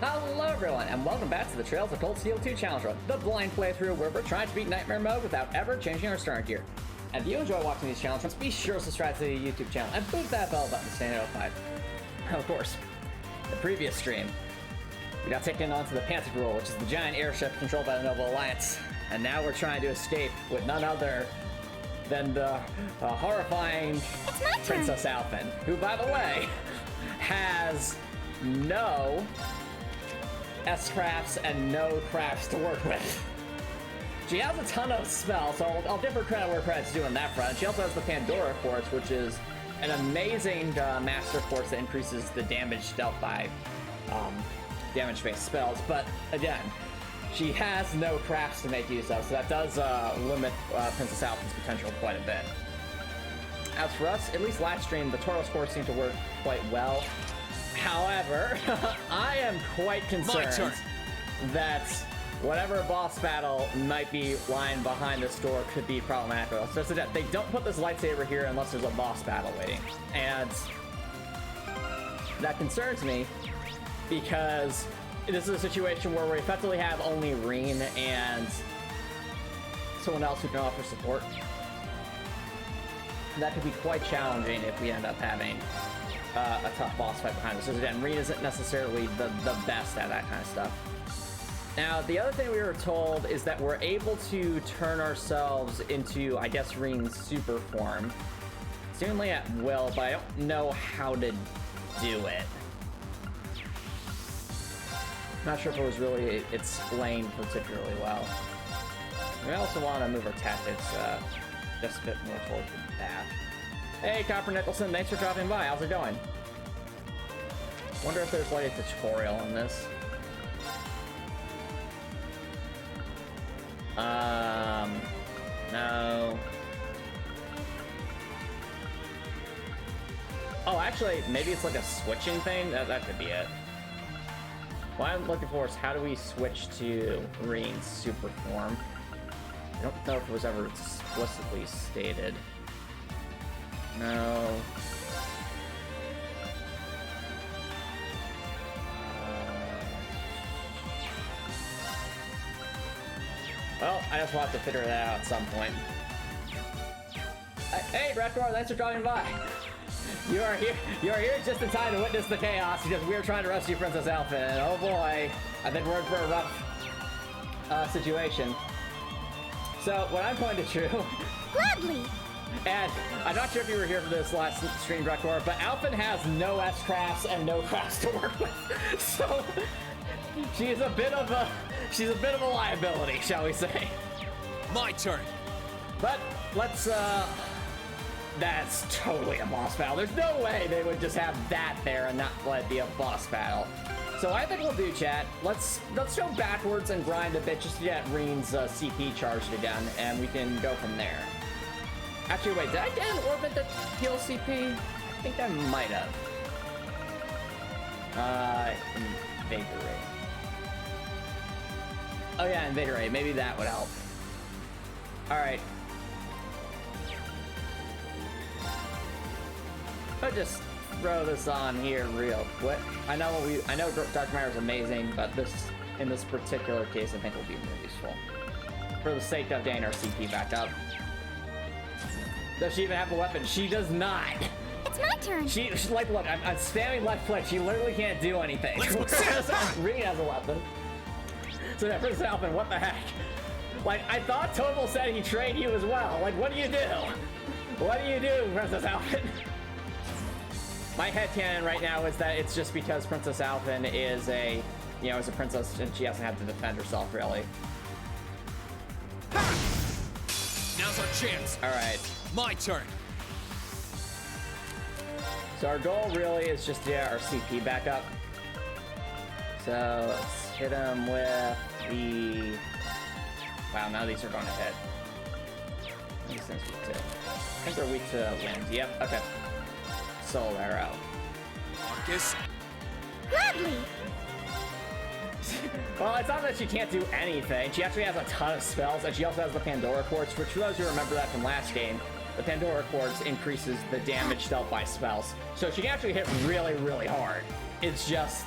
Hello everyone, and welcome back to the Trails of Cold Steel 2 challenge run, the blind playthrough where we're trying to beat Nightmare Mode without ever changing our starting gear. And if you enjoy watching these challenge runs, be sure to subscribe to the YouTube channel and boot that bell button to stay notified. Of course, the previous stream, we got taken onto the Panther Rule, which is the giant airship controlled by the Noble Alliance, and now we're trying to escape with none other than the horrifying Princess Alphen, who, by the way, has no S-crafts and no crafts to work with. She has a ton of spells, so I'll give her credit where credit's due on that front. She also has the Pandora Quartz, which is an amazing Master Quartz that increases the damage dealt by damage-based spells. But again, she has no crafts to make use of, so that does limit Princess Alphen's potential quite a bit. As for us, at least last stream, the Tauros Quartz seemed to work quite well. However, I am quite concerned that whatever boss battle might be lying behind this door could be problematic. So they don't put this lightsaber here unless there's a boss battle waiting. And that concerns me because this is a situation where we effectively have only Reen and someone else who can offer support. That could be quite challenging if we end up having a tough boss fight behind us. So again, Reen isn't necessarily the best at that kind of stuff. Now, the other thing we were told is that we're able to turn ourselves into, I guess, Reen's super form, seemingly at will, but I don't know how to do it. Not sure if it was really explained particularly well. We also want to move our tactics just a bit more towards the back. Hey, Copper Nicholson, thanks for dropping by. How's it going? Wonder if there's like a tutorial on this. No. Oh, actually, maybe it's like a switching thing? That could be it. What I'm looking for is how do we switch to Reen's super form? I don't know if it was ever explicitly stated. No. Well, I just will have to figure that out at some point. Hey, Redcore, thanks for dropping by. You are here just in time to witness the chaos because we are trying to rescue Princess Alphen, and oh boy, I've been working for a rough situation. So what I'm going to do, gladly. And I'm not sure if you were here for this last stream, Redcore, but Alphen has no S-crafts and no crafts to work with, so she's a bit of a liability, shall we say? My turn. But let's that's totally a boss battle. There's no way they would just have that there and not let it be a boss battle. So I think we'll do, chat. Let's go backwards and grind a bit just to get Reen's CP charged again, and we can go from there. Actually, wait, did I get an orbit that heals CP? I think I might have. Invigorate. Oh yeah, Invigorate. Maybe that would help. Alright. I'll just throw this on here real quick. I know Dark Matter is amazing, but in this particular case, I think will be more useful. For the sake of getting our CP back up. Does she even have a weapon? She does not. It's my turn. She's like, look, I'm spamming left click. She literally can't do anything. Reen has a weapon. So that Princess Alphen, what the heck? Like, I thought Total said he trained you as well. Like, what do you do? What do you do, Princess Alphen? My headcanon right now is that it's just because Princess Alphen is a princess and she doesn't have to defend herself, really. Now's our chance. All right. My turn. So our goal really is just to get our CP back up. So let's hit him with the... Wow, now these are going to hit. These things weak to... I think they're weak to wind. Yep, okay. Soul Arrow. Marcus. Gladly. Well, it's not that she can't do anything. She actually has a ton of spells, and she also has the Pandora Quartz, which for those who remember that from last game, the Pandora Quartz increases the damage dealt by spells. So she can actually hit really, really hard. It's just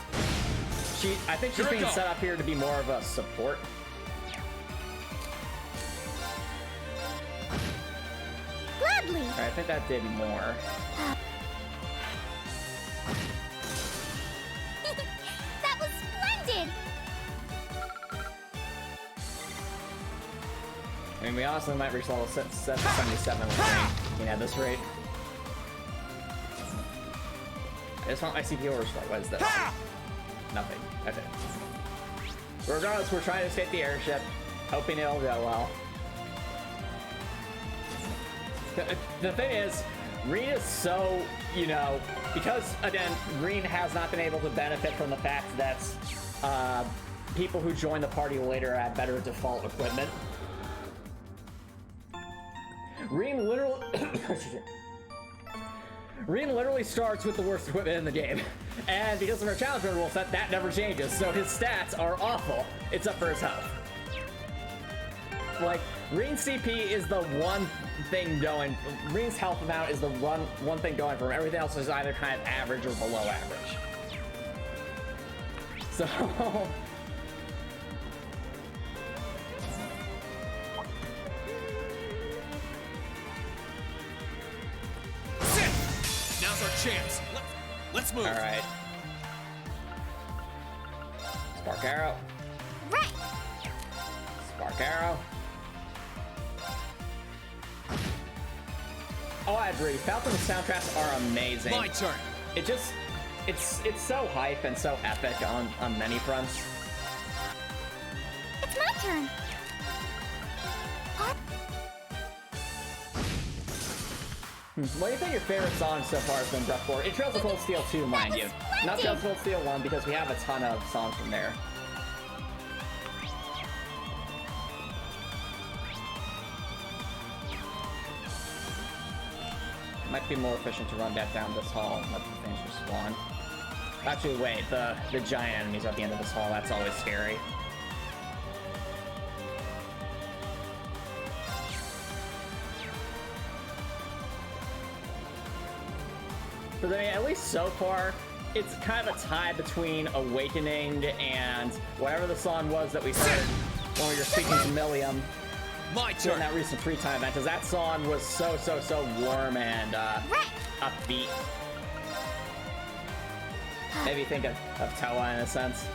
I think she's Here we being go. set up here to be more of a support. Gladly. Alright, I think that did more. That was splendid. I mean, we honestly might reach level 77 with Green at this rate. I just want my CPU to restart. What is this? Nothing. Okay. Regardless, we're trying to escape the airship, hoping it'll go well. The thing is, Green is so, you know, because, again, Green has not been able to benefit from the fact that people who join the party later have better default equipment. Green literally... Reen literally starts with the worst equipment in the game, and because of our challenger rule set, that never changes, so his stats are awful, except for his health. Like, Reen's CP is the one thing going, Reen's health amount is the one thing going for him. Everything else is either kind of average or below average. So... Now's our chance. Let's move. All right. Spark arrow. Right. Spark arrow. Oh, I agree. Falcon's soundtracks are amazing. My turn. It just, it's so hype and so epic on many fronts. It's my turn. What do you think your favorite song so far has been, Breath 4? It Trails of Cold Steel 2, mind you. Not Trails of Cold Steel 1, because we have a ton of songs from there. It might be more efficient to run back down this hall and let the things respawn. Actually, wait, the giant enemies at the end of this hall, that's always scary. But I mean, at least so far, it's kind of a tie between Awakening and whatever the song was that we heard when we were speaking to Milliam My during turn. that recent free time event, because that song was so warm and upbeat. Maybe think of Towa in a sense.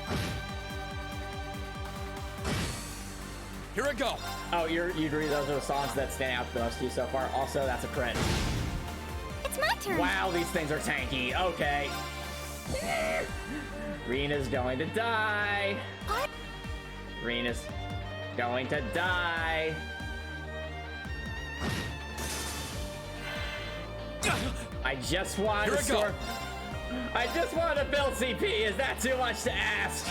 Here I go. Oh, you agree those are the songs that stand out the most to you so far? Also, that's a crit. It's my turn. Wow, these things are tanky. Okay. Rena's going to die. Rena's going to die. I just wanted to store. I just wanted to build CP. Is that too much to ask?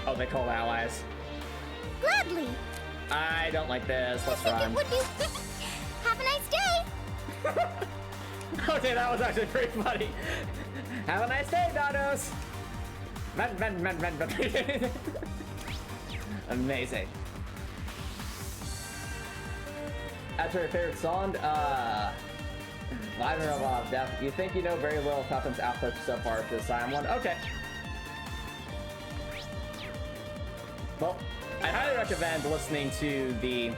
Oh, they called allies. Gladly. I don't like this. Let's I think run. it would be... Have a nice day. Okay, that was actually pretty funny. Have a nice day, Dados. Amazing. That's your favorite song? I don't know about Death. You think you know very little of Falcon's output so far at this time? One. Okay. Well, I highly recommend listening to the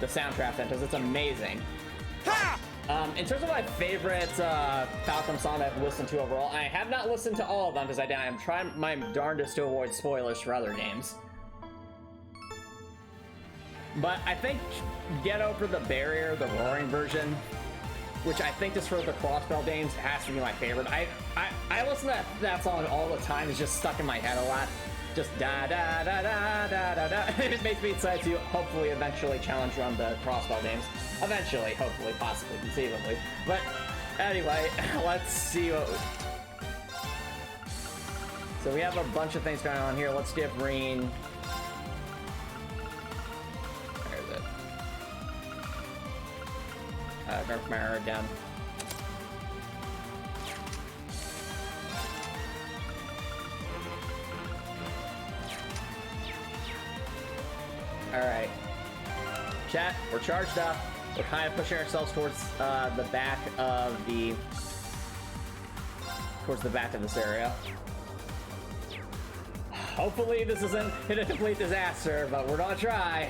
soundtrack then, because it's amazing. In terms of my favorite Falcon song I've listened to overall, I have not listened to all of them because I am trying my darndest to avoid spoilers for other games. But I think Get Over the Barrier, the Roaring version, which I think is for the Crossbell games, has to be my favorite. I listen to that song all the time. It's just stuck in my head a lot. Just da da da da da da da. It makes me excited to hopefully eventually challenge run the Crossbell games. Eventually, hopefully, possibly, conceivably. But anyway, let's see what. So we have a bunch of things going on here. Let's give Reen. Where is it? Dark Mirror again. Alright. Chat, we're charged up. We're kind of pushing ourselves towards the back of the towards the back of this area. Hopefully this isn't a complete disaster, but we're gonna try.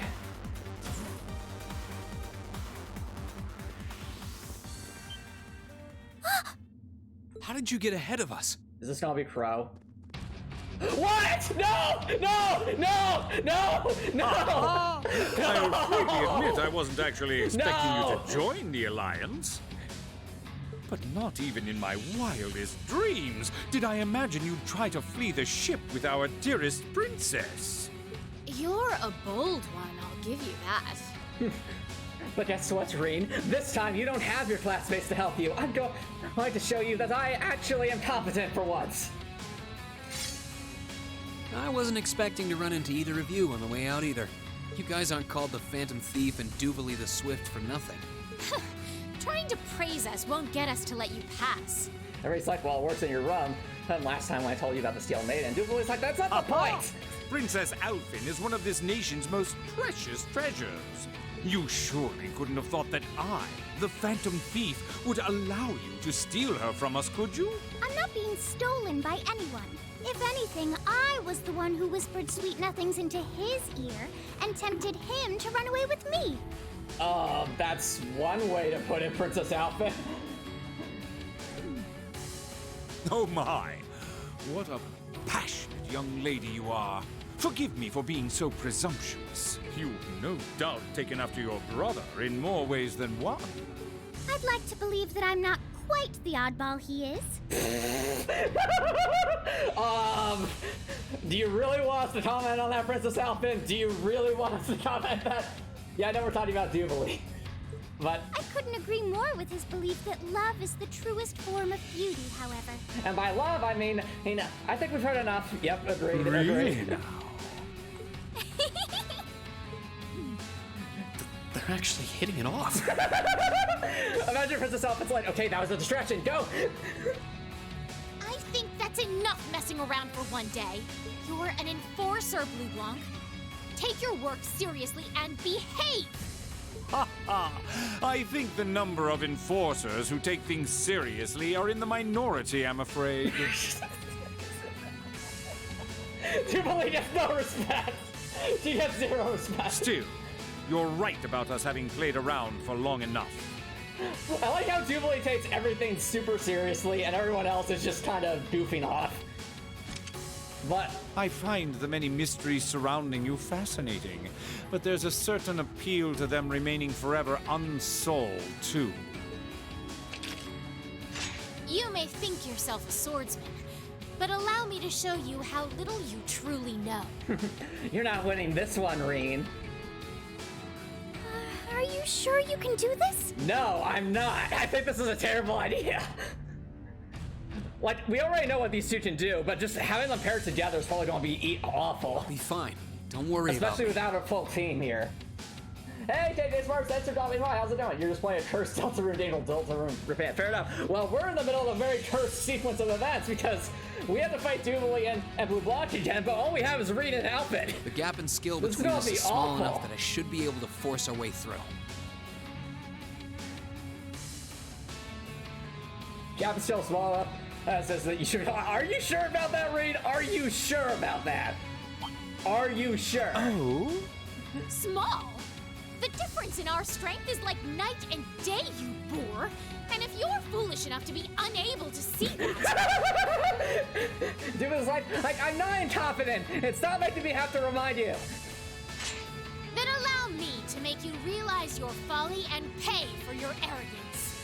How did you get ahead of us? Is this gonna be Crow? What? No! No! No! No! No! I'll freely admit I wasn't actually expecting you No! to join the Alliance. But not even in my wildest dreams did I imagine you'd try to flee the ship with our dearest princess. You're a bold one, I'll give you that. But guess what, Reen? This time you don't have your classmates to help you. I'm going to show you that I actually am competent for once. I wasn't expecting to run into either of you on the way out either. You guys aren't called the Phantom Thief and Duvalie the Swift for nothing. Trying to praise us won't get us to let you pass. Everybody's like, well, it works in your rum. And last time when I told you about the Steel Maiden, Duvalie's like, that's not the point! Princess Alphin is one of this nation's most precious treasures. You surely couldn't have thought that I, the Phantom Thief, would allow you to steal her from us, could you? I'm not being stolen by anyone. If anything, I was the one who whispered sweet nothings into his ear and tempted him to run away with me. That's one way to put it, Princess Alpha. Oh my! What a passionate young lady you are. Forgive me for being so presumptuous. You've no doubt taken after your brother in more ways than one. I'd like to believe that I'm not quite the oddball he is. Do you really want us to comment on that, Princess Alpha? Do you really want us to comment that? Yeah, I know we're talking about Duvalie, but... I couldn't agree more with his belief that love is the truest form of beauty, however. And by love, I mean, I think we've heard enough. Yep, agreed, Really agreed. now? They're actually hitting it off. Imagine Princess Alpha's like, okay, that was a distraction, go! I think that's enough messing around for one day. You're an enforcer, Blue Blanc. Take your work seriously and behave! Ha ha! I think the number of enforcers who take things seriously are in the minority, I'm afraid. Duvalie gets no respect! She gets zero respect. Still, you're right about us having played around for long enough. I like how Duvalie takes everything super seriously and everyone else is just kind of goofing off. But I find the many mysteries surrounding you fascinating, but there's a certain appeal to them remaining forever unsolved, too. You may think yourself a swordsman, but allow me to show you how little you truly know. you're not winning this one, Reen. Are you sure you can do this? No, I'm not. I think this is a terrible idea. Like, we already know what these two can do, but just having them paired together is probably going to be awful. Be fine. Don't worry Especially about without a full team here. Hey, JJ Sparks, thanks for dropping by. How's it going? You're just playing a cursed Deltarune Deltarune Repent. Fair enough. Well, we're in the middle of a very cursed sequence of events because we have to fight Duvalie and Blue Blanc again, but all we have is Reed and Outfit. The gap in skill This is between gonna us be is small awful. enough that I should be able to force our way through. Gap is still small enough. Says that you should. Are you sure about that, Reed? Are you sure about that? Are you sure? Oh? Small? The difference in our strength is like night and day, you boor. And if you're foolish enough to be unable to see that... Dude was like, I'm not incompetent. It's not like we have to remind you. Then allow me to make you realize your folly and pay for your arrogance.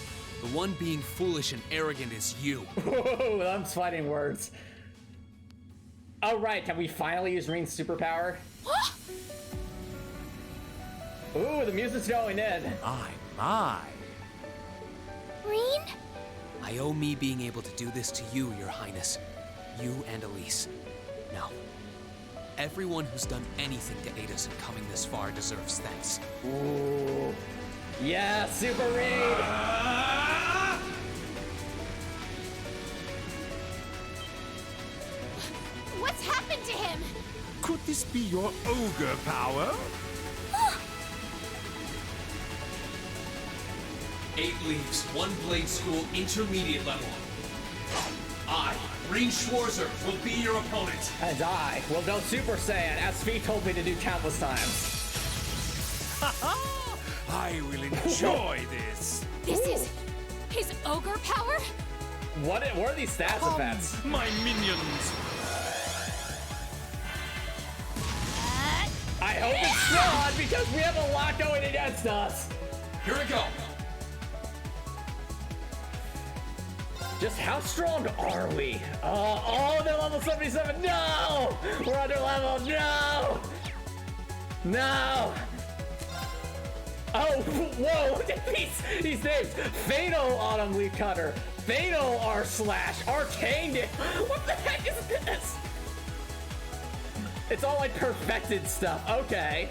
The one being foolish and arrogant is you. Whoa, I'm fighting words. Oh, right. Can we finally use Reen's superpower? Ooh, the music's going in. My. Reen? I owe me being able to do this to you, Your Highness. You and Elise. Now, everyone who's done anything to aid us in coming this far deserves thanks. Ooh. Yeah, Super Reed! What's happened to him? Could this be your ogre power? 8 leaves, 1 blade school, intermediate level. I Green Schwarzer will be your opponent. And I will go Super Saiyan, as Fee told me to do countless times. I will enjoy this. This is his ogre power? What are these stats effects? My minions. I hope it's strong because we have a lot going against us. Here we go. Just how strong are we? Oh, they're level 77. No! We're under level. No! No! Oh, whoa! These names. Fatal Autumn Leaf Cutter. Fatal R slash. Arcane. What the heck is this? It's all like perfected stuff. Okay.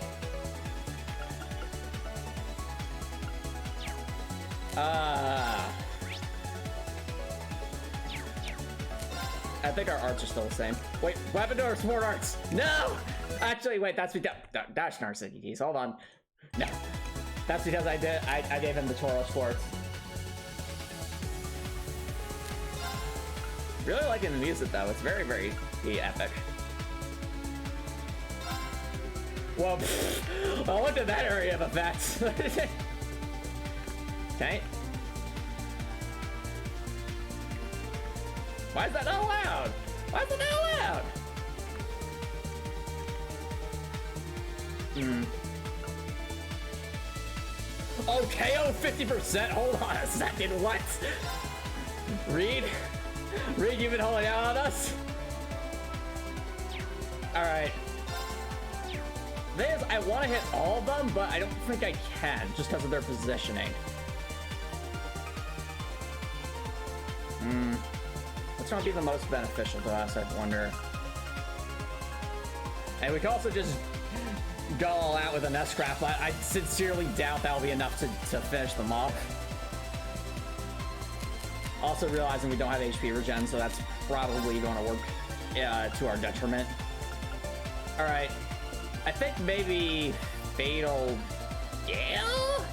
I think our arts are still the same. Wait, weapon or sport arts? No! Actually, wait, that's because Dash Narcity keys. Hold on. No. That's because I gave him the Toro sports. Really liking the music though. It's very, very epic. Well, I looked at that area of effects. Okay. Why is that not allowed? Why is it not allowed? Oh, KO 50%? Hold on a second, what? Reed, you've been holding out on us? Alright. The thing is, I want to hit all of them, but I don't think I can, just because of their positioning. What's going to be the most beneficial to us, I wonder? And we can also just go all out with an S-Craft, but I sincerely doubt that'll be enough to finish them off. Also realizing we don't have HP regen, so that's probably going to work to our detriment. Alright. I think maybe Fatal Gale?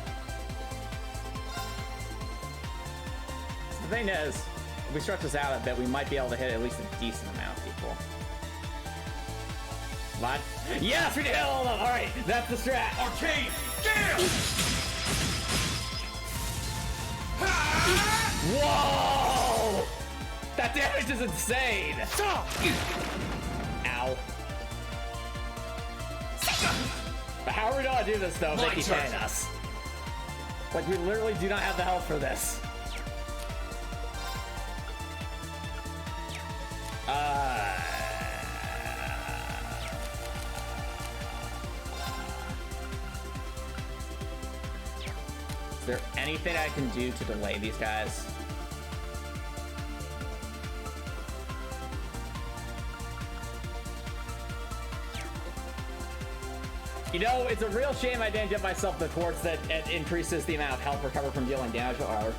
The thing is, if we stretch this out a bit, we might be able to hit at least a decent amount of people. What? Yes, we did hit all of them! Alright, that's the strat! Arcane Gale! Whoa! That damage is insane! Ow. But how are we gonna do this though if they keep hitting us? Like, we literally do not have the health for this. Is there anything I can do to delay these guys? You know, it's a real shame I didn't get myself the quartz that it increases the amount of health recovered from dealing damage. However,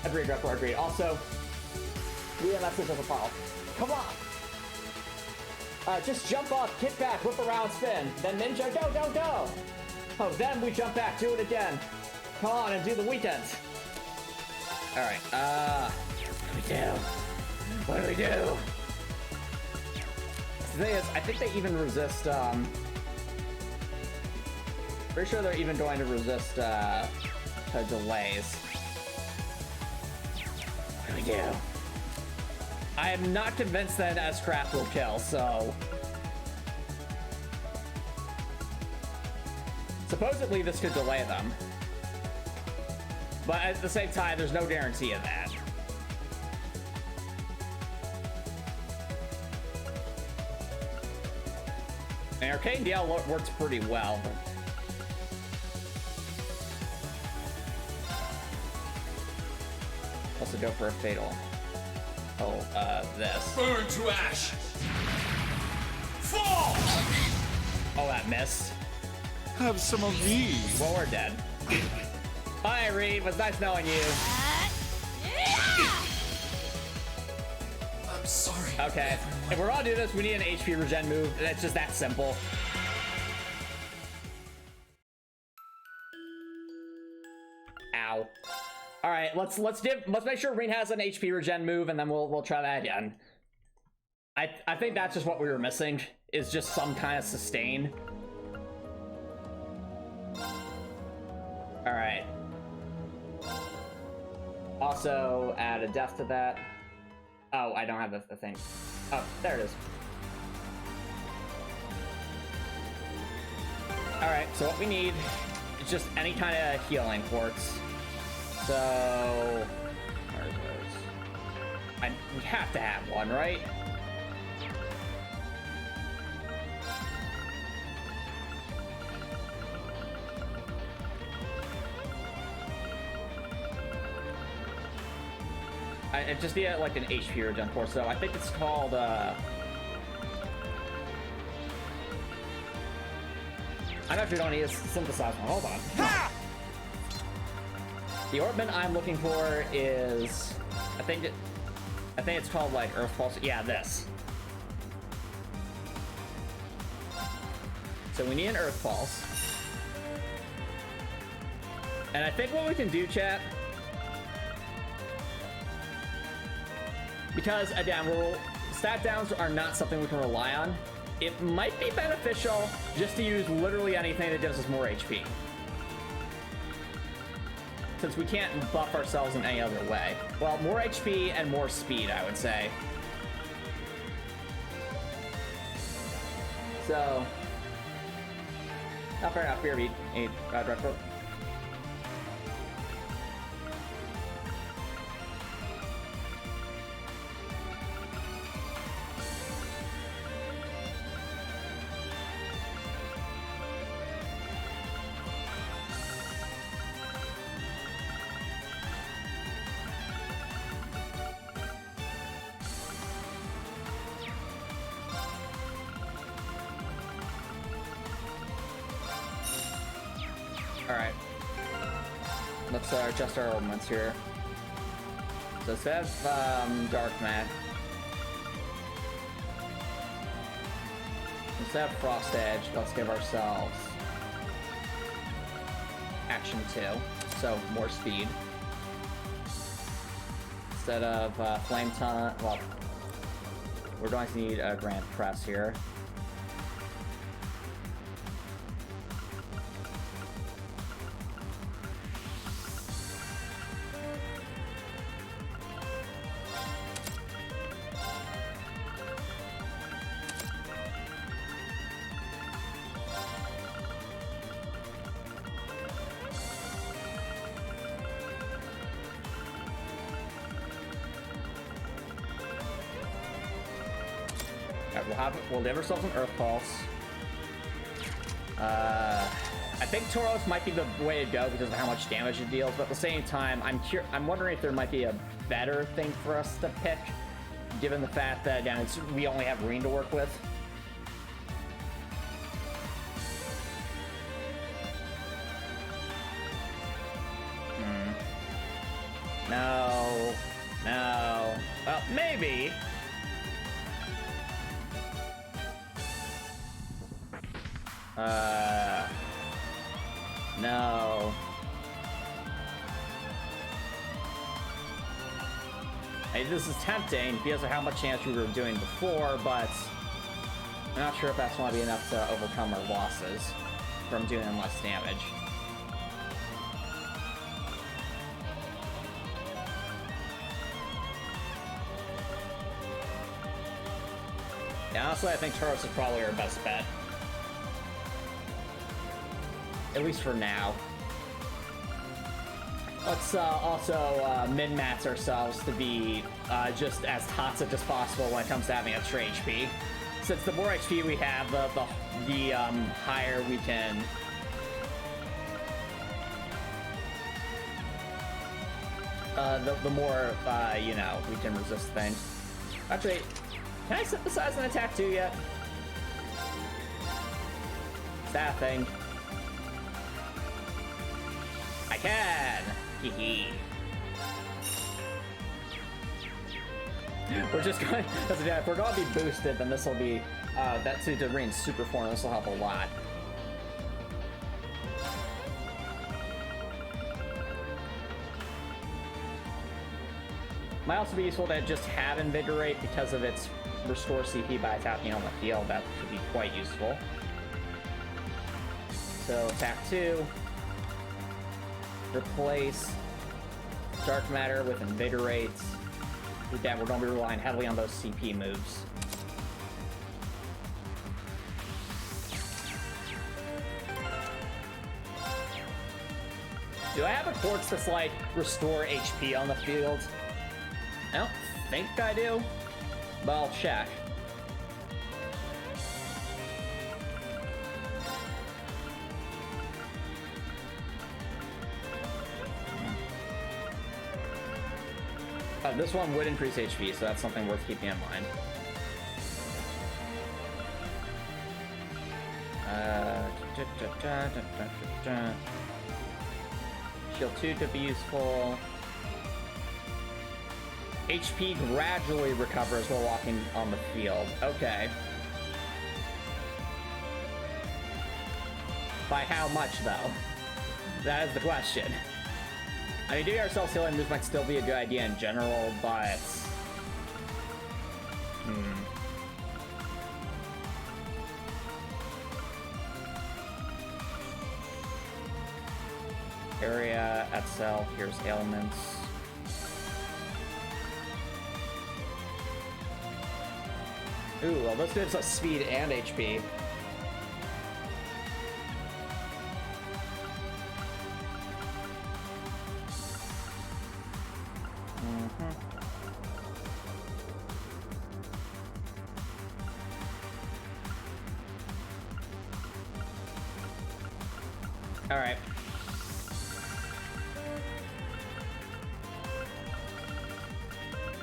agreed, Repro, agreed. Also, we have message of a pile. Come on! Just jump up, kick back, whip around, spin. Then ninja, go, go, go! Oh, then we jump back, do it again. Come on and do the weekends. Alright, what do we do? What do we do? The thing is, I think they even resist, pretty sure they're even going to resist, delays. What do we do? I am not convinced that an S-Craft will kill, so... Supposedly this could delay them. But at the same time, there's no guarantee of that. And Arcane Gale works pretty well. Also go for a fatal. Oh, this. Burn to ash! Fall! Oh, that missed. Have some of these. Well, we're dead. Bye, Reed. Was nice knowing you. I'm sorry. Okay. If we're gonna do this, we need an HP regen move. It's just that simple. Ow. Alright, right, let's make sure Reen has an HP regen move, and then we'll try that again. I think that's just what we were missing, is just some kind of sustain. All right. Also add a death to that. Oh, I don't have the thing. Oh, there it is. All right, so what we need is just any kind of healing quartz. So, where are those? We have to have one, right? I just need like an HP regen quartz, so I think it's called I'm actually don't need a synthesize one. Hold on. Ha! The orbment I'm looking for is I think it's called like Earth Pulse. Yeah, this. So we need an Earth Pulse. And I think what we can do, chat, because again, stat downs are not something we can rely on. It might be beneficial just to use literally anything that gives us more HP. Since we can't buff ourselves in any other way. Well, more HP and more speed, I would say. So, not fair enough. Here, we need direct quote. Alright. Let's adjust our elements here. So instead of Dark Mat, instead of Frost Edge, let's give ourselves Action 2, so more speed. Instead of Flame Tongue, well, we're going to need a Grand Press here. We'll give ourselves an Earth Pulse. I think Tauros might be the way to go because of how much damage it deals, but at the same time, I'm wondering if there might be a better thing for us to pick, given the fact that again, we only have Reen to work with. No. Well, maybe. No. Hey, this is tempting because of how much damage we were doing before, but I'm not sure if that's going to be enough to overcome our losses from doing less damage. Yeah, honestly, I think Tauros is probably our best bet. At least for now. Let's also min-max ourselves to be just as toxic as possible when it comes to having extra HP. Since the more HP we have, the higher we can... the more, you know, we can resist things. Actually, can I synthesize an attack too yet? Staffing. I can! Hee. We're just going... if we're going to be boosted, then this will be... that's to Reen's super form, this will help a lot. Might also be useful to just have Invigorate because of its restore CP by attacking on the field. That could be quite useful. So attack 2. Replace Dark Matter with Invigorate. Again, we're going to be relying heavily on those CP moves. Do I have a Quartz that's like restore HP on the field? I don't think I do, but I'll check. This one would increase HP, so that's something worth keeping in mind. Shield 2 could be useful. HP gradually recovers while walking on the field. Okay. By how much, though? That is the question. I mean, doing ourselves healing moves might still be a good idea in general, but... Area, Etzel, here's ailments. Ooh, well, this gives us speed and HP. All right.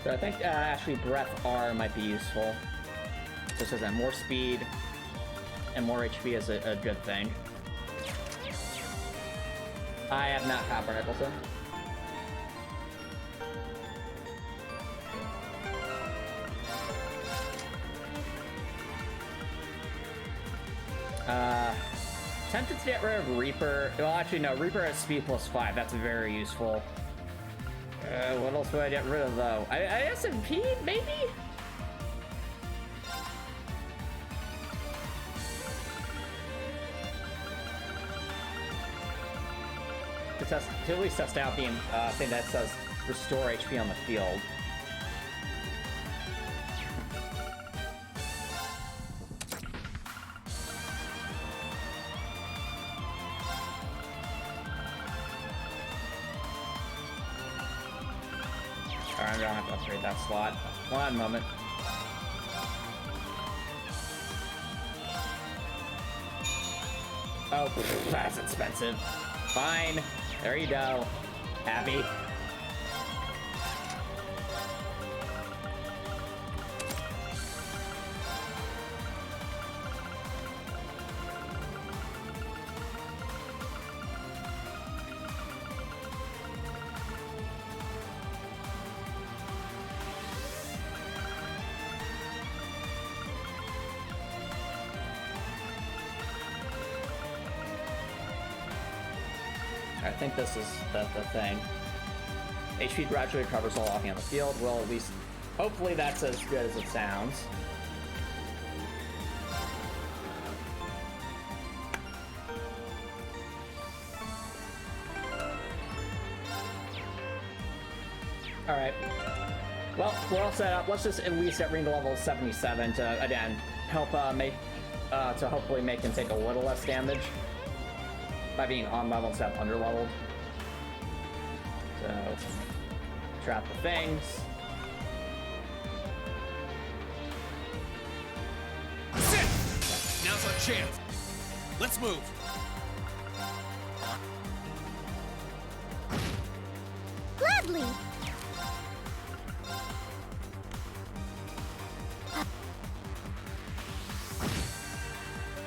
So I think actually Breath R might be useful. Just as that more speed and more HP is a good thing. I have not Copper Nicholson. Tempted to get rid of Reaper. Well, actually, no. Reaper has speed +5. That's very useful. What else would I get rid of, though? I SMP, maybe? To at least test out the thing that says restore HP on the field. Alright, I'm gonna have to upgrade that slot. One moment. Oh, that's expensive. Fine. There you go. Happy. I think this is the thing. HP gradually recovers while walking on the field. Well, at least, hopefully that's as good as it sounds. Alright. Well, we're all set up. Let's just at least get Ring to level 77 to, again, help to hopefully make him take a little less damage. By being on level instead of under leveled. So, trap the things. Sit! Now's our chance. Let's move. Gladly.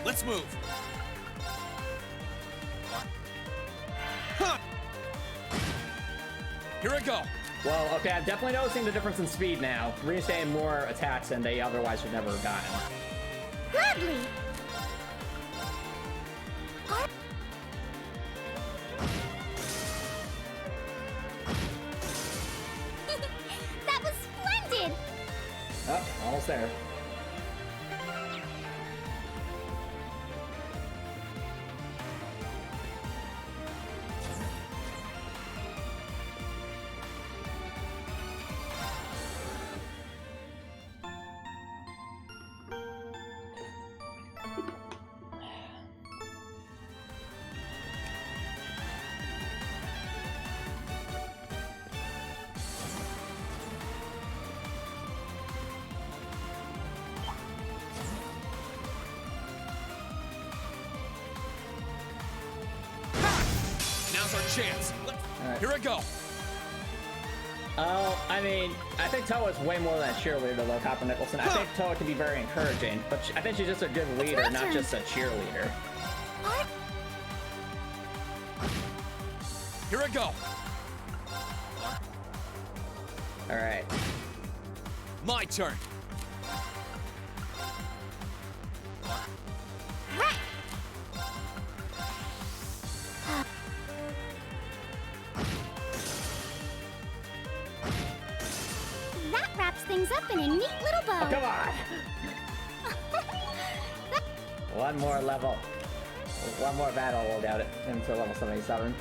Let's move. Here I go. Well, okay, I'm definitely noticing the difference in speed now. Reinstating more attacks than they otherwise would never have gotten. Gladly. That Oh, almost there. Now's our chance. Right. Here I go. Oh, I mean, I think Towa's way more than a cheerleader, though, Copper Nicholson. I think Towa can be very encouraging, but I think she's just a good leader, not turn. just a cheerleader. Art, Here I go. All right. My turn. right. That wraps things up in a neat little bow. Come on! One more level. One more battle, we'll get it into level 77.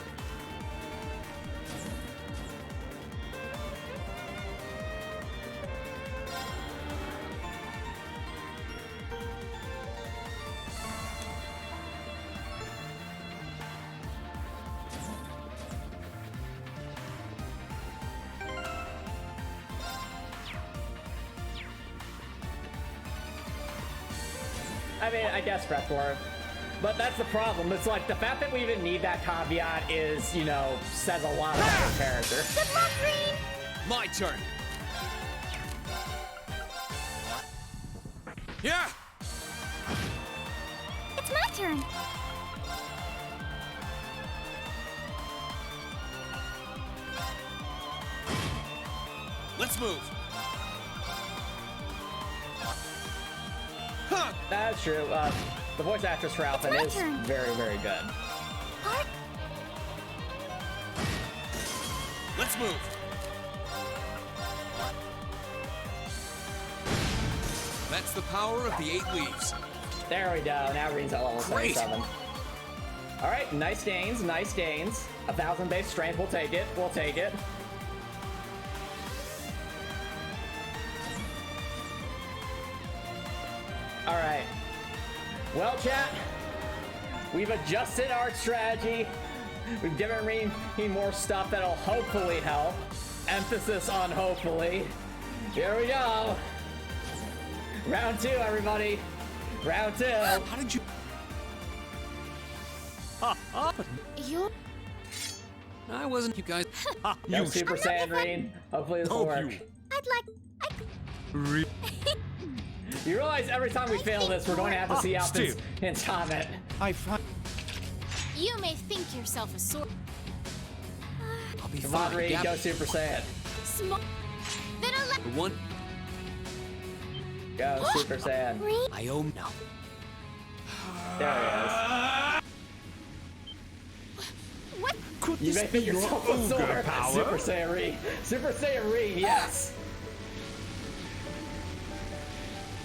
I mean, I guess Breathwork. But that's the problem. It's like the fact that we even need that caveat is, you know, says a lot about your character. Good luck, Green. My turn. Yeah. It's my turn. Let's move. That's true. The voice actress for Alpha my is turn. very, very good. Art, Let's move. That's the power of the 8 leaves. There we go. Now Green's at level Great. 77. All right, nice gains, nice gains. 1,000 base strength, we'll take it. We'll take it. All right. Well, chat, we've adjusted our strategy. We've given Reen more stuff that'll hopefully help. Emphasis on hopefully. Here we go. Round 2, everybody. Round 2. How did you? you. I wasn't, you guys. Go Super Saiyan Reen. Hopefully this will work. I'd like. You realize every time we fail this, we're going to have to see Alpha's hints comment. I find. You may think yourself a sort. I'll be Come on, fine. Reen, Gab- go Super Saiyan. Small. Then I'll let. One, Go Super Saiyan. Green. I own now. There What? he is. You may think yourself a sword. Super Saiyan Reen. Super Saiyan Reen, yes.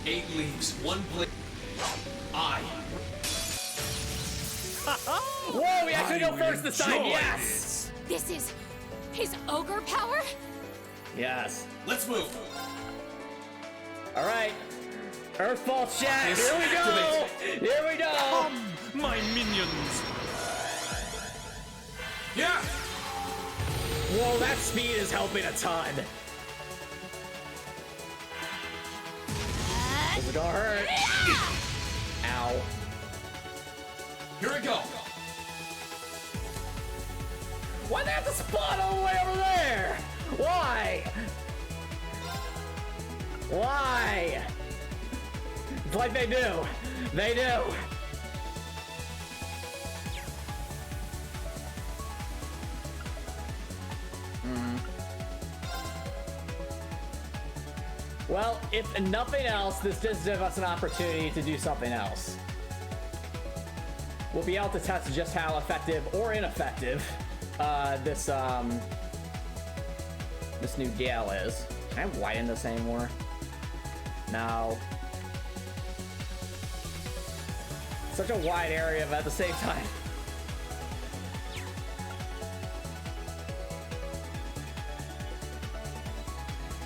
8 leaves, 1 blade. I. Whoa, we actually go first this time, yes. This is his ogre power? Yes. Let's move. All right. Earthfall chat. Here we go. Here we go. My minions! Yeah. Whoa, that speed is helping a ton. This is gonna hurt. Ow. Here I go. Why'd they have to spawn all the way over there? Why? Why? It's like they do. They do. Well, if nothing else, this does give us an opportunity to do something else. We'll be able to test just how effective or ineffective this new Gale is. Can I widen this anymore? No. Such a wide area, but at the same time.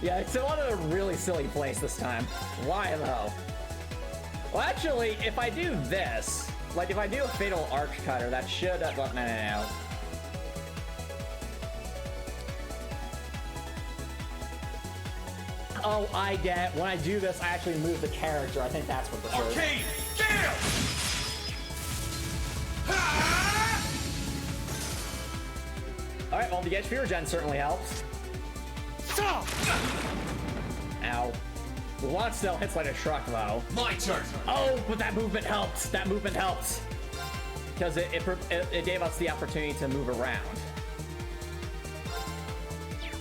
Yeah, it's on a really silly place this time. Why though? Well, actually, if I do this, like if I do a fatal arch cutter, that should. No. Oh, I get. When I do this, I actually move the character. I think that's what this is. Arcane Gale! Alright, well, the HP regen certainly helps. Stop! Ow. The one still hits like a truck, though. My turn. Oh, but that movement helps. That movement helps. Because it gave us the opportunity to move around.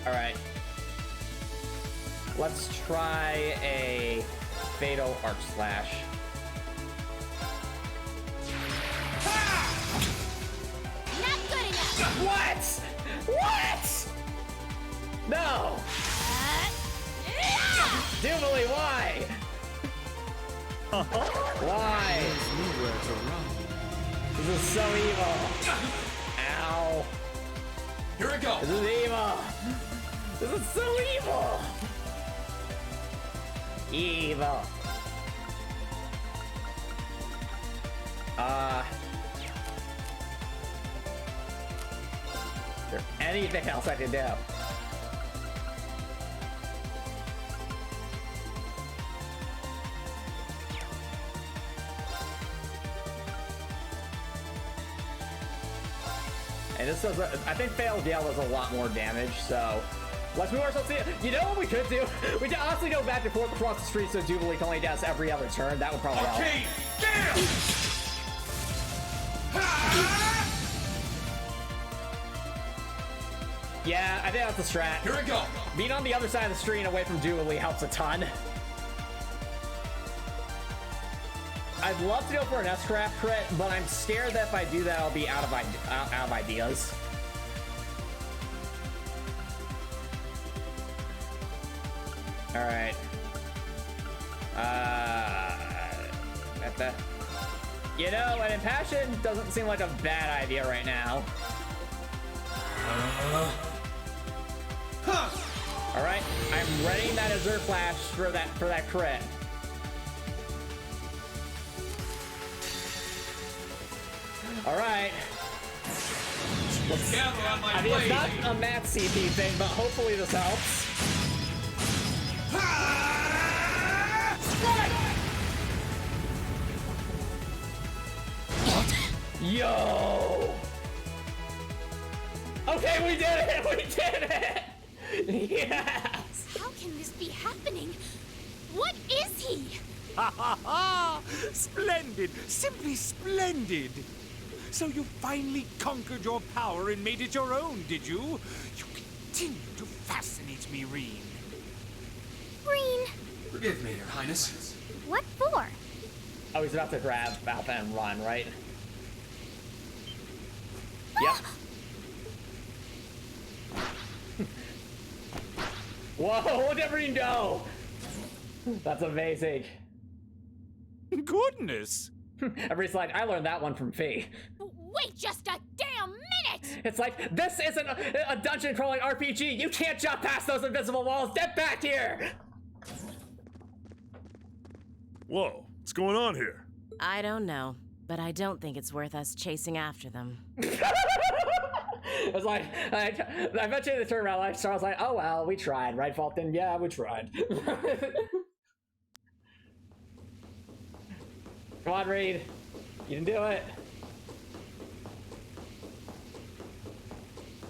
Alright. Let's try a Fatal Arch Slash. Not good enough. What? What? No! Jubilee, why? Why? This is so evil. Ow. Here we go. This is evil. This is so evil. Evil. Is there anything else I can do? And this does, I think Fatal Gale does a lot more damage, so let's move ourselves to, you know what we could do? We could honestly go back and forth across the street so Jubilee only does every other turn. That would probably help. Arcane Gale! Yeah, I think that's the strat. Here we go. Being on the other side of the street and away from Jubilee helps a ton. I'd love to go for an S-Craft crit, but I'm scared that if I do that, I'll be out of ideas. Alright. You know, an Impassion doesn't seem like a bad idea right now. Alright, I'm readying that Azure Flash for that crit. Alright. Gather on my I mean, it's blade. not a max CP thing, but hopefully this helps. Yo! Okay, we did it! We did it! Yes! How can this be happening? What is he? Ha ha ha! Splendid! Simply splendid! So you finally conquered your power and made it your own, did you? You continue to fascinate me, Reen. Green. Forgive me, Your Highness. What for? Oh, he's about to grab Alpha and run, right? Yep. Whoa, look at Reen go! That's amazing. Goodness! Everybody's like, I learned that one from Fee. Wait just a damn minute! It's like, this isn't a dungeon crawling RPG. You can't jump past those invisible walls. Get back here! Whoa, what's going on here? I don't know, but I don't think it's worth us chasing after them. It was like, I bet you the turn around, like, so I was like, oh well, we tried, right, Fulton? Yeah, we tried. Come on, Reed. You can do it.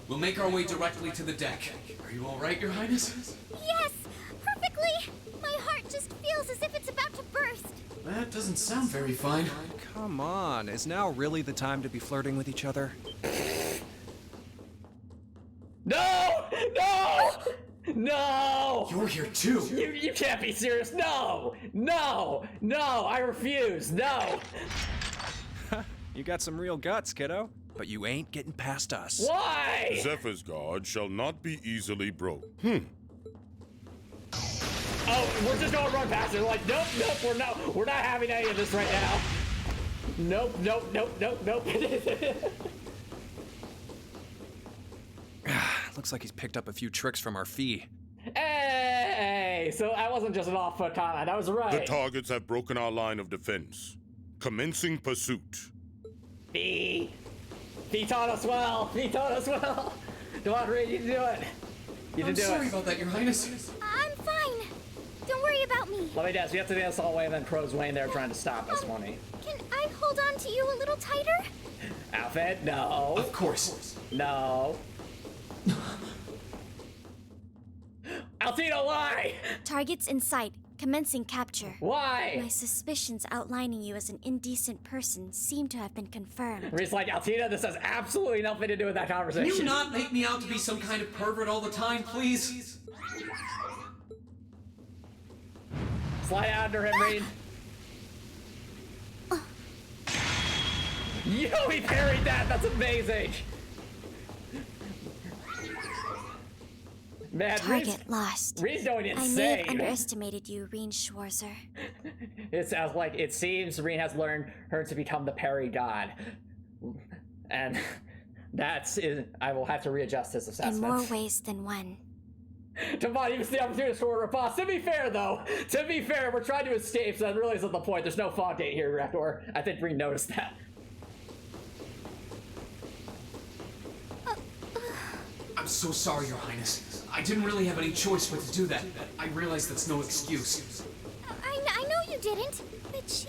We'll make our way directly to the deck. Are you all right, Your Highness? Yes! Perfectly! My heart just feels as if it's about to burst. That doesn't sound very fine. Come on, is now really the time to be flirting with each other? No! No! No! You're here too. You can't be serious. No! No! No! I refuse. No! You got some real guts, kiddo. But you ain't getting past us. Why? Zephyr's guard shall not be easily broke. Oh, we're just gonna run past it. Like, nope, we're not having any of this right now. Nope. Looks like he's picked up a few tricks from our fee. Hey, so that wasn't just an off-foot comment. That was right. The targets have broken our line of defense. Commencing pursuit. Fee taught us well. Come on, Reed, you can do it. I'm sorry about that, Your Highness. I'm fine. Don't worry about me. Let me guess, we have to dance all the way, and then Crow's Wayne there trying to stop us, won't he? Can I hold on to you a little tighter? Outfit? No. Of course. No. Altina, why? Targets in sight. Commencing capture. Why? My suspicions outlining you as an indecent person seem to have been confirmed. Reed's like, Altina, this has absolutely nothing to do with that Can conversation. you not make me out to be some kind of pervert all the time, please? Slide out under him, Reed. Yo, he parried that. That's amazing. Man, Target lost. Reed's going I may insane. have underestimated you, Reen Schwarzer. It sounds like it seems Reen has learned her to become the parry god. And I will have to readjust his assessment. In more ways than one. Devon, you missed the opportunity to score a riposte. To be fair, though, we're trying to escape, so that really isn't the point. There's no fog gate here, Raptor. I think Reen noticed that. I'm so sorry, Your Highness. I didn't really have any choice but to do that. I realize that's no excuse. I know you didn't, but she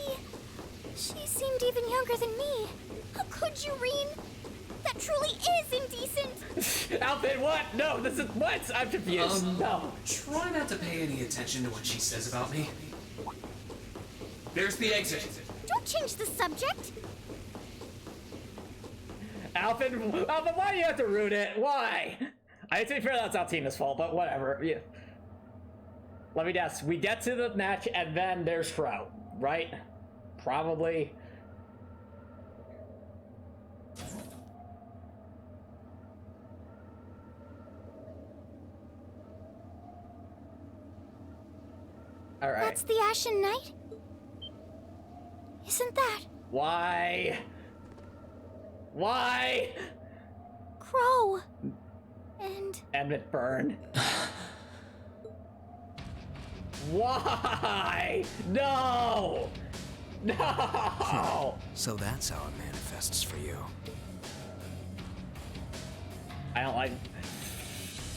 seemed even younger than me. How could you, Reen? That truly is indecent. Outfit, what? No, this is what? I'm confused. No. Try not to pay any attention to what she says about me. There's the exit. Don't change the subject. Alvin, why do you have to ruin it? Why? I to be fair, that's Altina's fault, but whatever. Yeah. Let me guess. We get to the match, and then there's Crow, right? Probably. All right. That's the Ashen Knight? Isn't that Why? Why? Crow? And Emmett Byrne. Why? No! No! So that's how it manifests for you. I don't like.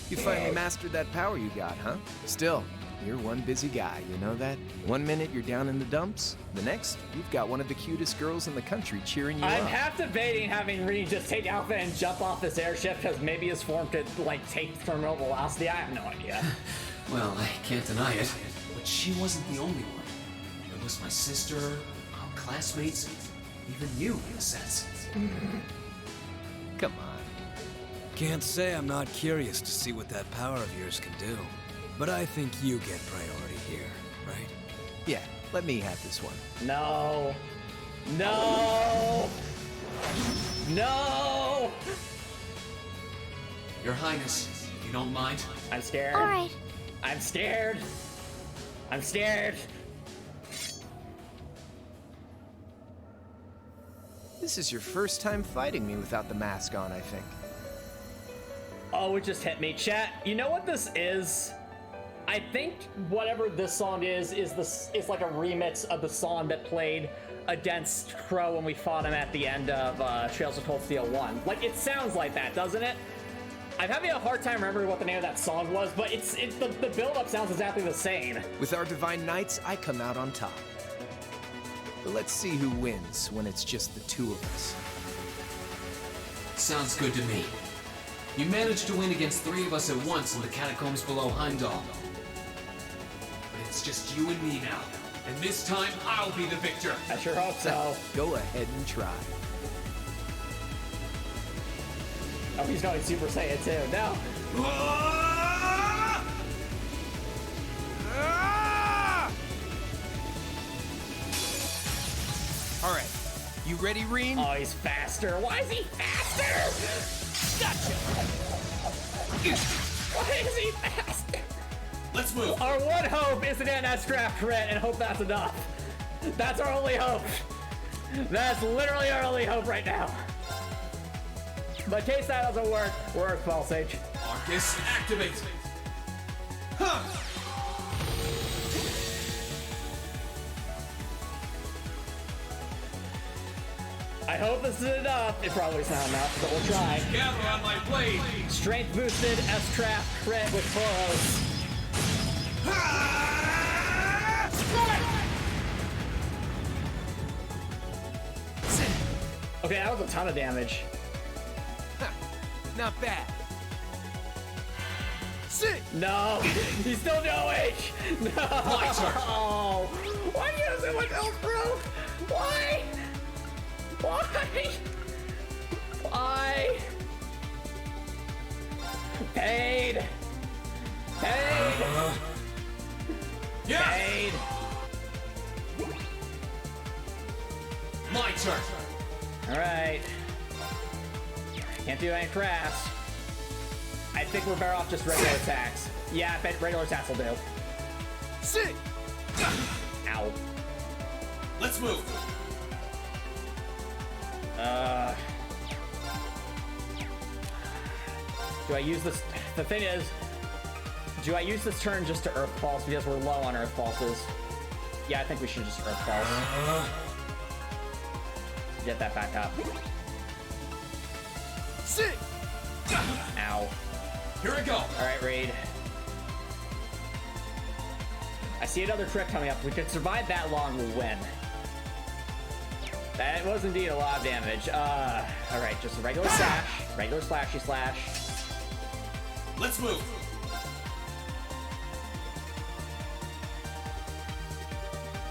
You finally mastered that power you got, huh? Still, you're one busy guy, you know that? One minute you're down in the dumps, the next, you've got one of the cutest girls in the country cheering you I'm up. half debating having Reed just take Alpha and jump off this airship because maybe his form could, like, take terminal velocity. I have no idea. Well, I can't deny it, but she wasn't the only one. There was my sister, our classmates, even you, in a sense. Come on. Can't say I'm not curious to see what that power of yours can do. But I think you get priority here, right? Yeah, let me have this one. No. No! No! Your Highness, if you don't mind. I'm scared. all right. I'm scared. I'm scared. This is your first time fighting me without the mask on, I think. Oh, it just hit me. Chat, you know what this is? I think whatever this song is like a remix of the song that played against Crow when we fought him at the end of Trails of Cold Steel 1. Like, it sounds like that, doesn't it? I'm having a hard time remembering what the name of that song was, but it's the build-up sounds exactly the same. With our divine knights, I come out on top. But let's see who wins when it's just the two of us. Sounds good to me. You managed to win against 3 of us at once in the catacombs below Heimdall. But it's just you and me now. And this time, I'll be the victor. I sure hope so. Go ahead and try. Oh, he's going Super Saiyan too. No. All right, you ready, Reen? Oh, he's faster. Why is he faster? Gotcha. Why is he faster? Let's Let's move. Our one hope is to get an S-Craft crit and hope that's enough. That's our only hope. That's literally our only hope right now. But in case that doesn't work, we're Earthfall Sage. Arcus, activate. Huh. I hope this is enough. It probably is not enough, but we'll try. Gather on my blade. Strength boosted S-Trap crit with Toros. Okay, that was a ton of damage. Not bad. Sit. No, he's still no H. No. My turn. Why do you have so much health, bro? Why? Why? Why? Paid. Paid. Yeah. Paid. My turn. All right. Can't do any crafts. I think we're better off just regular attacks. Yeah, I bet regular attacks will do. Sit. Ow. Let's move. Do I use this? The thing is, do I use this turn just to Earth Pulse because we're low on Earth Pulses? Yeah, I think we should just Earth Pulse. Get that back up. Sit. Ow. Here we go. All right, Raid. I see another trick coming up. If we could survive that long, we'll win. That was indeed a lot of damage. All right, just a regular slash, regular slashy slash. Let's move.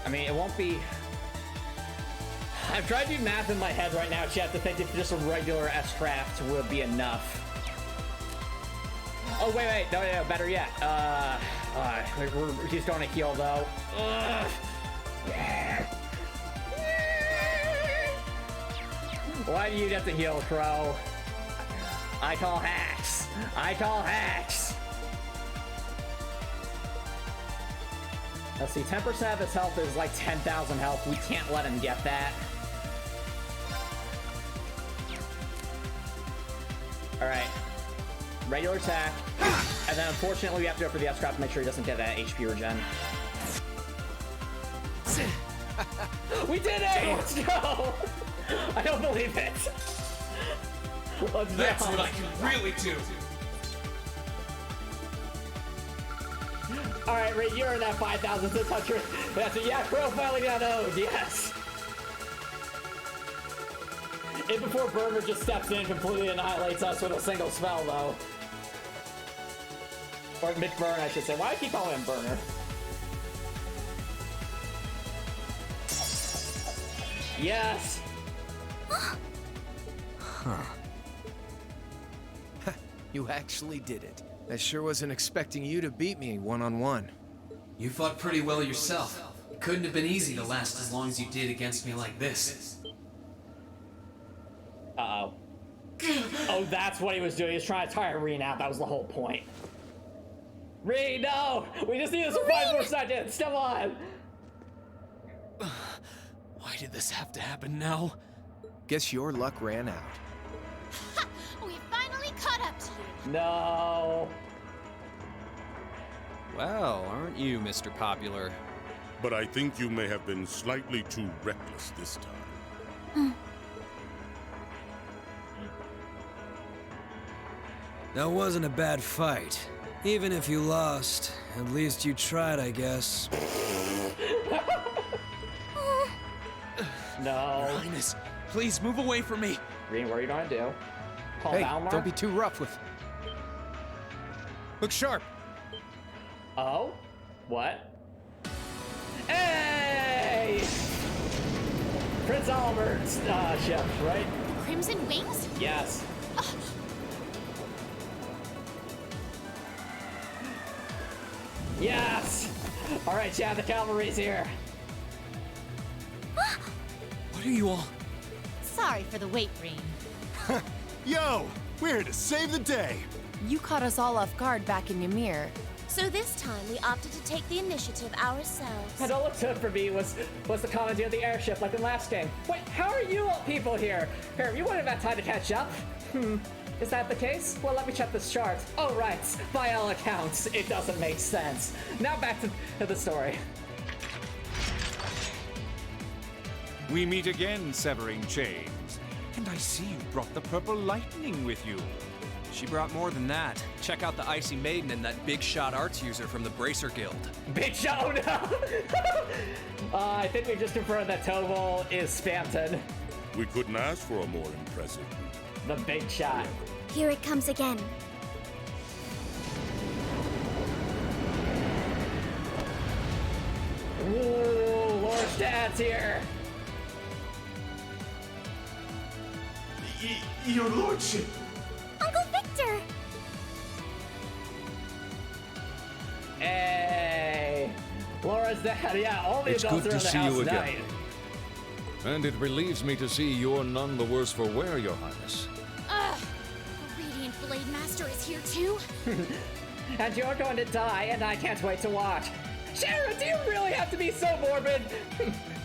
I mean, it won't be. I'm trying to do math in my head right now, chat, to think if just a regular S-Craft would be enough. Oh, wait, no, better yet. He's going to heal, though. Why do you get to heal, Crow? I call hacks. I call hacks. Let's see, 10% of his health is like 10,000 health. We can't let him get that. All right. Regular attack. And then unfortunately we have to go for the S-Craft to make sure he doesn't get that HP regen. We did it! Let's go! I don't believe it. Let's go. That's what I can really do. All right, Ray, you're in that 5,600. That's it. Yeah, Crow finally got owed. Yes. And before Burner just steps in and completely annihilates us with a single spell, though. Or McBurn, I should say. Why do I keep calling him Burner? Yes. Huh. You actually did it. I sure wasn't expecting you to beat me one-on-one. You fought pretty well yourself. It couldn't have been easy to last as long as you did against me like this. Uh-oh. Oh, that's what he was doing. He was trying to tire Reen out. That was the whole point. Reen, no! We just need to survive more seconds. Come on! Why did this have to happen now? Guess your luck ran out. Ha! We finally caught up to you. No. Well, aren't you, Mr. Popular? But I think you may have been slightly too reckless this time. That wasn't a bad fight. Even if you lost, at least you tried, I guess. No. Your Highness, please move away from me. Reen, what are you gonna do? Call Hey, Valmar? don't be too rough with... Look sharp. Oh? What? Hey! Prince Oliver's ship, right? Crimson Wings? Yes. Yes! Alright, Chad, the cavalry's here. What are you all? Sorry for the wait, Reen. Yo! We're here to save the day! You caught us all off guard back in Ymir, So this time, we opted to take the initiative ourselves. And all it took for me was the commandeer of the airship like in last game. Wait, how are you all people here? Here, you wouldn't have had time to catch up. Is that the case? Well, let me check this chart. Oh, right. By all accounts, it doesn't make sense. Now back to the story. We meet again, severing chains. And I see you brought the purple lightning with you. She brought more than that. Check out the Icy Maiden and that big shot arts user from the Bracer Guild. Big shot? Oh no! I think we just confirmed that Towa is Spamton. We couldn't ask for a more impressive. The big shot. Here it comes again. Ooh, Lord Stad's here. Your lordship. Uncle Victor! Hey! Laura's dad, yeah, all the It's adults good are to in the see house you again. tonight. And it relieves me to see you're none the worse for wear, Your Highness. Ugh! The Radiant Blade Master is here too? And you're going to die, and I can't wait to watch. Sharon, do you really have to be so morbid?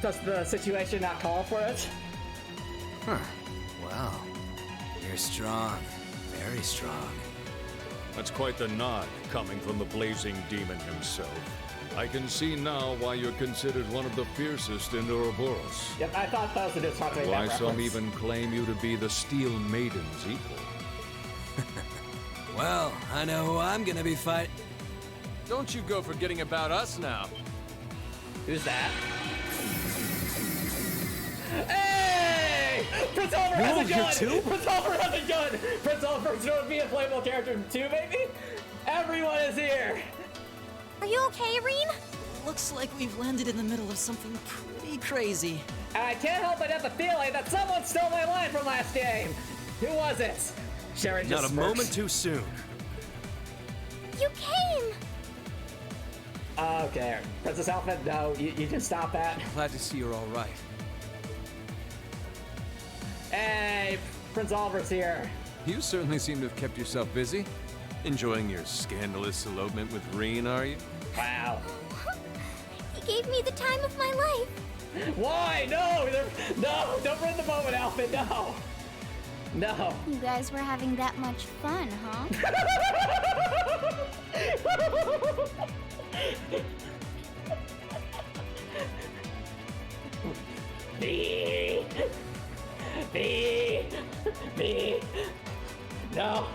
Does the situation not call for it? Huh. Wow. You're strong. Very strong. That's quite the nod coming from the blazing demon himself. I can see now why you're considered one of the fiercest in Ouroboros. Yep, I thought that was just talking Why about some reference. even claim you to be the Steel Maiden's equal. Well, I know who I'm gonna be fighting. Don't you go forgetting about us now. Who's that? Hey! Prince Oliver has a gun! You're too? Prince Oliver has a gun! Prince Oliver's going to be a playable character too, baby? Everyone is here! Are you okay, Reem? Looks like we've landed in the middle of something pretty crazy. And I can't help but have the feeling that someone stole my line from last game. Who was it? Sharon just Not a smirks. moment too soon. You came! Okay, Princess Alpha, no, you can stop that. Glad to see you're all right. Hey, Prince Oliver's here. You certainly seem to have kept yourself busy. Enjoying your scandalous elopement with Reen, are you? Wow. He gave me the time of my life. Why? No, no, don't ruin the moment, Alpha, no. No. You guys were having that much fun, huh? B. No.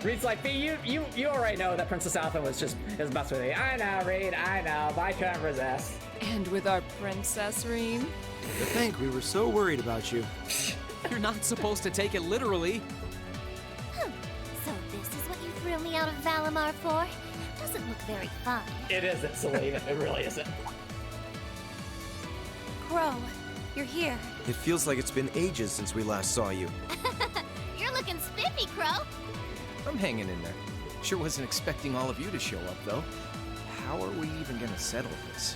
Reed's like, B, you already know that Princess Alpha was messing with me. I know, Reed, I know, but I couldn't resist. And with our Princess Reem? To think we were so worried about you. You're not supposed to take it literally. So this is what you threw me out of Valimar for? Doesn't look very fun. It isn't, Selena. It really isn't. Crow, you're here. It feels like it's been ages since we last saw you. You're looking spiffy, Crow. I'm hanging in there. Sure wasn't expecting all of you to show up, though. How are we even gonna settle this?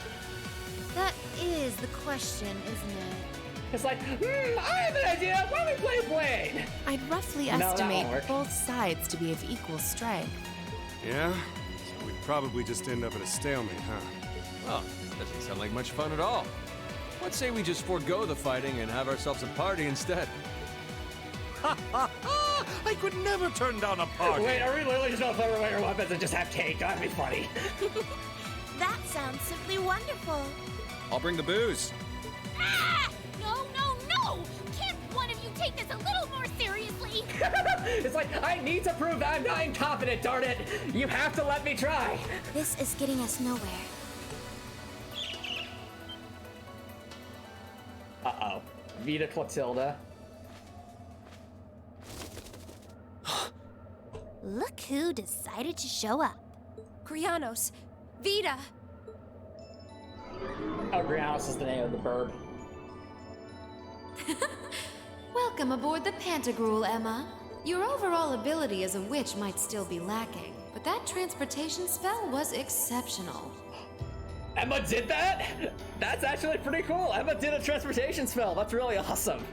That is the question, isn't it? It's like, I have an idea. Why don't we play Blade? I'd roughly No, that won't estimate work. both sides to be of equal strength. Yeah? So we'd probably just end up at a stalemate, huh? Well, doesn't sound like much fun at all. Let's say we just forego the fighting and have ourselves a party instead. I could never turn down a party. Wait, are we literally just gonna throw away our weapons and just have cake? That'd be funny. That sounds simply wonderful. I'll bring the booze. Ah! No, no, no! Can't one of you take this a little more seriously? It's like, I need to prove that I'm not incompetent, darn it. You have to let me try. This is getting us nowhere. Uh-oh. Vita Clotilda. Look who decided to show up. Krianos, Vita! Oh, Grianos is the name of the burb. Welcome aboard the Pantagruel, Emma. Your overall ability as a witch might still be lacking, but that transportation spell was exceptional. Emma did that? That's actually pretty cool. Emma did a transportation spell. That's really awesome.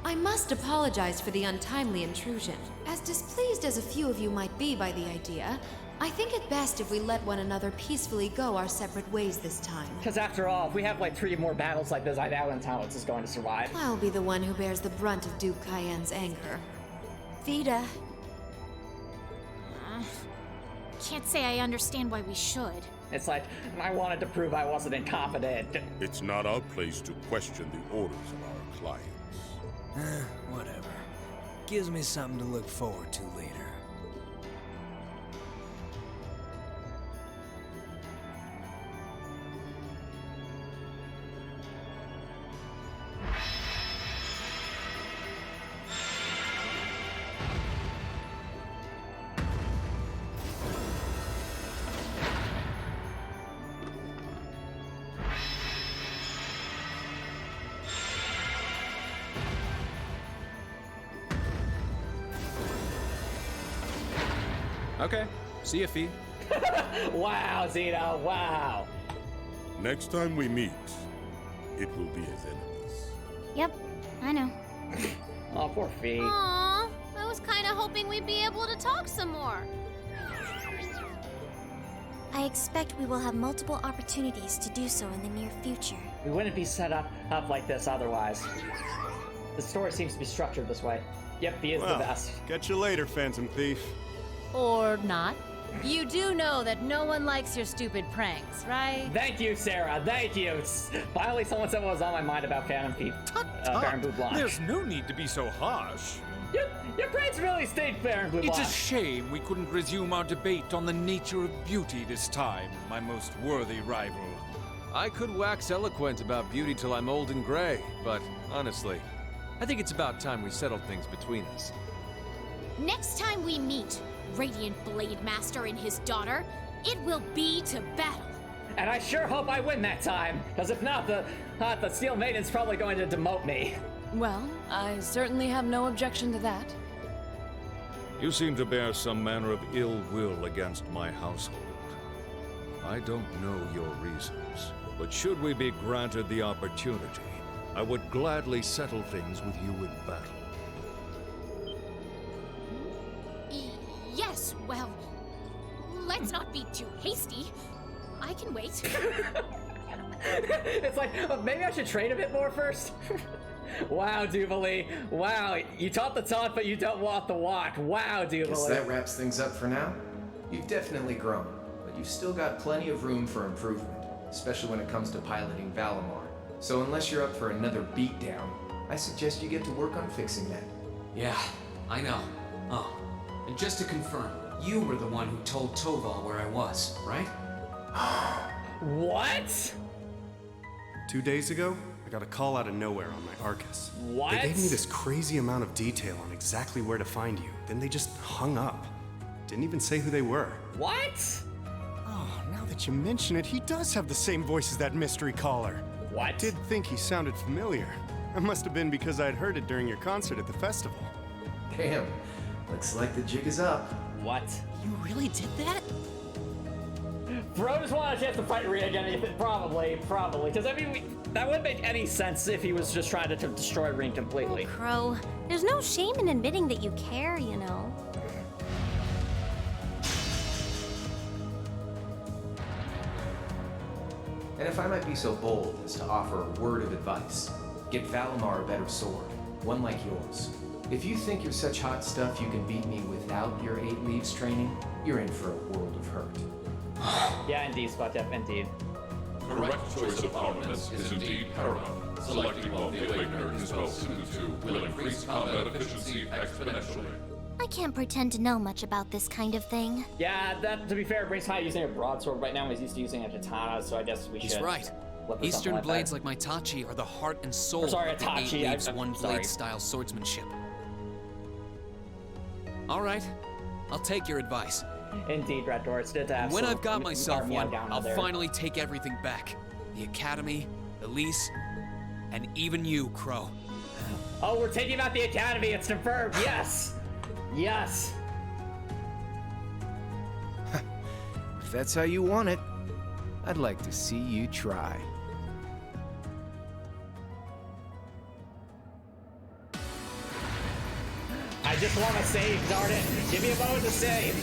I must apologize for the untimely intrusion. As displeased as a few of you might be by the idea, I think it best if we let one another peacefully go our separate ways this time. Because after all, if we have like 3 more battles like this, I doubt Antomicx is going to survive. I'll be the one who bears the brunt of Duke Cayenne's anger. Vida. Can't say I understand why we should. It's like, I wanted to prove I wasn't incompetent. It's not our place to question the orders of our clients. Whatever. Gives me something to look forward to later. Okay. See ya, Fee. Wow, Zeno, wow. Next time we meet, it will be as enemies. Yep, I know. Oh, poor Fee. Aww, I was kind of hoping we'd be able to talk some more. I expect we will have multiple opportunities to do so in the near future. We wouldn't be set up like this otherwise. The story seems to be structured this way. Yep, he is the best. Catch you later, Phantom Thief. Or not. You do know that no one likes your stupid pranks, right? Thank you, Sarah. Thank you. Finally, someone said what was on my mind about Phantom Thief. Baron Blue Blanc. There's no need to be so harsh. Your brains really stink, Baron Blue Blanc. It's a shame we couldn't resume our debate on the nature of beauty this time, my most worthy rival. I could wax eloquent about beauty till I'm old and gray, but honestly, I think it's about time we settled things between us. Next time we meet Radiant Blade Master and his daughter, it will be to battle. And I sure hope I win that time, because if not, the Steel Maiden's probably going to demote me. Well, I certainly have no objection to that. You seem to bear some manner of ill will against my household. I don't know your reasons, but should we be granted the opportunity, I would gladly settle things with you in battle. Yes, well, let's not be too hasty. I can wait. It's like, maybe I should train a bit more first. Wow, Jubilee. Wow, you taught the taunt, but you don't walk the walk. Wow, Jubilee. Guess that wraps things up for now. You've definitely grown, but you've still got plenty of room for improvement, especially when it comes to piloting Valimar. So unless you're up for another beatdown, I suggest you get to work on fixing that. Yeah, I know. Oh, and just to confirm, you were the one who told Toval where I was, right? What? 2 days ago, I got a call out of nowhere on my Arcus. What? They gave me this crazy amount of detail on exactly where to find you. Then they just hung up. Didn't even say who they were. What? Oh, now that you mention it, he does have the same voice as that mystery caller. What? I did think he sounded familiar. That must have been because I'd heard it during your concert at the festival. Damn, looks like the jig is up. What? You really did that? Bro just wanted a chance to fight Rhea again. Probably. Because, I mean, that wouldn't make any sense if he was just trying to destroy Ring completely. Oh, Crow, there's no shame in admitting that you care, you know. And if I might be so bold as to offer a word of advice, get Valimar a better sword, one like yours. If you think you're such hot stuff you can beat me without your 8 leaves training, you're in for a world of hurt. Yeah, indeed, Spotep, indeed. Correct choice of armaments is indeed paramount. Selecting one of the Awakener is well suited to will increase combat efficiency exponentially. I can't pretend to know much about this kind of thing. Yeah, that, to be fair, Brink's not using a broadsword right now. He's used to using a katana, so I guess we should. He's right. look for Eastern something blades like like my Tachi are the heart and soul Or sorry, of the Itachi, 8 leaves, I'm one sorry. blade style swordsmanship. All right, I'll take your advice. that. Indeed, Red Door. It's good to have When some I've got myself army one, down I'll there. finally take everything back. The Academy, Elise, and even you, Crow. Oh, we're taking out the Academy. It's confirmed. Yes. Yes. If that's how you want it, I'd like to see you try. I just want to save, darn it. Give me a moment to save.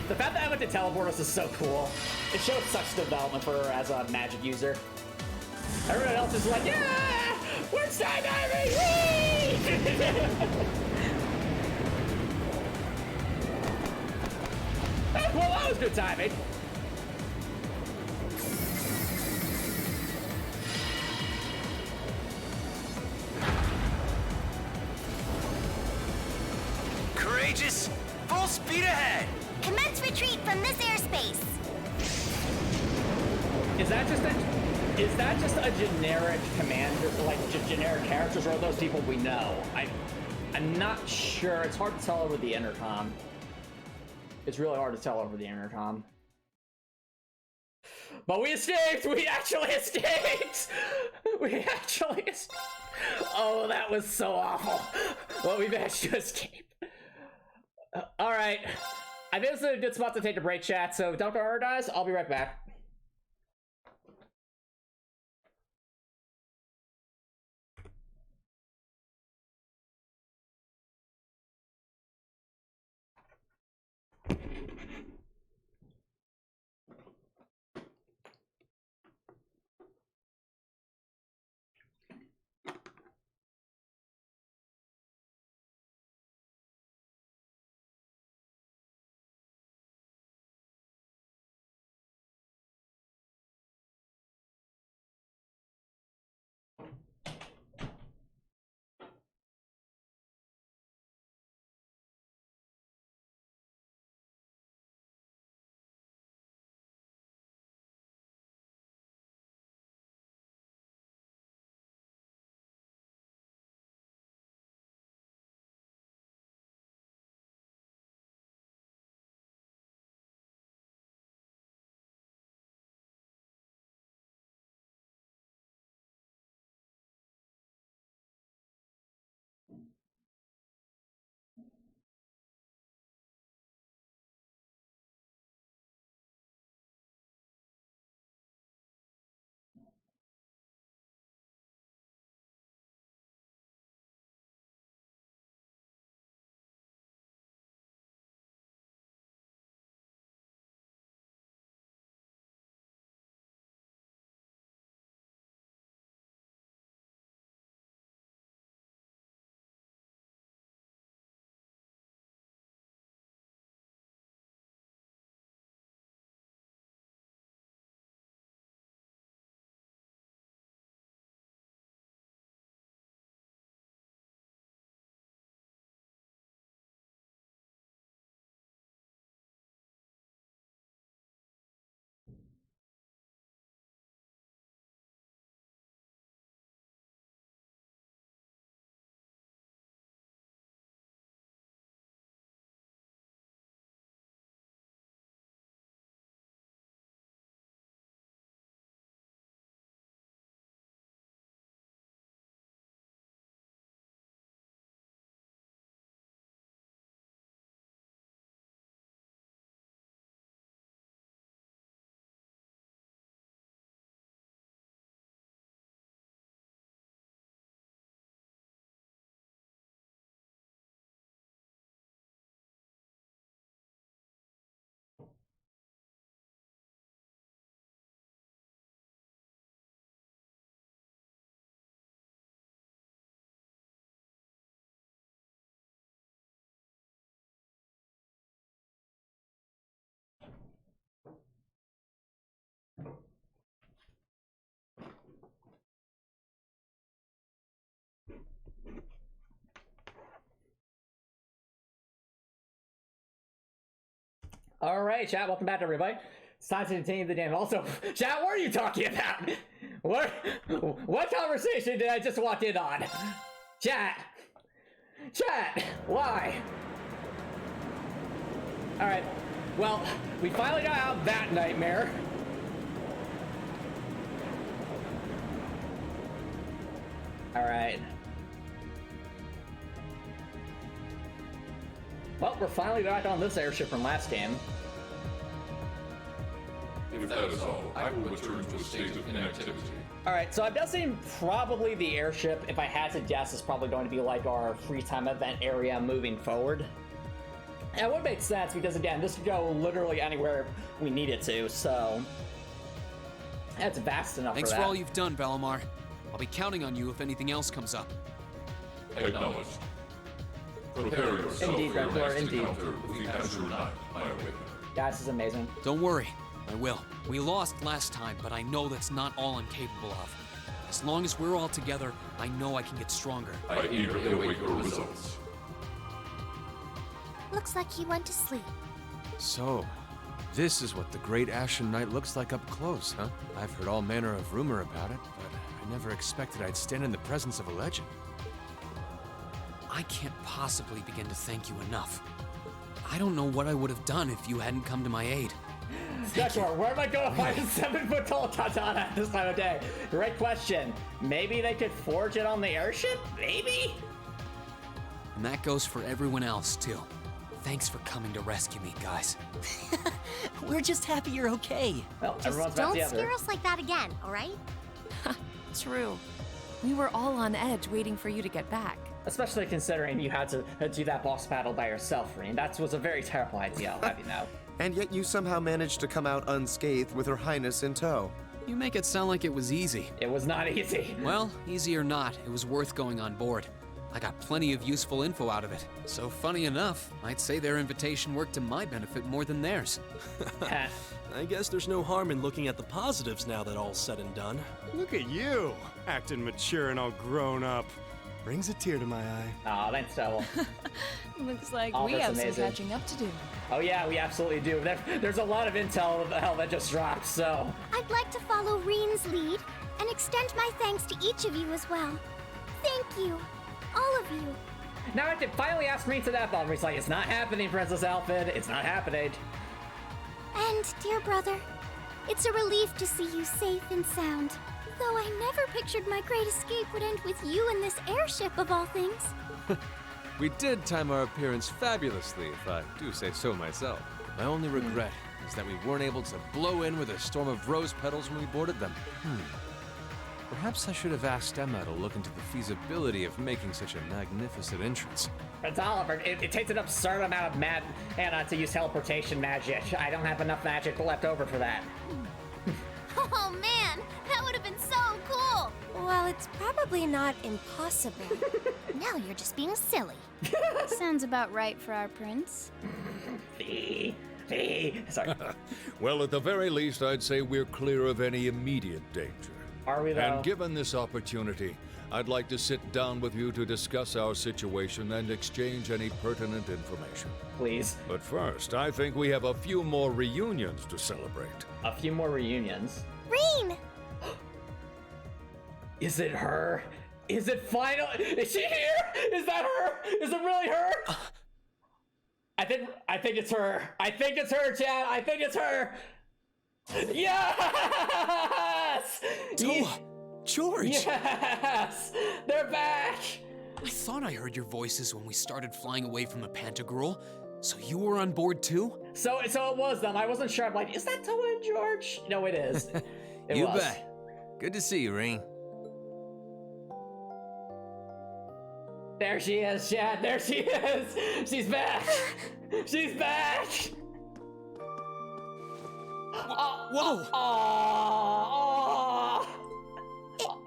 The fact that I went to teleporters is so cool. It shows such development for her as a magic user. Everyone else is like, yeah, we're skydiving, whee! Well, that was good timing. Courageous, full speed ahead. Commence retreat from this airspace. Is that just a generic commander, like just generic characters, or are those people we know? I'm not sure. It's hard to tell over the intercom. It's really hard to tell over the intercom. But we escaped! We actually escaped! We actually escaped! Oh, that was so awful. Well, we managed to escape. Alright. I think this is a good spot to take a break, chat, so don't go over, guys. I'll be right back. All right, chat, welcome back, everybody. It's time to continue the game. Also, chat, what are you talking about? What conversation did I just walk in on? Chat, why? All right, well, we finally got out of that nightmare. All right. Well, we're finally back on this airship from last game. that is all, I will return to a state of inactivity. Alright, so I'm guessing probably the airship, if I had to guess, is probably going to be like our free time event area moving forward. And it would make sense because, again, this could go literally anywhere we need it to, so that's vast enough Thanks for for that. all you've done, Valimar. I'll be counting on you if anything else comes up. Acknowledged. Prepare yourself Indeed, for your Red Lord, next indeed. encounter with the AIRSHIP, my awakener. Yeah, this is amazing. Don't worry, I will. We lost last time, but I know that's not all I'm capable of. As long as we're all together, I know I can get stronger. I eagerly await your results. Looks like he went to sleep. So, this is what the Great Ashen Knight looks like up close, huh? I've heard all manner of rumor about it, but I never expected I'd stand in the presence of a legend. I can't possibly begin to thank you enough. I don't know what I would have done if you hadn't come to my aid. Sketchmark, where am I going to find a 7-foot-tall katana at this time of day? Great question. Maybe they could forge it on the airship? Maybe? And that goes for everyone else, too. Thanks for coming to rescue me, guys. We're just happy you're okay. Well, Just everyone's back don't together. scare us like that again, alright? True. We were all on edge waiting for you to get back. Especially considering you had to do that boss battle by yourself, Reen. That was a very terrible idea, I'll have you know. And yet you somehow managed to come out unscathed with Her Highness in tow. You make it sound like it was easy. It was not easy. Well, easy or not, it was worth going on board. I got plenty of useful info out of it. So funny enough, I'd say their invitation worked to my benefit more than theirs. I guess there's no harm in looking at the positives now that all's said and done. Look at you, acting mature and all grown up. Brings a tear to my eye. Aw, thanks, Towa. Looks like Oh, we that's have amazing. some catching up to do. Oh yeah, we absolutely do. There's a lot of intel hell that just dropped, so. I'd like to follow Reen's lead and extend my thanks to each of you as well. Thank you. All of you. Now I can finally ask Reen to that ball. He's like, it's not happening, Princess Alfred. It's not happening. And, dear brother, it's a relief to see you safe and sound. Though I never pictured my great escape would end with you in this airship of all things. We did time our appearance fabulously, if I do say so myself. My only regret is that we weren't able to blow in with a storm of rose petals when we boarded them. Perhaps I should have asked Emma to look into the feasibility of making such a magnificent entrance. Prince Oliver, it takes an absurd amount of mana to use teleportation magic. I don't have enough magic left over for that. Oh man, that would have been so cool! Well, it's probably not impossible. Now you're just being silly. Sounds about right for our prince. Sorry. Well, at the very least, I'd say we're clear of any immediate danger. Are we, though? And given this opportunity, I'd like to sit down with you to discuss our situation and exchange any pertinent information. Please. But first, I think we have a few more reunions to celebrate. A few more reunions. Reen! Is it her? Is it final? Is she here? Is that her? Is it really her? I think it's her. I think it's her, Chad. I think it's her. Yes! Towa! George! Yes! They're back! I thought I heard your voices when we started flying away from the Pantagruel. So you were on board too? So it was them. I wasn't sure. I'm like, is that Towa and George? No, it is. It You was. bet. Good to see you, Reen. There she is, Chad. There she is. She's back. She's back. Whoa!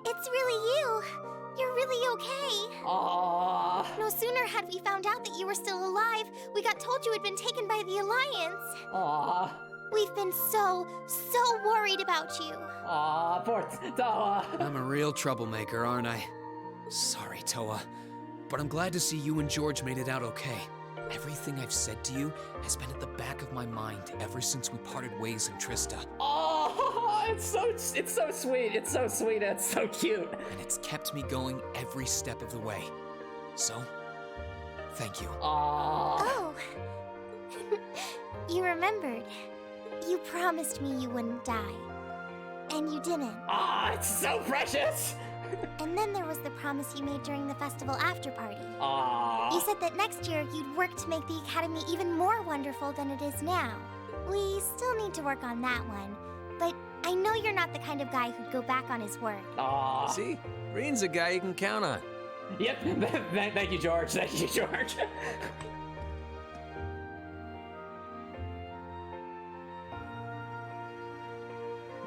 It's really you. You're really okay. Aww. No sooner had we found out that you were still alive, we got told you had been taken by the Alliance. Aww. We've been so worried about you. Aw, poor Towa. I'm a real troublemaker, aren't I? Sorry, Towa. But I'm glad to see you and George made it out okay. Everything I've said to you has been at the back of my mind ever since we parted ways in Trista. Oh, it's so sweet. It's so sweet. It's so cute. And it's kept me going every step of the way. So, thank you. Oh. You remembered. You promised me you wouldn't die. And you didn't. Ah, it's so precious. And then there was the promise you made during the festival after party. Aww. You said that next year you'd work to make the Academy even more wonderful than it is now. We still need to work on that one, but I know you're not the kind of guy who'd go back on his word. Aww. See? Reen's a guy you can count on. Yep. Thank you, George. Thank you, George.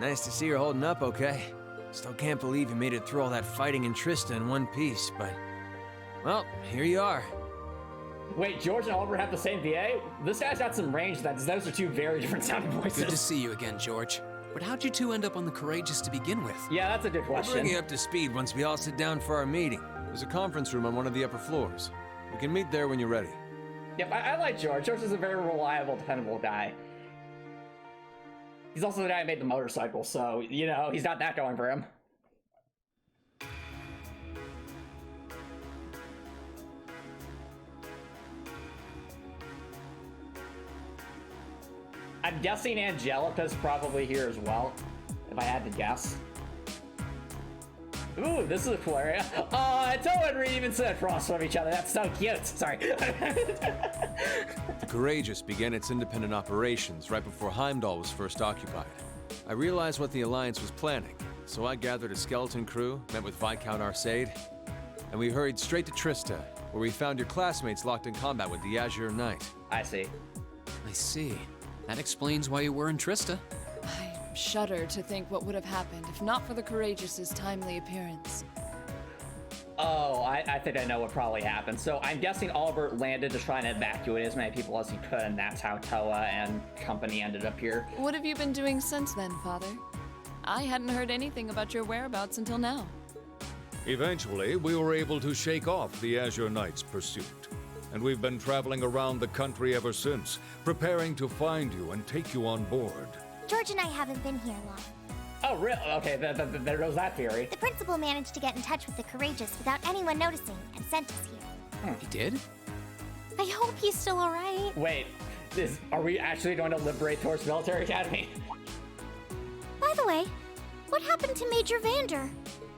Nice to see you're holding up okay. Still can't believe you made it through all that fighting in Trista in one piece, but... Well, here you are. Wait, George and Oliver have the same VA? This guy's got some range then. Those are two very different sounding voices. Good to see you again, George. But how'd you two end up on the Courageous to begin with? Yeah, that's a good We'll question. bring you up to speed once we all sit down for our meeting. There's a conference room on one of the upper floors. We can meet there when you're ready. Yep, I like George. George is a very reliable, dependable guy. He's also the guy who made the motorcycle, so, you know, he's got that going for him. I'm guessing Angelica's probably here as well, if I had to guess. Ooh, this is a cool area. Towa and Reed even sit across from each other. That's so cute. Sorry. The Courageous began its independent operations right before Heimdall was first occupied. I realized what the Alliance was planning, so I gathered a skeleton crew, met with Viscount Arcade, and we hurried straight to Trista, where we found your classmates locked in combat with the Azure Knight. I see. I see. That explains why you were in Trista. I shudder to think what would have happened if not for the Courageous's timely appearance. Oh, I think I know what probably happened. So I'm guessing Oliver landed to try and evacuate as many people as he could, and that's how Towa and company ended up here. What have you been doing since then, Father? I hadn't heard anything about your whereabouts until now. Eventually, we were able to shake off the Azure Knight's pursuit. And we've been traveling around the country ever since, preparing to find you and take you on board. George and I haven't been here long. Oh, really? Okay, there goes that theory. The principal managed to get in touch with the Courageous without anyone noticing and sent us here. He did? I hope he's still alright. Wait, are we actually going to liberate Thor's Military Academy? By the way, what happened to Major Vander?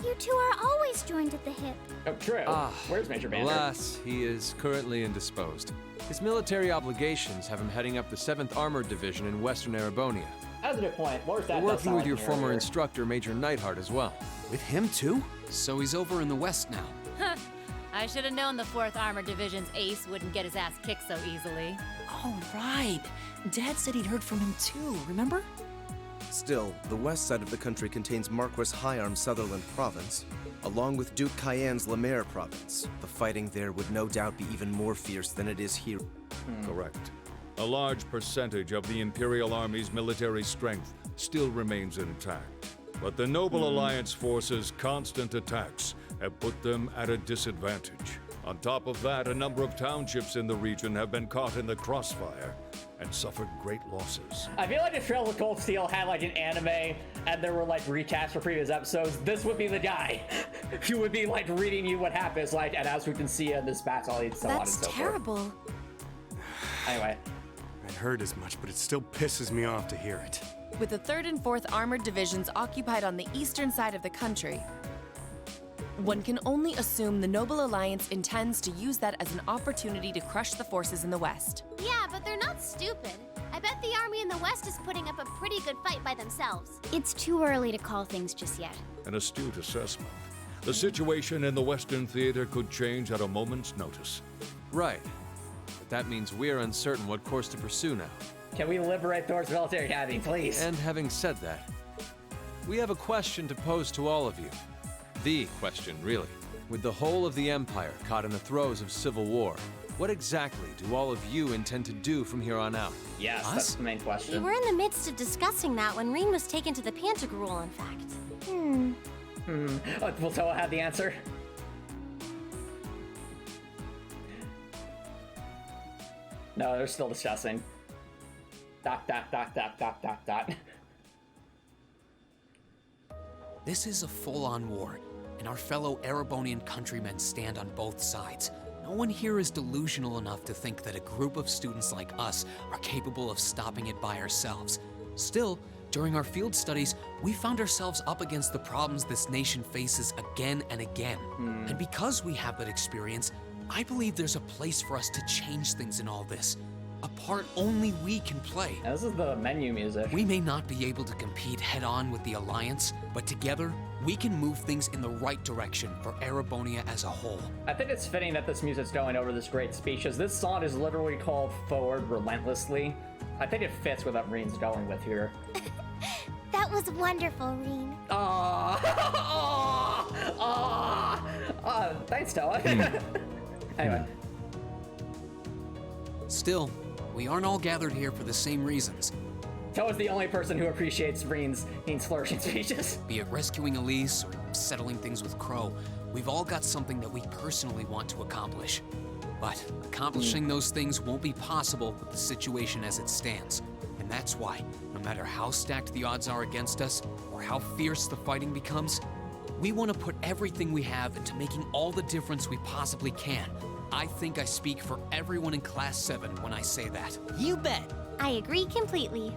You two are always joined at the hip. Oh, true. Where's Major Vander? Alas, he is currently indisposed. His military obligations have him heading up the 7th Armored Division in Western Erebonia. That's a good point. Where's that? We're working with your former instructor, Major Neidhart, as well. With him too? So he's over in the west now. Huh. I should have known the 4th Armored Division's ace wouldn't get his ass kicked so easily. Oh, right. Dad said he'd heard from him too, remember? Still, the west side of the country contains Marquis Hyarm's Sutherland province, along with Duke Cayenne's Lemaire province. The fighting there would no doubt be even more fierce than it is here. Correct. A large percentage of the Imperial Army's military strength still remains intact. But the Noble Alliance forces' constant attacks have put them at a disadvantage. On top of that, a number of townships in the region have been caught in the crossfire and suffered great losses. I feel like if Trails of Cold Steel had like an anime and there were like recaps for previous episodes, this would be the guy who would be like reading you what happens, like, and as we can see in this battle, and so on and so terrible. forth. Anyway. I'd heard as much, but it still pisses me off to hear it. With the 3rd and 4th Armored Divisions occupied on the eastern side of the country, one can only assume the Noble Alliance intends to use that as an opportunity to crush the forces in the west. Yeah, but they're not stupid. I bet the army in the west is putting up a pretty good fight by themselves. It's too early to call things just yet. An astute assessment. The situation in the Western Theater could change at a moment's notice. Right. But that means we're uncertain what course to pursue now. Can we liberate Thor's Military Academy, please? And having said that, we have a question to pose to all of you. The question, really. With the whole of the Empire caught in the throes of civil war, what exactly do all of you intend to do from here on out? Yes, that's the main question. We were in the midst of discussing that when Reen was taken to the Pantagruel, in fact. Will Towa have the answer? No, they're still discussing. ... This is a full-on war, and our fellow Erebonian countrymen stand on both sides. No one here is delusional enough to think that a group of students like us are capable of stopping it by ourselves. Still, during our field studies, we found ourselves up against the problems this nation faces again and again. And because we have that experience, I believe there's a place for us to change things in all this. A part only we can play. Now, this is the menu music. We may not be able to compete head-on with the Alliance, but together, we can move things in the right direction for Erebonia as a whole. I think it's fitting that this music's going over this great speech, as this song is literally called Forward Relentlessly. I think it fits with what Reen's going with here. That was wonderful, Reen. Thanks, Towa. Anyway. Still, we aren't all gathered here for the same reasons. Towa's the only person who appreciates Reen's flourishing speeches. Be it rescuing Elise or settling things with Crow, we've all got something that we personally want to accomplish. But accomplishing those things won't be possible with the situation as it stands. And that's why, no matter how stacked the odds are against us, or how fierce the fighting becomes, we want to put everything we have into making all the difference we possibly can. I think I speak for everyone in Class VII when I say that. You bet. I agree completely.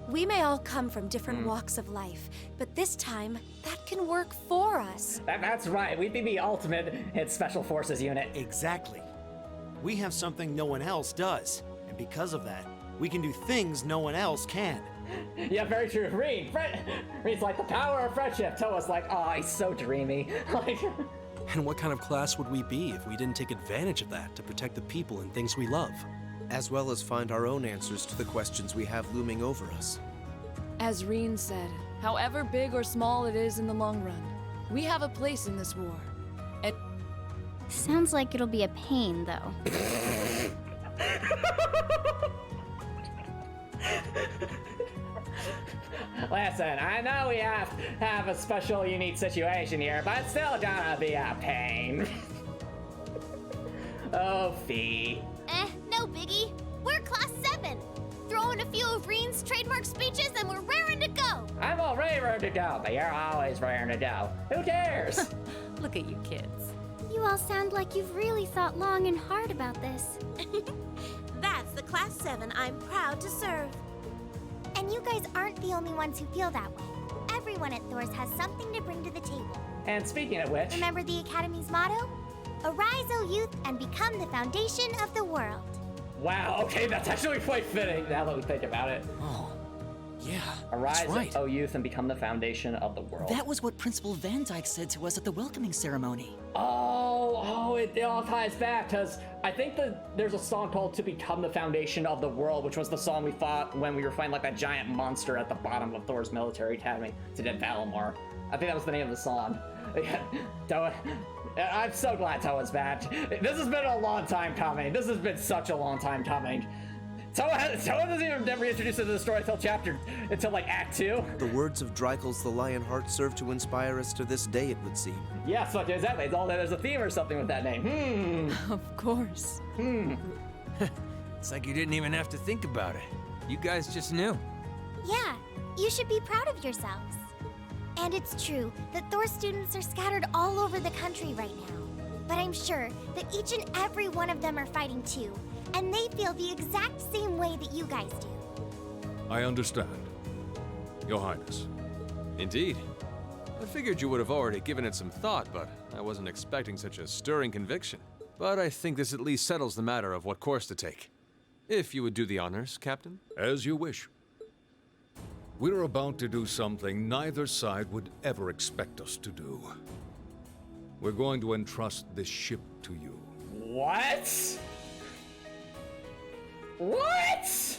We may all come from different walks of life, but this time, that can work for us. That's right. We'd be the ultimate Special Forces unit. Exactly. We have something no one else does, and because of that, we can do things no one else can. Yeah, very true. Reen's like the power of friendship. Towa's like, oh, he's so dreamy. And what kind of class would we be if we didn't take advantage of that to protect the people and things we love? As well as find our own answers to the questions we have looming over us. As Reen said, however big or small it is in the long run, we have a place in this war. Sounds like it'll be a pain, though. Listen, I know we have a special, unique situation here, but it's still gonna be a pain. Oh, Fee. No biggie. We're Class 7. Throw in a few of Reen's trademark speeches and we're raring to go. I'm already raring to go, but you're always raring to go. Who cares? Look at you kids. You all sound like you've really thought long and hard about this. That's the Class 7 I'm proud to serve. And you guys aren't the only ones who feel that way. Everyone at Thor's has something to bring to the table. And speaking of which... Remember the Academy's motto? Arise, O youth, and become the foundation of the world. Wow, okay, that's actually quite fitting now that we think about it. Oh, yeah, Arise, that's right. O youth, and become the foundation of the world. That was what Principal Van Dyke said to us at the welcoming ceremony. It all ties back, because I think that there's a song called To Become the Foundation of the World, which was the song we fought when we were fighting like that giant monster at the bottom of Thor's military academy to get Valimar. I think that was the name of the song. Towa, I'm so glad Towa's back. This has been a long time coming. This has been such a long time coming. Towa doesn't even never introduced into the story until like Act 2. The words of Dreikel's the Lionheart serve to inspire us to this day, it would seem. Yes, but exactly. It's all that there's a theme or something with that name. Of course. It's like you didn't even have to think about it. You guys just knew. Yeah, you should be proud of yourselves. And it's true that Thor students are scattered all over the country right now. But I'm sure that each and every one of them are fighting too, and they feel the exact same way that you guys do. I understand, Your Highness. Indeed. I figured you would have already given it some thought, but I wasn't expecting such a stirring conviction. But I think this at least settles the matter of what course to take. If you would do the honors, Captain. As you wish. We're about to do something neither side would ever expect us to do. We're going to entrust this ship to you. What? What?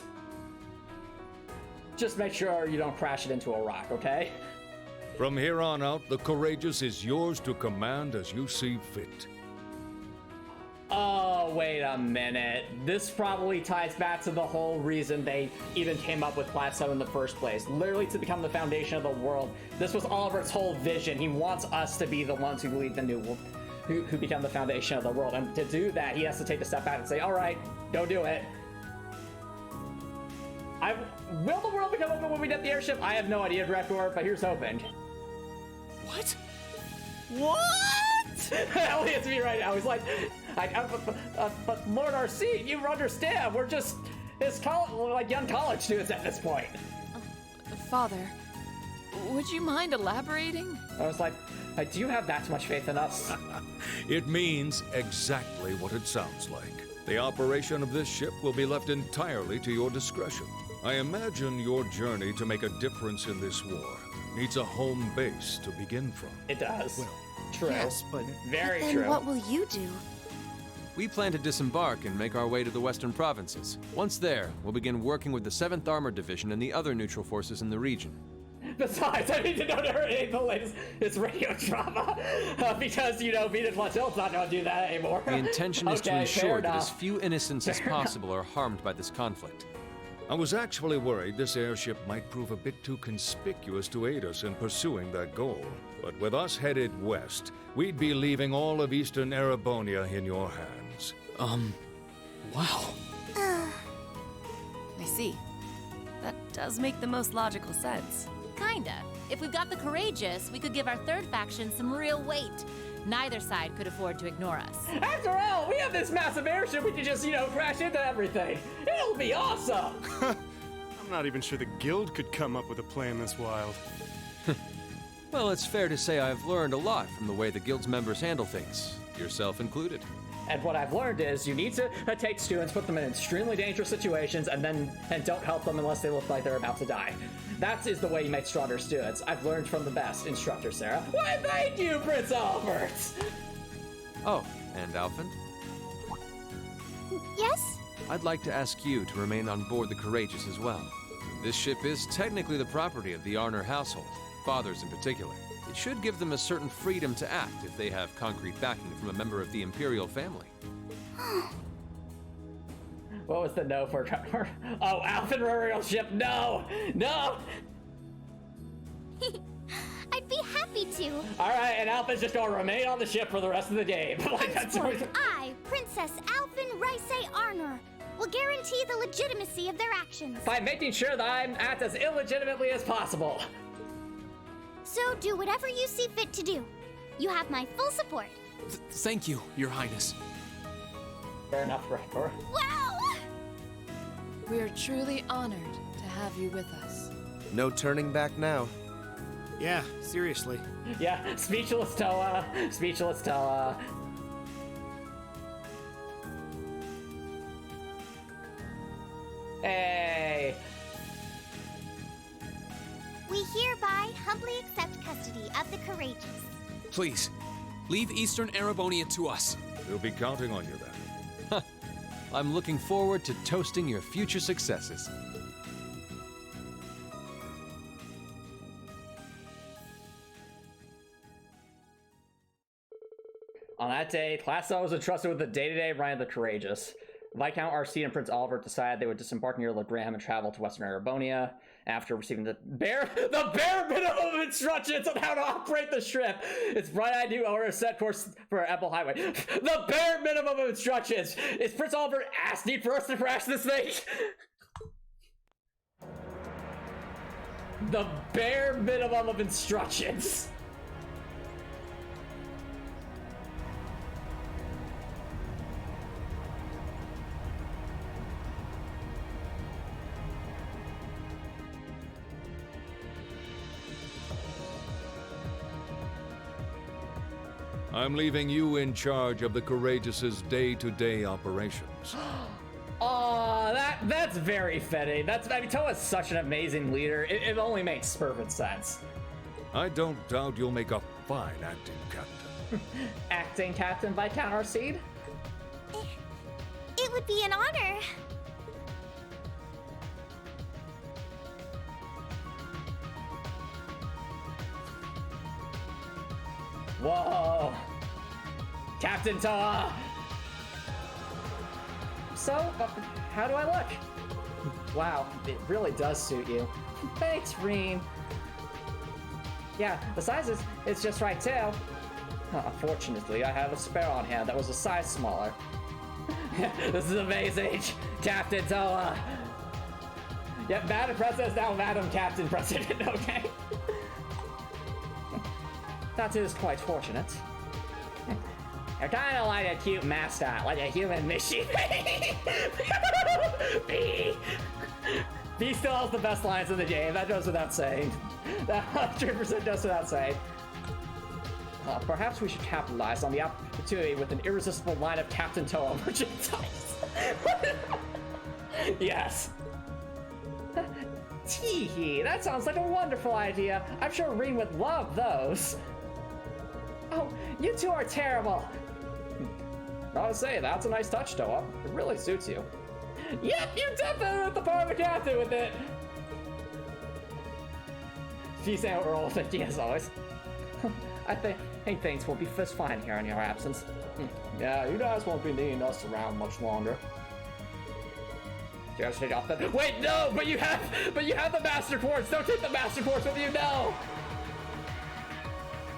Just make sure you don't crash it into a rock, okay? From here on out, the Courageous is yours to command as you see fit. Oh, wait a minute. This probably ties back to the whole reason they even came up with Class 7 in the first place. Literally to become the foundation of the world. This was Oliver's whole vision. He wants us to be the ones who lead the new world, who become the foundation of the world. And to do that, he has to take a step back and say, all right, go do it. Will the world become open when we get the airship? I have no idea, Director, but here's hoping. What? Elliot's me right now. He's like, but Lord RC, you understand, we're just like young college students at this point. Father, would you mind elaborating? I was like, do you have that much faith in us? It means exactly what it sounds like. The operation of this ship will be left entirely to your discretion. I imagine your journey to make a difference in this war needs a home base to begin from. It does. Well, true. yes, but Very then true. what will you do? We plan to disembark and make our way to the western provinces. Once there, we'll begin working with the 7th Armored Division and the other neutral forces in the region. Besides, I need to know the latest it's radio drama because Venus Plateau's not going to do that anymore. The intention is to Okay, ensure fair that as enough. few innocents as Fair possible are harmed by this conflict. I was actually worried this airship might prove a bit too conspicuous to aid us in pursuing that goal. But with us headed west, we'd be leaving all of eastern Erebonia in your hands. Wow. I see. That does make the most logical sense. Kinda. If we've got the courageous, we could give our third faction some real weight. Neither side could afford to ignore us. After all, we have this massive airship. We can just, crash into everything. It'll be awesome. I'm not even sure the guild could come up with a plan this wild. Well, it's fair to say I've learned a lot from the way the guild's members handle things, yourself included. And what I've learned is you need to take students, put them in extremely dangerous situations, and don't help them unless they look like they're about to die. That is the way you make stronger students. I've learned from the best instructor, Sarah. Why, thank you, Prince Albert! Oh, and Alphen? Yes? I'd like to ask you to remain on board the Courageous as well. This ship is technically the property of the Arner household, fathers in particular. It should give them a certain freedom to act if they have concrete backing from a member of the Imperial family. What was the no for? Oh, Alphen Royal ship, no! No! I'd be happy to. Alright, and Alphen's just gonna remain on the ship for the rest of the game. Henceforth, I, Princess Alphen Rice Arner, will guarantee the legitimacy of their actions. By making sure that I act as illegitimately as possible. So do whatever you see fit to do. You have my full support. Thank you, Your Highness. Fair enough, Gregor. Wow! We're truly honored to have you with us. No turning back now. Yeah, seriously. Yeah, speechless Towa. Speechless Towa. Hey! We hereby humbly accept custody of the courageous. Please, leave Eastern Erebonia to us. We'll be counting on you then. I'm looking forward to toasting your future successes. On that day, Class VII was entrusted with the day-to-day running of the Courageous. Viscount RC and Prince Oliver decided they would disembark near Legram and travel to Western Erebonia after receiving the bare minimum instructions on how to operate the ship. It's bright eyed new owner set course for Apple Highway. The bare minimum of instructions. Is Prince Oliver asking for us to crash this thing? The bare minimum of instructions. I'm leaving you in charge of the Courageous's day-to-day operations. Aw, that's very fitting. Towa's such an amazing leader. It only makes perfect sense. I don't doubt you'll make a fine acting captain. Acting Captain Viscount Arseed? It would be an honor. Whoa! Captain Towa! So, how do I look? Wow, it really does suit you. Thanks, Reem. Yeah, the size is just right too. Unfortunately, I have a spare on hand that was a size smaller. This is amazing! Captain Towa! Yep, Madam President is now Madam Captain President, okay? That is quite fortunate. You're kind of like a cute mascot, like a human machine. B still has the best lines in the game. That goes without saying. That 100% goes without saying. Perhaps we should capitalize on the opportunity with an irresistible line of Captain Towa merchandise. Yes. Teehee, that sounds like a wonderful idea. I'm sure Rean would love those. Oh, you two are terrible. Gotta say, that's a nice touch, Towa. It really suits you. Yep, you definitely with the part of the captain with it. She's saying what we're all thinking as always. I think things will be just fine here in your absence. Yeah, you guys won't be needing us around much longer. Just take off the. Wait, no! But you have the Master Quartz. Don't take the Master Quartz with you. No.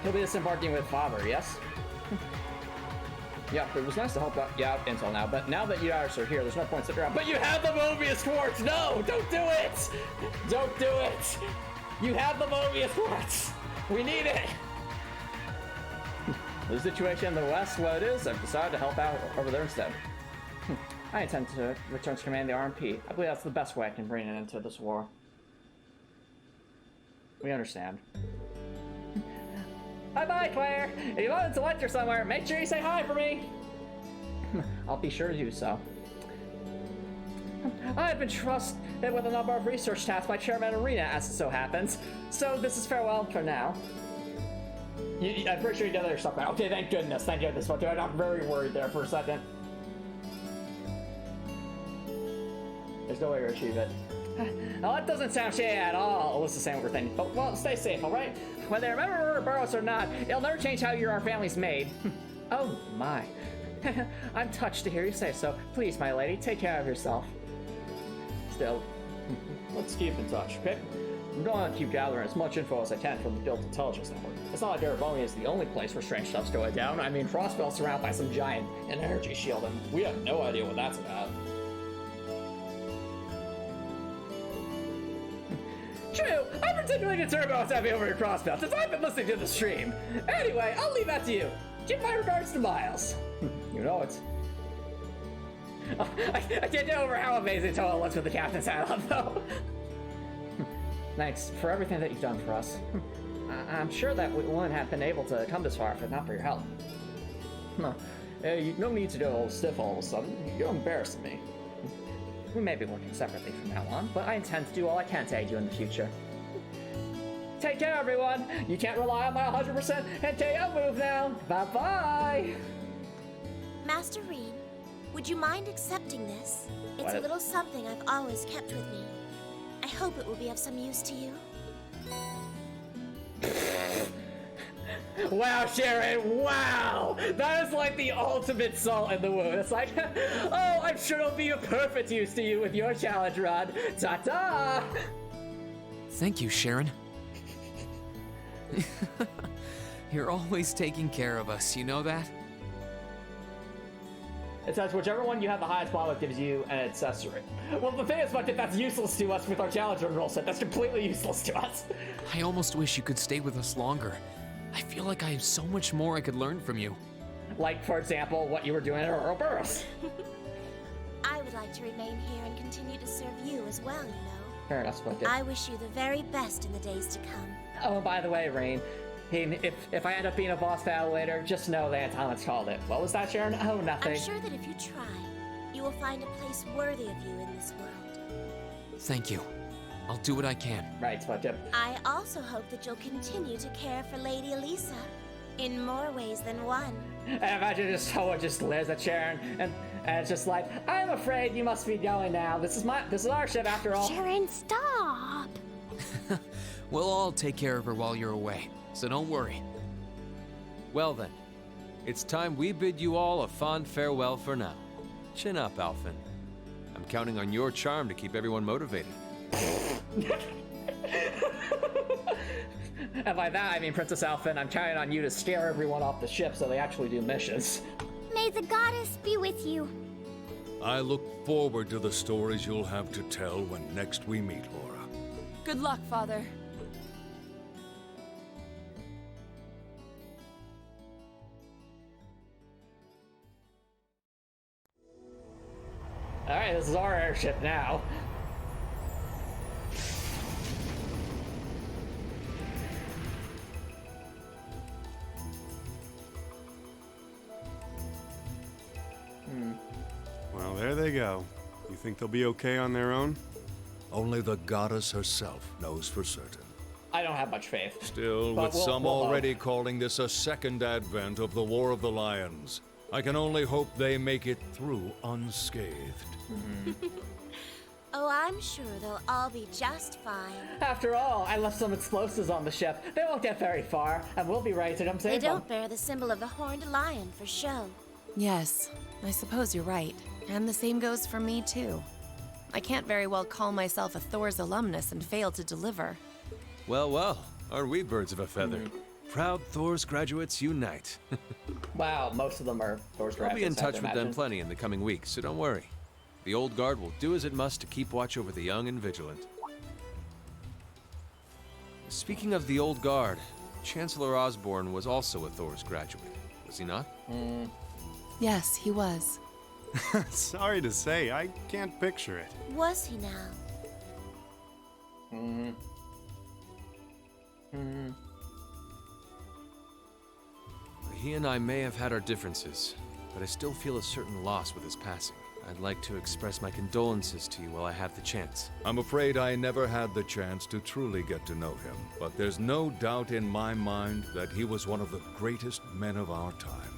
He'll be disembarking with Father. Yes. Yeah, it was nice to help out until now, but now that you guys are here, there's no point sitting around. But you have the Mobius Quartz! No! Don't do it! Don't do it! You have the Mobius Quartz! We need it! The situation in the West, what it is, I've decided to help out over there instead. I intend to return to command the RMP. I believe that's the best way I can bring it into this war. We understand. Bye-bye, Claire! If you wanted to lecture somewhere, make sure you say hi for me! I'll be sure to do so. I've been trusted with a number of research tasks by Chairman Arena, as it so happens. So this is farewell for now. I'm pretty sure you got your stuff now. Okay, thank goodness, but I'm very worried there for a second. There's no way to achieve it. Well, that doesn't sound shady at all. Alyssa's saying what we're thinking. But, well, stay safe, alright? Whether you remember Burroughs or not, it'll never change how our family's made. Oh, my. I'm touched to hear you say so. Please, my lady, take care of yourself. Still, let's keep in touch, okay? I'm going to keep gathering as much info as I can from the Built Intelligence Network. It's not like Aravonia is the only place where strange stuff's going down. I mean, Frostbell's surrounded by some giant energy shield, and we have no idea what that's about. True, I'm particularly concerned about what's happening over at Crossbell, since I've been listening to the stream. Anyway, I'll leave that to you. Give my regards to Miles. You know it. Oh, I can't get over how amazing Towa looks with the captain's hat on, though. Thanks for everything that you've done for us. I'm sure that we wouldn't have been able to come this far if not for your help. No need to go all stiff all of a sudden. You're embarrassing me. We may be working separately from now on, but I intend to do all I can to aid you in the future. Take care, everyone! You can't rely on my 100% NKO move now! Bye-bye! Master Rean, would you mind accepting this? It's What? a little something I've always kept with me. I hope it will be of some use to you. Wow, Sharon, wow! That is like the ultimate salt in the wound. It's like, oh, I'm sure it'll be a perfect use to you with your challenge run. Ta-ta! Thank you, Sharon. You're always taking care of us, you know that? It says whichever one you have the highest bond with gives you an accessory. Well, the thing is, like, if that's useless to us with our challenge run roll set, that's completely useless to us. I almost wish you could stay with us longer. I feel like I have so much more I could learn from you. Like, for example, what you were doing at Ouroboros. I would like to remain here and continue to serve you as well, you know. Fair enough, but I wish you the very best in the days to come. Oh, by the way, Rain, if I end up being a boss battle later, just know that Antomicx called it. What was that, Sharon? Oh, nothing. I'm sure that if you try, you will find a place worthy of you in this world. Thank you. I'll do what I can. Right, Spudtip. I also hope that you'll continue to care for Lady Elisa in more ways than one. And imagine just Towa just glares at Sharon, and it's just like, I'm afraid you must be going now. This is our ship after all. Sharon, stop! We'll all take care of her while you're away, so don't worry. Well then, it's time we bid you all a fond farewell for now. Chin up, Alphen. I'm counting on your charm to keep everyone motivated. And by that, I mean, Princess Alphen, I'm counting on you to scare everyone off the ship so they actually do missions. May the goddess be with you. I look forward to the stories you'll have to tell when next we meet, Laura. Good luck, Father. Alright, this is our airship now. there they go. You think they'll be okay on their own? Only the goddess herself knows for certain. I don't have much faith. Still, But with we'll some hope. already calling this a second advent of the War of the Lions, I can only hope they make it through unscathed. Oh, I'm sure they'll all be just fine. After all, I left some explosives on the ship. They won't get very far, and we'll be ready to come They save them. don't bear the symbol of the horned lion for show. Yes, I suppose you're right. And the same goes for me, too. I can't very well call myself a Thor's alumnus and fail to deliver. Well, well, aren't we birds of a feather? Proud Thor's graduates unite. Wow, most of them are Thor's I'll be in graduates, I have touch to with them imagine. plenty in the coming weeks, so don't worry. The old guard will do as it must to keep watch over the young and vigilant. Speaking of the old guard, Chancellor Osborne was also a Thor's graduate, was he not? Yes, he was. Sorry to say, I can't picture it. Was he now? He and I may have had our differences, but I still feel a certain loss with his passing. I'd like to express my condolences to you while I have the chance. I'm afraid I never had the chance to truly get to know him, but there's no doubt in my mind that he was one of the greatest men of our time.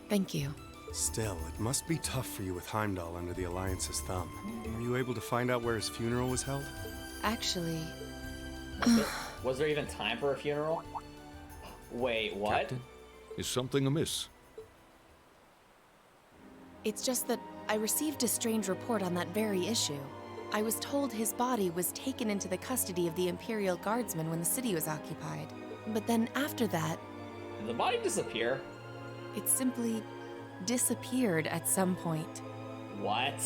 Thank you. Still, it must be tough for you with Heimdall under the Alliance's thumb. Were you able to find out where his funeral was held? Actually, Was there even time for a funeral? Wait, what? Captain, is something amiss? it's just that I received a strange report on that very issue. I was told his body was taken into the custody of the Imperial Guardsmen when the city was occupied. But then after that, Did the body disappear? it simply disappeared at some point. What?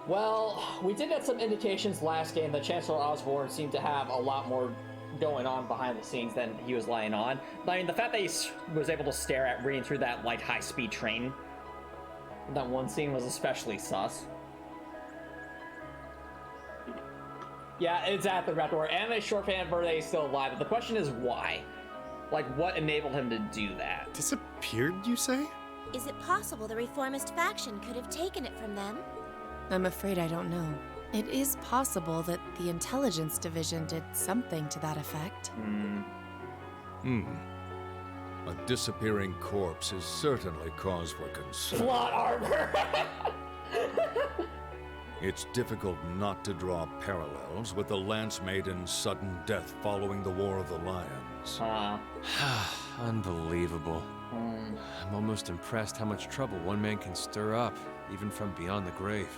Well, we did get some indications last game that Chancellor Osborne seemed to have a lot more going on behind the scenes than he was laying on. I mean, the fact that he was able to stare at reading through that, like, high-speed train, that one scene was especially sus. Yeah, exactly, Raptor. Anime short fan birthday is still alive, but the question is why? Like, what enabled him to do that? Disappeared, you say? Is it possible the reformist faction could have taken it from them? I'm afraid I don't know. It is possible that the intelligence division did something to that effect. A disappearing corpse is certainly cause for concern. Plot armor! It's difficult not to draw parallels with the Lance Maiden's sudden death following the War of the Lions. Unbelievable. I'm almost impressed how much trouble one man can stir up, even from beyond the grave.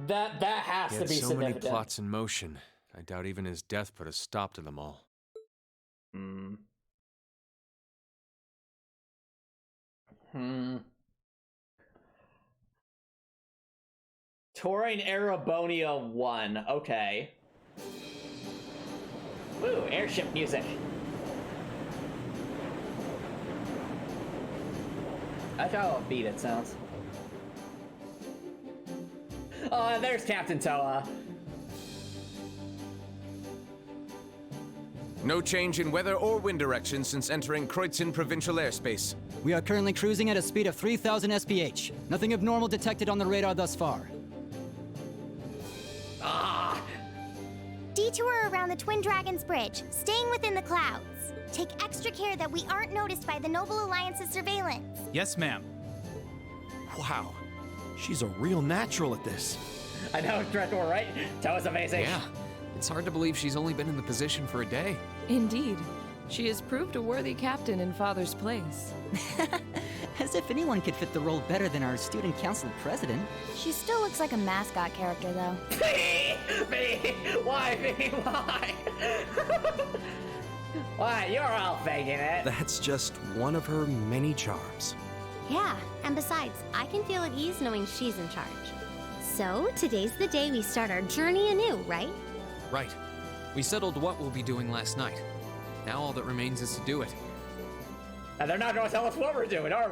That has He to had be so many significant. plots in motion. I doubt even his death put a stop to them all. Touring Arabonia 1. Okay. Woo, airship music. I like how upbeat it sounds. Oh, there's Captain Towa. No change in weather or wind direction since entering Kreutzen provincial airspace. We are currently cruising at a speed of 3,000 SPH. Nothing abnormal detected on the radar thus far. Detour around the Twin Dragons Bridge, staying within the clouds. Take extra care that we aren't noticed by the Noble Alliance's surveillance. Yes, ma'am. Wow, she's a real natural at this. I know, Dreadnought, right? Towa's amazing. Yeah. It's hard to believe she's only been in the position for a day. Indeed. She has proved a worthy captain in Father's place. As if anyone could fit the role better than our student council president. She still looks like a mascot character, though. Me! Why me? Why? Why? You're all faking it. That's just one of her many charms. Yeah, and besides, I can feel at ease knowing she's in charge. So, today's the day we start our journey anew, right? Right. We settled what we'll be doing last night. Now all that remains is to do it. And they're not going to tell us what we're doing, are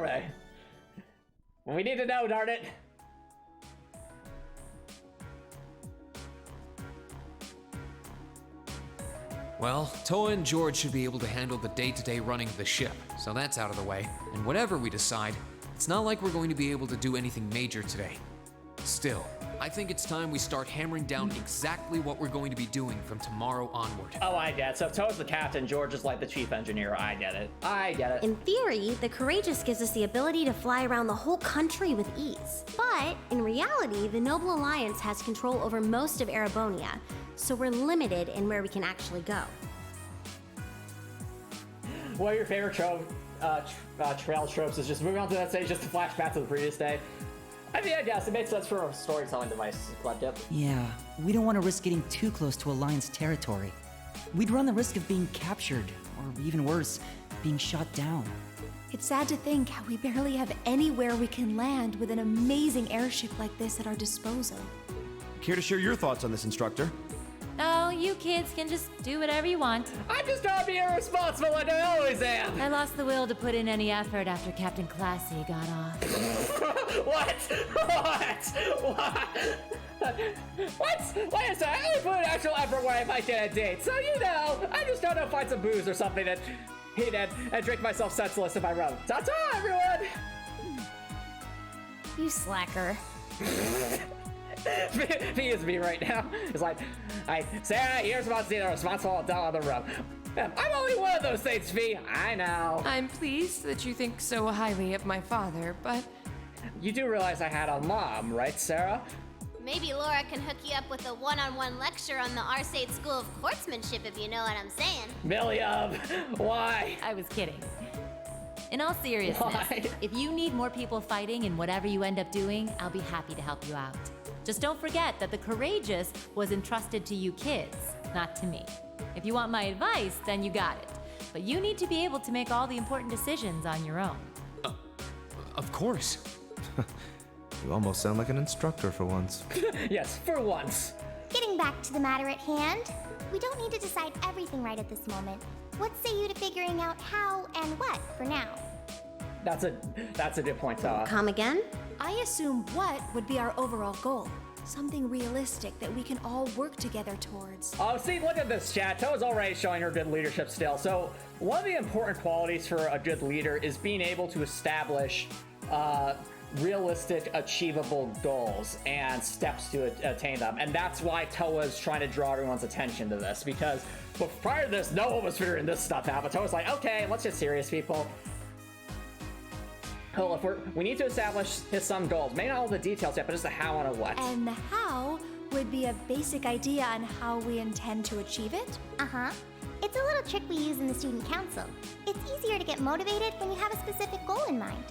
we? We need to know, darn it. Well, Towa and George should be able to handle the day-to-day running of the ship, so that's out of the way. And whatever we decide, it's not like we're going to be able to do anything major today. Still, I think it's time we start hammering down exactly what we're going to be doing from tomorrow onward. Oh, I get it. So if Towa's the captain, George is like the chief engineer. I get it. I get it. In theory, the Courageous gives us the ability to fly around the whole country with ease. But in reality, the Noble Alliance has control over most of Erebonia, so we're limited in where we can actually go. One of your favorite trail tropes is just moving on to that stage just to flash back to the previous day. I mean, I guess it makes sense for a storytelling device like it. Yeah, we don't want to risk getting too close to Alliance territory. We'd run the risk of being captured, or even worse, being shot down. It's sad to think how we barely have anywhere we can land with an amazing airship like this at our disposal. Care to share your thoughts on this, instructor? Oh, you kids can just do whatever you want. I'm just trying to be irresponsible like I always am. I lost the will to put in any effort after Captain Classy got off. What? Wait a second, I only put an actual effort when I might get a date. So, you know, I just don't know, find some booze or something and drink myself senseless if I run. Ta-ta, everyone! You slacker. He is me right now. It's like, Sarah, you're supposed to be the responsible adult on the road. I'm only one of those things, V. I know. I'm pleased that you think so highly of my father, but... You do realize I had a mom, right, Sarah? Maybe Laura can hook you up with a one-on-one lecture on the AIRSHIP School of Courtsmanship, if you know what I'm saying. Milliam, why? I was kidding. In all seriousness, if you need more people fighting in whatever you end up doing, I'll be happy to help you out. Just don't forget that the Courageous was entrusted to you kids, not to me. If you want my advice, then you got it. But you need to be able to make all the important decisions on your own. Of course. You almost sound like an instructor for once. Yes, for once. Getting back to the matter at hand, we don't need to decide everything right at this moment. What say you to figuring out how and what for now? That's a good point, Towa. Come again? I assume what would be our overall goal. Something realistic that we can all work together towards. Oh, see, look at this, chat. Towa's already showing her good leadership still. So, one of the important qualities for a good leader is being able to establish realistic, achievable goals and steps to attain them. And that's why Towa's trying to draw everyone's attention to this, because prior to this, no one was figuring this stuff out. But Towa's like, okay, let's get serious, people. Well, we need to establish some goals. Maybe not all the details yet, but just the how and a what. And the how would be a basic idea on how we intend to achieve it? Uh-huh. It's a little trick we use in the student council. It's easier to get motivated when you have a specific goal in mind.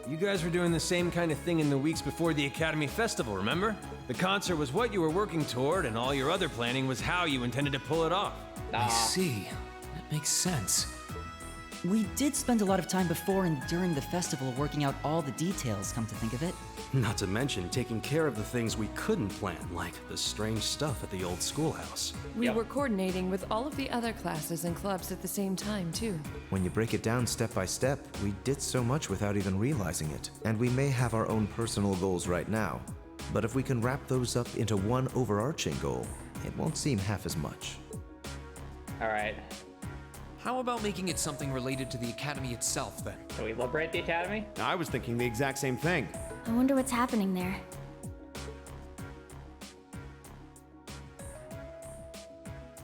You guys were doing the same kind of thing in the weeks before the Academy Festival, remember? The concert was what you were working toward, and all your other planning was how you intended to pull it off. I see. That makes sense. We did spend a lot of time before and during the festival working out all the details, come to think of it. Not to mention taking care of the things we couldn't plan, like the strange stuff at the old schoolhouse. We were coordinating with all of the other classes and clubs at the same time, too. When you break it down step by step, we did so much without even realizing it. And we may have our own personal goals right now, but if we can wrap those up into one overarching goal, it won't seem half as much. All right. How about making it something related to the Academy itself, then? Can we liberate the Academy? I was thinking the exact same thing. I wonder what's happening there.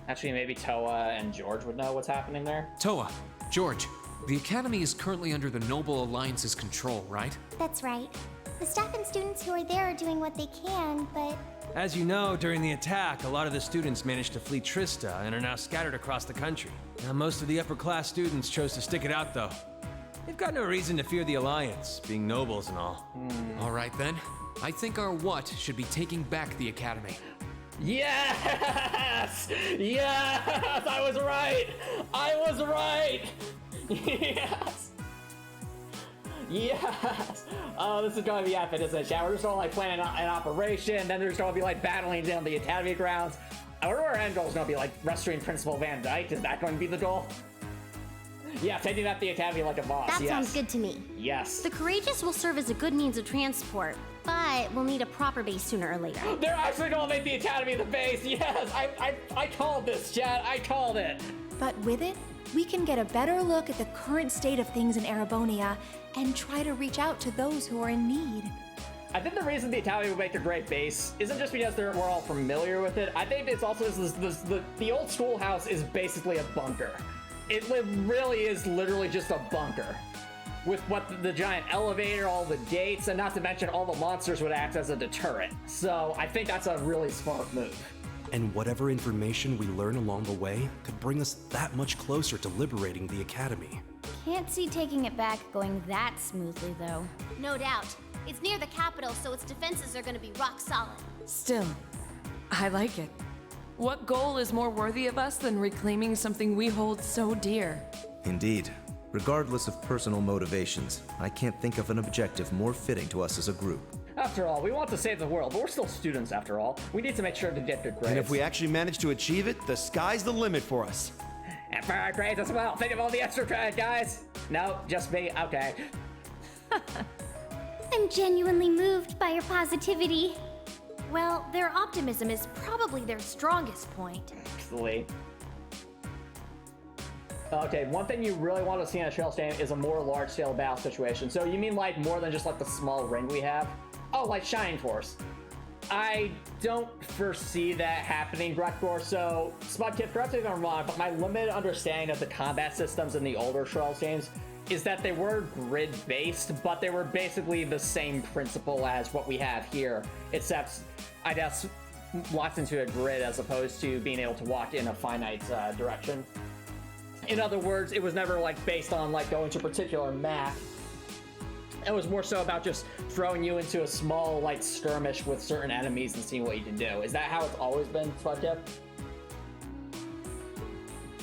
Actually, maybe Towa and George would know what's happening there. Towa, George, the Academy is currently under the Noble Alliance's control, right? That's right. The staff and students who are there are doing what they can, but... As you know, during the attack, a lot of the students managed to flee Trista and are now scattered across the country. Now, most of the upper-class students chose to stick it out, though. They've got no reason to fear the Alliance, being nobles and all. All right, then. I think our what should be taking back the Academy. Yes! Yes! I was right! I was right! Yes! Yes! Oh, this is gonna be epic, isn't it, chat? We're just all like planning an operation, then there's gonna be like battling down the Academy grounds. I wonder our end goal is gonna be like rescuing Principal Van Dyke. Is that going to be the goal? Yeah, taking out the Academy like a boss. That sounds good to me. Yes. The Courageous will serve as a good means of transport, but we'll need a proper base sooner or later. They're actually gonna make the Academy the base! Yes! I called this, Chad! I called it! But with it, we can get a better look at the current state of things in Erebonia and try to reach out to those who are in need. I think the reason the Academy would make a great base isn't just because we're all familiar with it. I think it's also the old schoolhouse is basically a bunker. It really is literally just a bunker. With what the giant elevator, all the gates, and not to mention all the monsters would act as a deterrent. So I think that's a really smart move. And whatever information we learn along the way could bring us that much closer to liberating the Academy. Can't see taking it back going that smoothly, though. No doubt. It's near the capital, so its defenses are gonna be rock solid. Still, I like it. What goal is more worthy of us than reclaiming something we hold so dear? Indeed. Regardless of personal motivations, I can't think of an objective more fitting to us as a group. After all, we want to save the world, but we're still students after all. We need to make sure to get good grades. And if we actually manage to achieve it, the sky's the limit for us. And for our grades as well. Think of all the extra credit, guys. No, just me. Okay. I'm genuinely moved by your positivity. Well, their optimism is probably their strongest point. Actually. Okay, one thing you really want to see in a trail stand is a more large-scale battle situation. So you mean like more than just like the small ring we have? Oh, like Shining Force. I don't foresee that happening, Grekor, so Smudkip, correct me if I'm wrong, but my limited understanding of the combat systems in the older Trails games is that they were grid-based, but they were basically the same principle as what we have here, except I guess locked into a grid as opposed to being able to walk in a finite direction. In other words, it was never like based on like going to a particular map. It was more so about just throwing you into a small like skirmish with certain enemies and seeing what you can do. Is that how it's always been, Smudkip?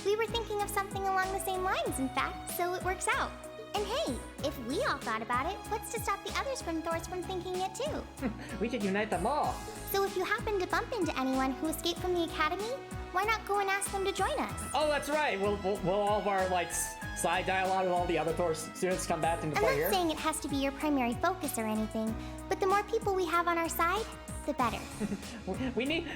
We were thinking of something along the same lines, in fact, so it works out. And hey, if we all thought about it, what's to stop the other Spring Thors from thinking it too? We could unite them all. So if you happen to bump into anyone who escaped from the Academy, why not go and ask them to join us? Oh, that's right. Will all of our like side dialogue with all the other Thor students come back into play here? I'm not saying it has to be your primary focus or anything, but the more people we have on our side, the better. We need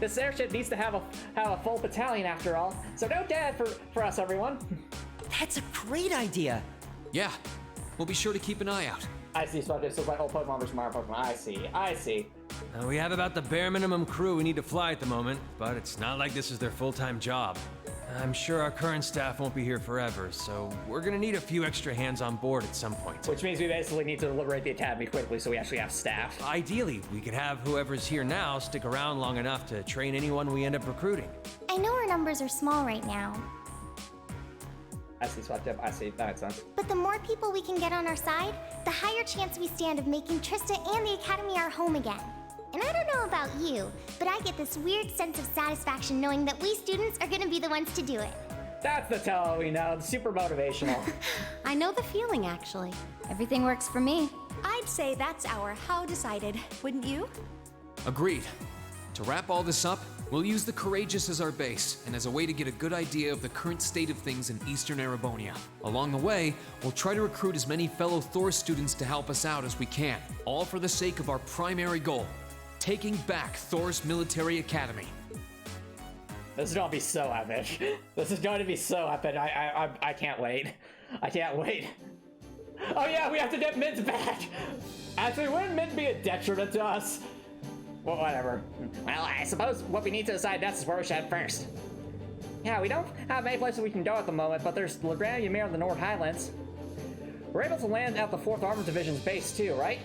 this airship needs to have a full battalion after all. So no dad for us, everyone. That's a great idea. Yeah, we'll be sure to keep an eye out. I see, so it's like old Pokemon versus Mario Pokemon. I see. We have about the bare minimum crew we need to fly at the moment, but it's not like this is their full-time job. I'm sure our current staff won't be here forever, so we're gonna need a few extra hands on board at some point. Which means we basically need to liberate the Academy quickly so we actually have staff. Ideally, we could have whoever's here now stick around long enough to train anyone we end up recruiting. I know our numbers are small right now. I see, Swaptip. I see. That makes sense. But the more people we can get on our side, the higher chance we stand of making Trista and the Academy our home again. And I don't know about you, but I get this weird sense of satisfaction knowing that we students are gonna be the ones to do it. That's the tell we know. It's super motivational. I know the feeling, actually. Everything works for me. I'd say that's our how decided, wouldn't you? Agreed. To wrap all this up, we'll use the Courageous as our base, and as a way to get a good idea of the current state of things in Eastern Erebonia. Along the way, we'll try to recruit as many fellow Thor students to help us out as we can, all for the sake of our primary goal, taking back Thor's military academy. This is gonna be so epic. This is going to be so epic. I can't wait. I can't wait. Oh yeah, we have to get Mint back. Actually, wouldn't Mint be a detriment to us? Well, whatever. Well, I suppose what we need to decide next is where we should head first. Yeah, we don't have many places we can go at the moment, but there's Legrand Ymir in the North Highlands. We're able to land at the 4th Armored Division's base too, right?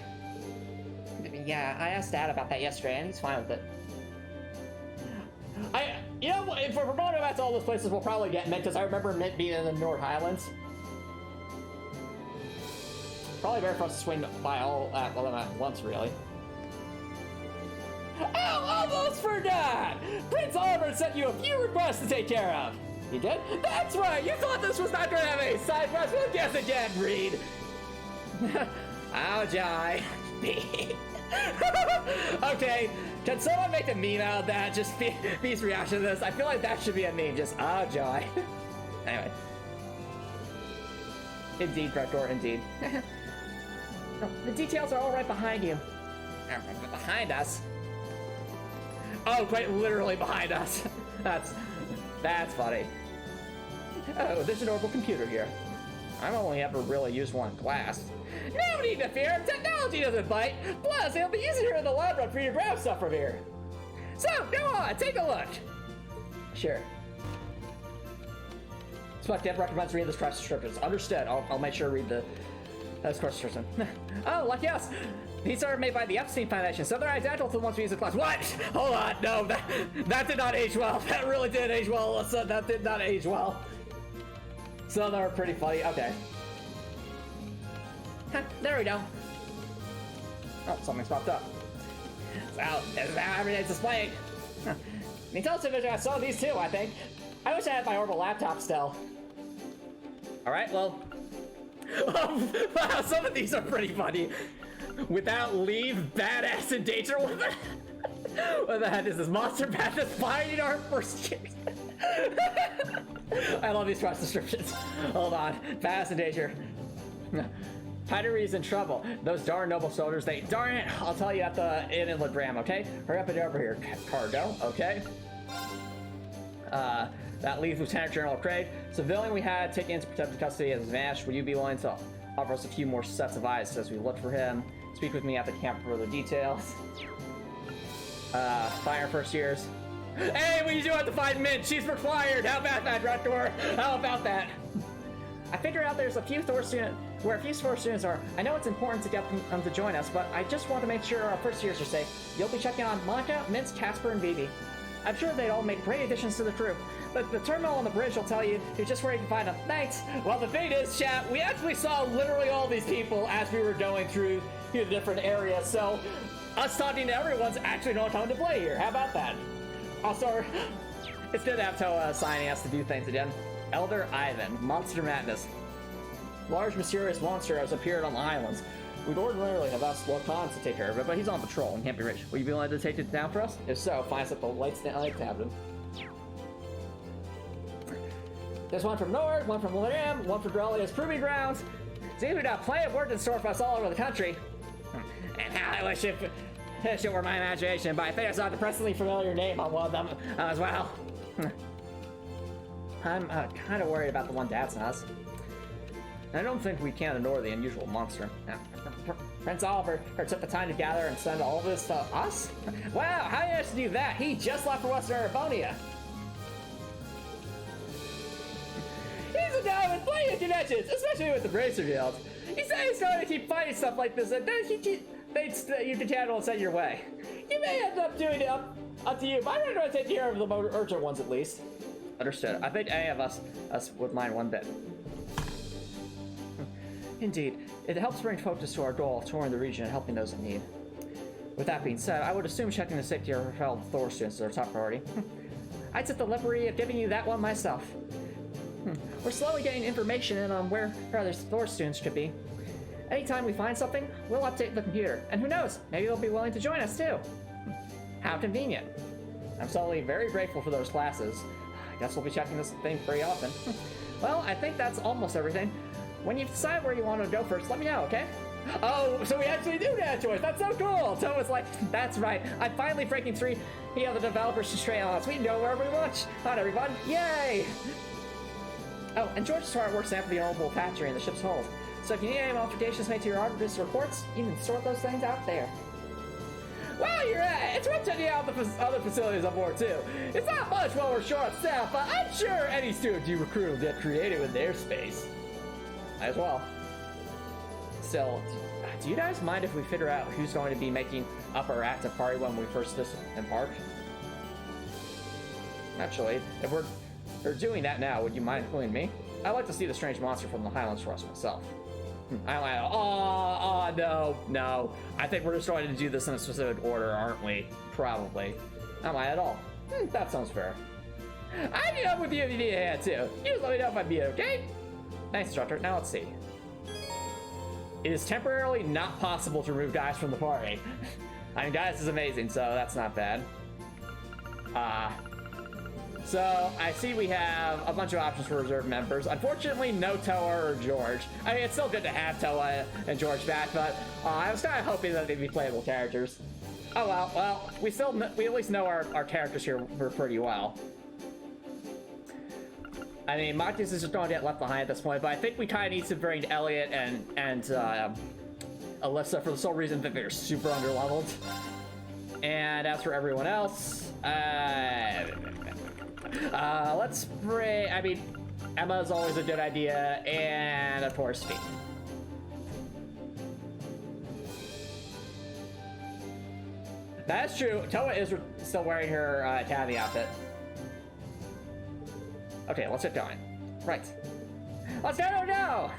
Yeah, I asked Dad about that yesterday, and he's fine with it. You know, if we're going back to all those places, we'll probably get Mint, because I remember Mint being in the North Highlands. Probably better for us to swing by all at once, really. Oh, almost forgot! Prince Oliver sent you a few requests to take care of. He did? That's right! You thought this was not going to have any side quests? Well, guess again, Reed. Ouch, I. Okay, can someone make a meme out of that? Just Beast's reaction to this. I feel like that should be a meme. Just, oh, joy. Anyway. Indeed, Grekor, indeed. The details are all right behind you. Behind us? Oh, quite literally behind us. That's funny. Oh, there's an orbital computer here. I've only ever really used one in class. No need to fear, technology doesn't bite. Plus, it'll be easier in the lab run for you to grab stuff from here. So, go on, take a look. Sure. Select Dev recommends reading this class descriptions. Understood. I'll make sure to read the course description. Oh, lucky us. These are made by the Epstein Foundation, so they're identical to the ones we use in class. What? Hold on. No, that did not age well. That really did age well, Alyssa. That did not age well. So they're pretty funny. Okay. There we go. Oh, something's popped up. This is how everything's displayed. The intelligence division has some of these too, I think. I wish I had my orbital laptop still. Alright, well. Wow, some of these are pretty funny. Without leave, badass in danger. What the heck is this? Monster Madness finding our first years. I love these cross descriptions. Hold on. Badass in danger. Piratery's in trouble. Those darn noble soldiers, darn it. I'll tell you at the inland, okay? Hurry up and over here, Cargo, okay? That leaves Lieutenant General Craig. Civilian we had taken into protective custody as vanished. Would you be willing to offer us a few more sets of eyes as we look for him? Speak with me at the camp for further details. Fire first years. Hey, we do have to find Mint. She's required. How about that, Raptor? How about that? I figured out there's a few Thor students where a few Thor students are. I know it's important to get them to join us, but I just want to make sure our first years are safe. You'll be checking on Monica, Mintz, Casper, and Vivi. I'm sure they'd all make great additions to the crew. But the terminal on the bridge will tell you you're just where you can find them. Thanks. Well, the thing is, chat, we actually saw literally all these people as we were going through the different areas. So us talking to everyone's actually no time to play here. How about that? Also, it's good to have Towa assigning us to do things again. Elder Ivan, Monster Madness. Large mysterious monster has appeared on the islands. We'd ordinarily have asked Lokan to take care of it, but he's on patrol and can't be reached. Will you be willing to take it down for us? If so, find us at the light cabin. There's one from Nord, one from Lam, one from Drelia's Proving Grounds. Seems we've got plenty of work in store for us all over the country. And how I wish it were my imagination, but I think I saw a depressingly familiar name on one of them as well. I'm kind of worried about the one Dad says. I don't think we can ignore the unusual monster. Prince Oliver took the time to gather and send all this to us? Wow, how did he actually do that? He just left for Western Arabonia. He's a guy with plenty of connections, especially with the Bracer Guild. He said he's going to keep fighting stuff like this, and then you can handle and send your way. You may end up doing it up to you, but I'm going to take care of the more urgent ones at least. Understood. I think any of us would mind one bit. Indeed, it helps bring focus to our goal of touring the region and helping those in need. With that being said, I would assume checking the safety of our fellow Thor students is our top priority. I'd take the liberty of giving you that one myself. We're slowly getting information in on where other Thor students could be. Anytime we find something, we'll update the computer. And who knows, maybe they'll be willing to join us too. How convenient. I'm suddenly very grateful for those classes. I guess we'll be checking this thing pretty often. Well, I think that's almost everything. When you decide where you want to go first, let me know, okay? Oh, so we actually do get a choice. That's so cool. So it's like, that's right. I'm finally breaking free. The developers to straight on us. We can go wherever we want. Not everyone. Yay! Oh, and George's artwork sample the orbital factory in the ship's hold. So if you need any modifications made to your artist reports, you can sort those things out there. Well, you're right. It's worth checking out the other facilities on board, too. It's not much while we're short on staff, but I'm sure any student you recruit will get creative with their space. As well. Still, do you guys mind if we figure out who's going to be making up our active party when we first embark? Actually, if we're doing that now, would you mind including me? I'd like to see the strange monster from the Highlands for us myself. No. I think we're just going to do this in a specific order, aren't we? Probably. Not mine at all. That sounds fair. I'd be up with you if you need a hand, too. You just let me know if I'd be okay? Nice, instructor. Now let's see. It is temporarily not possible to remove guys from the party. I mean, guys is amazing, so that's not bad. So, I see we have a bunch of options for reserve members. Unfortunately, no Towa or George. I mean, it's still good to have Towa and George back, but I was kind of hoping that they'd be playable characters. Oh well, we at least know our characters here pretty well. I mean, Marcus is just going to get left behind at this point, but I think we kind of need to bring Elliot and Alyssa for the sole reason that they're super underleveled. And as for everyone else, let's bring, I mean, Emma's always a good idea, and of course, Fee. That's true. Towa is still wearing her tabby outfit. Okay, let's get going. Right. Let's go now!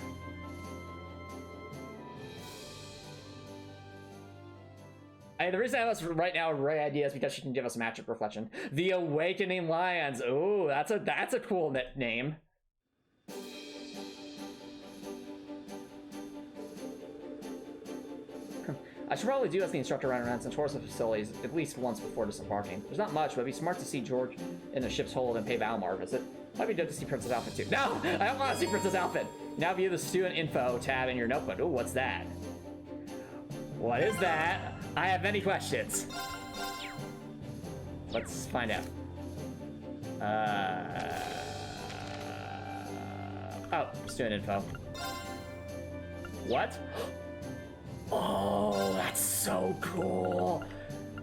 The reason Emma's right now a great idea is because she can give us a magic reflection. The Awakening Lions. Ooh, that's a cool name. I should probably do as the instructor run around and tour the facilities at least once before disembarking. There's not much, but it'd be smart to see George in the ship's hold and pay Valmar a visit. Might be good to see Princess Outfit too. No! I don't want to see Princess Outfit! Now view the student info tab in your notebook. Ooh, what's that? What is that? I have many questions. Let's find out. Oh, student info. What? Oh, that's so cool.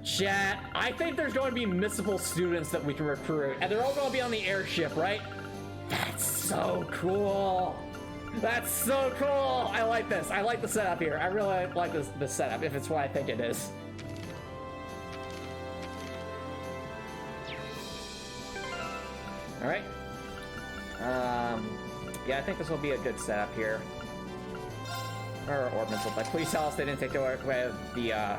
Chat, I think there's going to be missable students that we can recruit, and they're all going to be on the airship, right? That's so cool. That's so cool. I like this. I like the setup here. I really like this setup, if it's what I think it is. All right. Yeah, I think this will be a good setup here. Or ornamental, but please tell us they didn't take away the,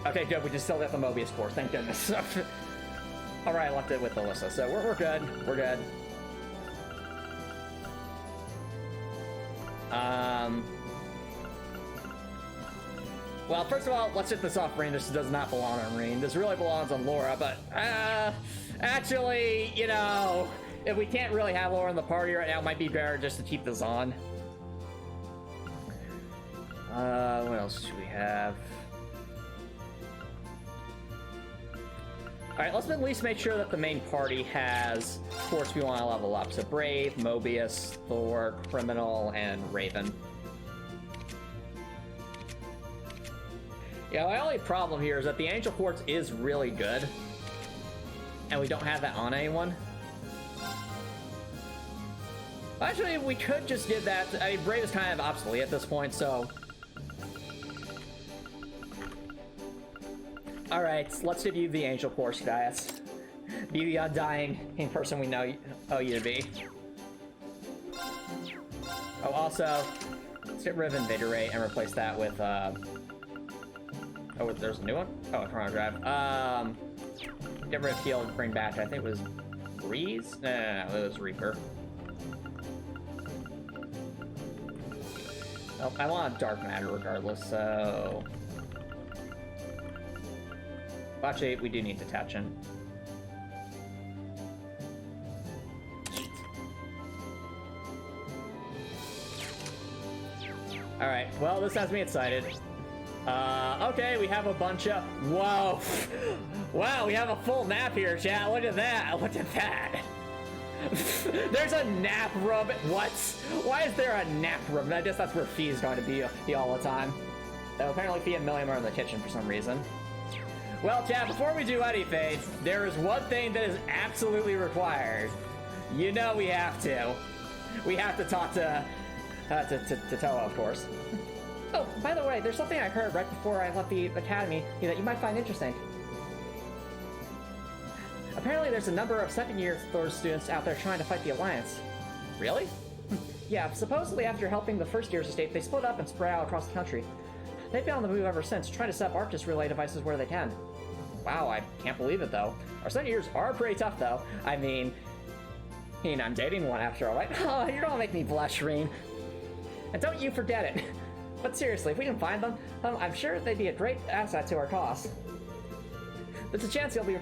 Okay, good, we just still got the Mobius course, thank goodness. Alright, I left it with Alyssa, so we're good, we're good. Well, first of all, let's hit this off. Rain, this does not belong on Rain. This really belongs on Laura, but, actually, you know, if we can't really have Laura in the party right now, it might be better just to keep this on. What else do we have? Alright, let's at least make sure that the main party has force we want to level up. So Brave, Mobius, Thor, Criminal, and Raven. Yeah, my only problem here is that the Angel Quartz is really good. And we don't have that on anyone. Actually, we could just give that... I mean, Brave is kind of obsolete at this point, so... Alright, let's give you the Angel Course, guys. Be the undying person we know you to be. Oh, also, let's get rid of Invigorate and replace that with, Oh, there's a new one? Oh, a Chrono Drive. Get rid of Heal and bring back, I think it was Breeze? No, it was Reaper. Oh, I want Dark Matter regardless, so... Actually, we do need Detection. Alright, well, this has me excited. Okay, we have a bunch of... Whoa! Wow, we have a full nap here, chat. Look at that! Look at that! There's a nap room. What? Why is there a nap room? I guess that's where Fee is going to be all the time. So apparently Fee and Milliam are in the kitchen for some reason. Well, chat, before we do anything, there is one thing that is absolutely required. You know we have to. We have to talk to Towa, of course. Oh, by the way, there's something I heard right before I left the academy that you might find interesting. Apparently there's a number of second-year Thor students out there trying to fight the Alliance. Really? Yeah, supposedly after helping the first year's escape, they split up and spread out across the country. They've been on the move ever since, trying to set up Arctis relay devices where they can. Wow, I can't believe it, though. Our second years are pretty tough, though. I mean, I'm dating one after all, right? Oh, you're gonna make me blush, Reen. And don't you forget it. But seriously, if we can find them, I'm sure they'd be a great asset to our cause. There's a chance you'll be...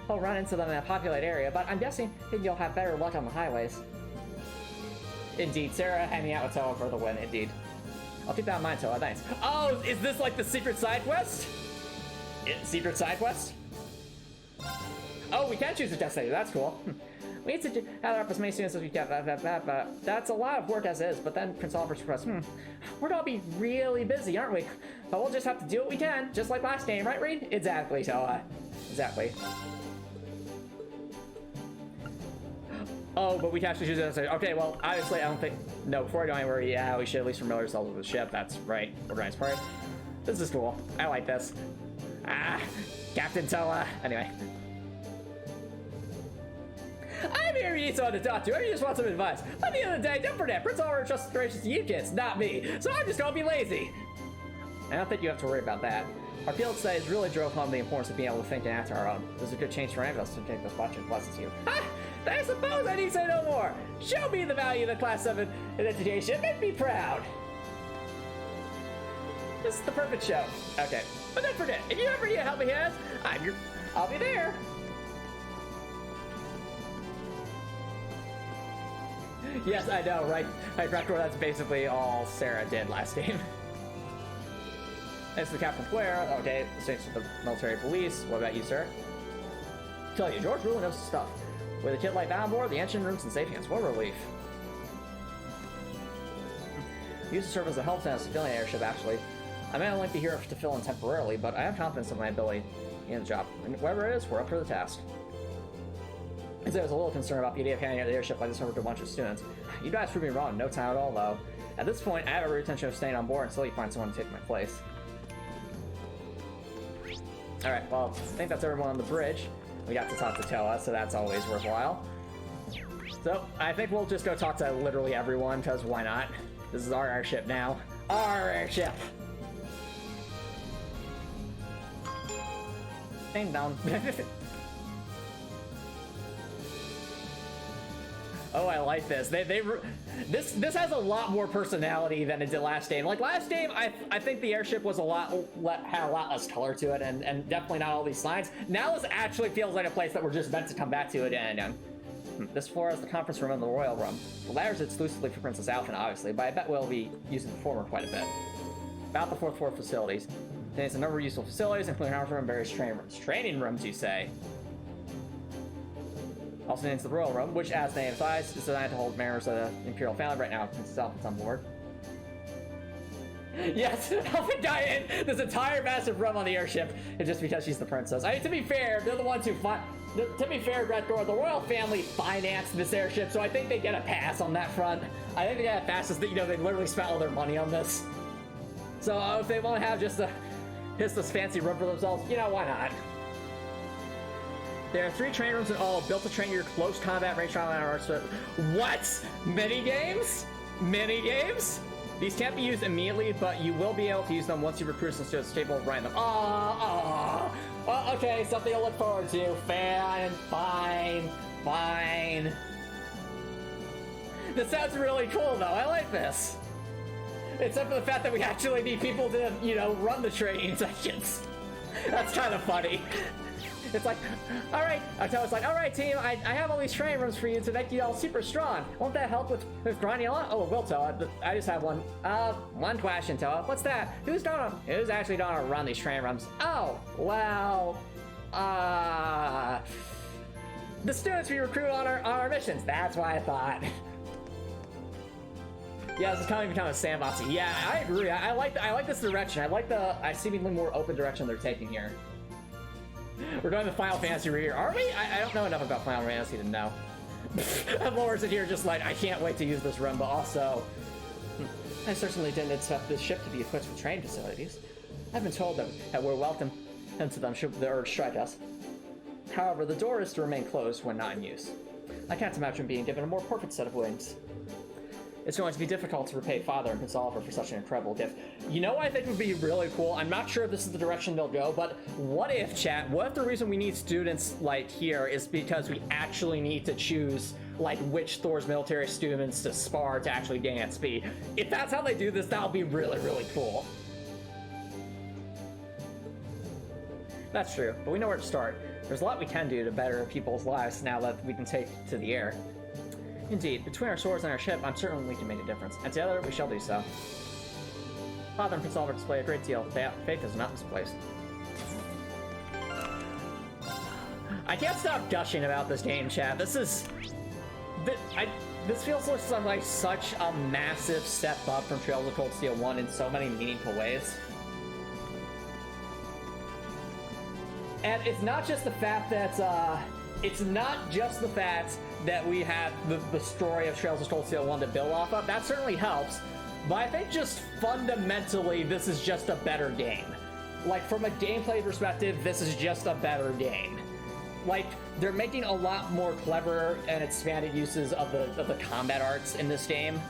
I'll run into them in a populated area, but I'm guessing you'll have better luck on the highways. Indeed, Sarah hanging out with Towa for the win, indeed. I'll keep that in mind, Towa, thanks. Oh, is this like the secret side quest? Secret side quest? Oh, we can choose a destination, that's cool. We need to have up as many students as we can. That's a lot of work as is, but then Prince Oliver's request, we're gonna be really busy, aren't we? But we'll just have to do what we can, just like last game, right, Reed? Exactly, Towa. Exactly. Oh, but we can actually choose a destination. Okay, well, obviously, I don't think... No, before I go anywhere, yeah, we should at least familiar ourselves with the ship. That's right. Organized party. This is cool. I like this. Ah, Captain Towa. Anyway. I'm here you need someone to talk to, or you just want some advice. At the end of the day, don't forget, Prince Oliver trusts gracious to you kids, not me. So I'm just gonna be lazy. I don't think you have to worry about that. Our field studies really drove home the importance of being able to think and act on our own. This is a good change for any of us to take this watching classes to you. Ha! I suppose I need to say no more. Show me the value of the Class VII in education. Make me proud. This is the perfect show. Okay, but don't forget, if you ever need a helping hand, I'll be there. Yes, I know, right? That's basically all Sarah did last game. Thanks to the Captain Square. Okay, thanks to the military police. What about you, sir? Tell you, George really knows his stuff. With a kid like that on board, the engine room's in safe hands. What a relief. Used to serve as a help center civilian airship, actually. I may only be here to fill in temporarily, but I have confidence in my ability in the job. And whatever it is, we're up for the task. I was a little concerned about the idea of handing out the airship like this over to a bunch of students. You guys proved me wrong, no time at all, though. At this point, I have every intention of staying on board until you find someone to take my place. Alright, well, I think that's everyone on the bridge. We got to talk to Towa, so that's always worthwhile. So, I think we'll just go talk to literally everyone, because why not? This is our airship now. Our airship! Ding dong. Oh, I like this. This has a lot more personality than it did last game. Like last game, I think the airship was had a lot less color to it, and definitely not all these signs. Now this actually feels like a place that we're just meant to come back to it. And this floor is the conference room and the royal room. The latter is exclusively for Princess Alphen, obviously, but I bet we'll be using the former quite a bit. About the fourth floor facilities. Contains a number of useful facilities, including conference room and various training rooms. Training rooms, you say? Also names the royal room, which, as the name implies, is designed to hold members of the imperial family. Right now, Princess Alphen's on board. Yes, Alphen got in this entire massive room on the airship, and just because she's the princess. I mean, to be fair, they're the ones who to be fair, Gretgor, the royal family financed this airship, so I think they get a pass on that front. I think they get a pass as that, you know, they literally spent all their money on this. So if they want to have just this fancy room for themselves, you know, why not? There are 3 training rooms in all, built to train your close combat range trial and AIRSHIP. What? Mini-games? Mini-games? These can't be used immediately, but you will be able to use them once you recruit some students capable of running them. Oh, okay, something to look forward to. Fine. This sounds really cool, though. I like this. Except for the fact that we actually need people to, you know, run the training sessions. That's kind of funny. It's like, all right, Towa's like, all right, team, I have all these training rooms for you to make you all super strong. Won't that help with grinding a lot? Oh, it will, Towa. I just have one question, Towa. What's that? Who's actually gonna run these training rooms? Oh, well, the students we recruit on our missions. That's what I thought. Yeah, this is kind of become a sandboxy. Yeah, I agree. I like this direction. I like the seemingly more open direction they're taking here. We're going to Final Fantasy right here. Are we? I don't know enough about Final Fantasy to know. I'm lower in here just like, I can't wait to use this room, but also... I certainly didn't expect this ship to be equipped with training facilities. I've been told that we're welcome into them should the urge strike us. However, the door is to remain closed when not in use. I can't imagine being given a more perfect set of wings. It's going to be difficult to repay Father and Prince Oliver for such an incredible gift. You know what I think would be really cool? I'm not sure if this is the direction they'll go, but what if, chat, what if the reason we need students like here is because we actually need to choose like which Thor's military students to spar to actually gain at speed? If that's how they do this, that'll be really, really cool. That's true, but we know where to start. There's a lot we can do to better people's lives now that we can take to the air. Indeed, between our swords and our ship, I'm certain we can make a difference, and together we shall do so. Father and Prince Albert display a great deal. Faith is not misplaced. I can't stop gushing about this game, chat. This is... This feels like such a massive step up from Trails of Cold Steel 1 in so many meaningful ways. And it's not just the fact that, we have the story of Trails of Cold Steel 1 to build off of. That certainly helps. But I think just fundamentally, this is just a better game. Like, from a gameplay perspective, this is just a better game. Like, they're making a lot more clever and expanded uses of the combat arts in this game,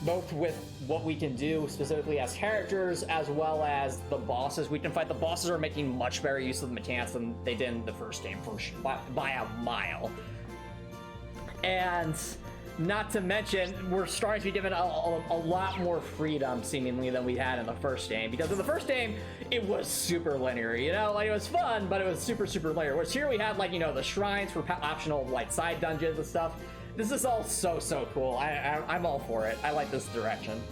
both with what we can do specifically as characters, as well as the bosses we can fight. The bosses are making much better use of the mechanics than they did in the first game, by a mile. And not to mention, we're starting to be given a lot more freedom, seemingly, than we had in the first game. Because in the first game, it was super linear, you know? Like, it was fun, but it was super, super linear. Whereas here we had, like, you know, the shrines for optional, like, side dungeons and stuff. This is all so, so cool. I'm all for it. I like this direction.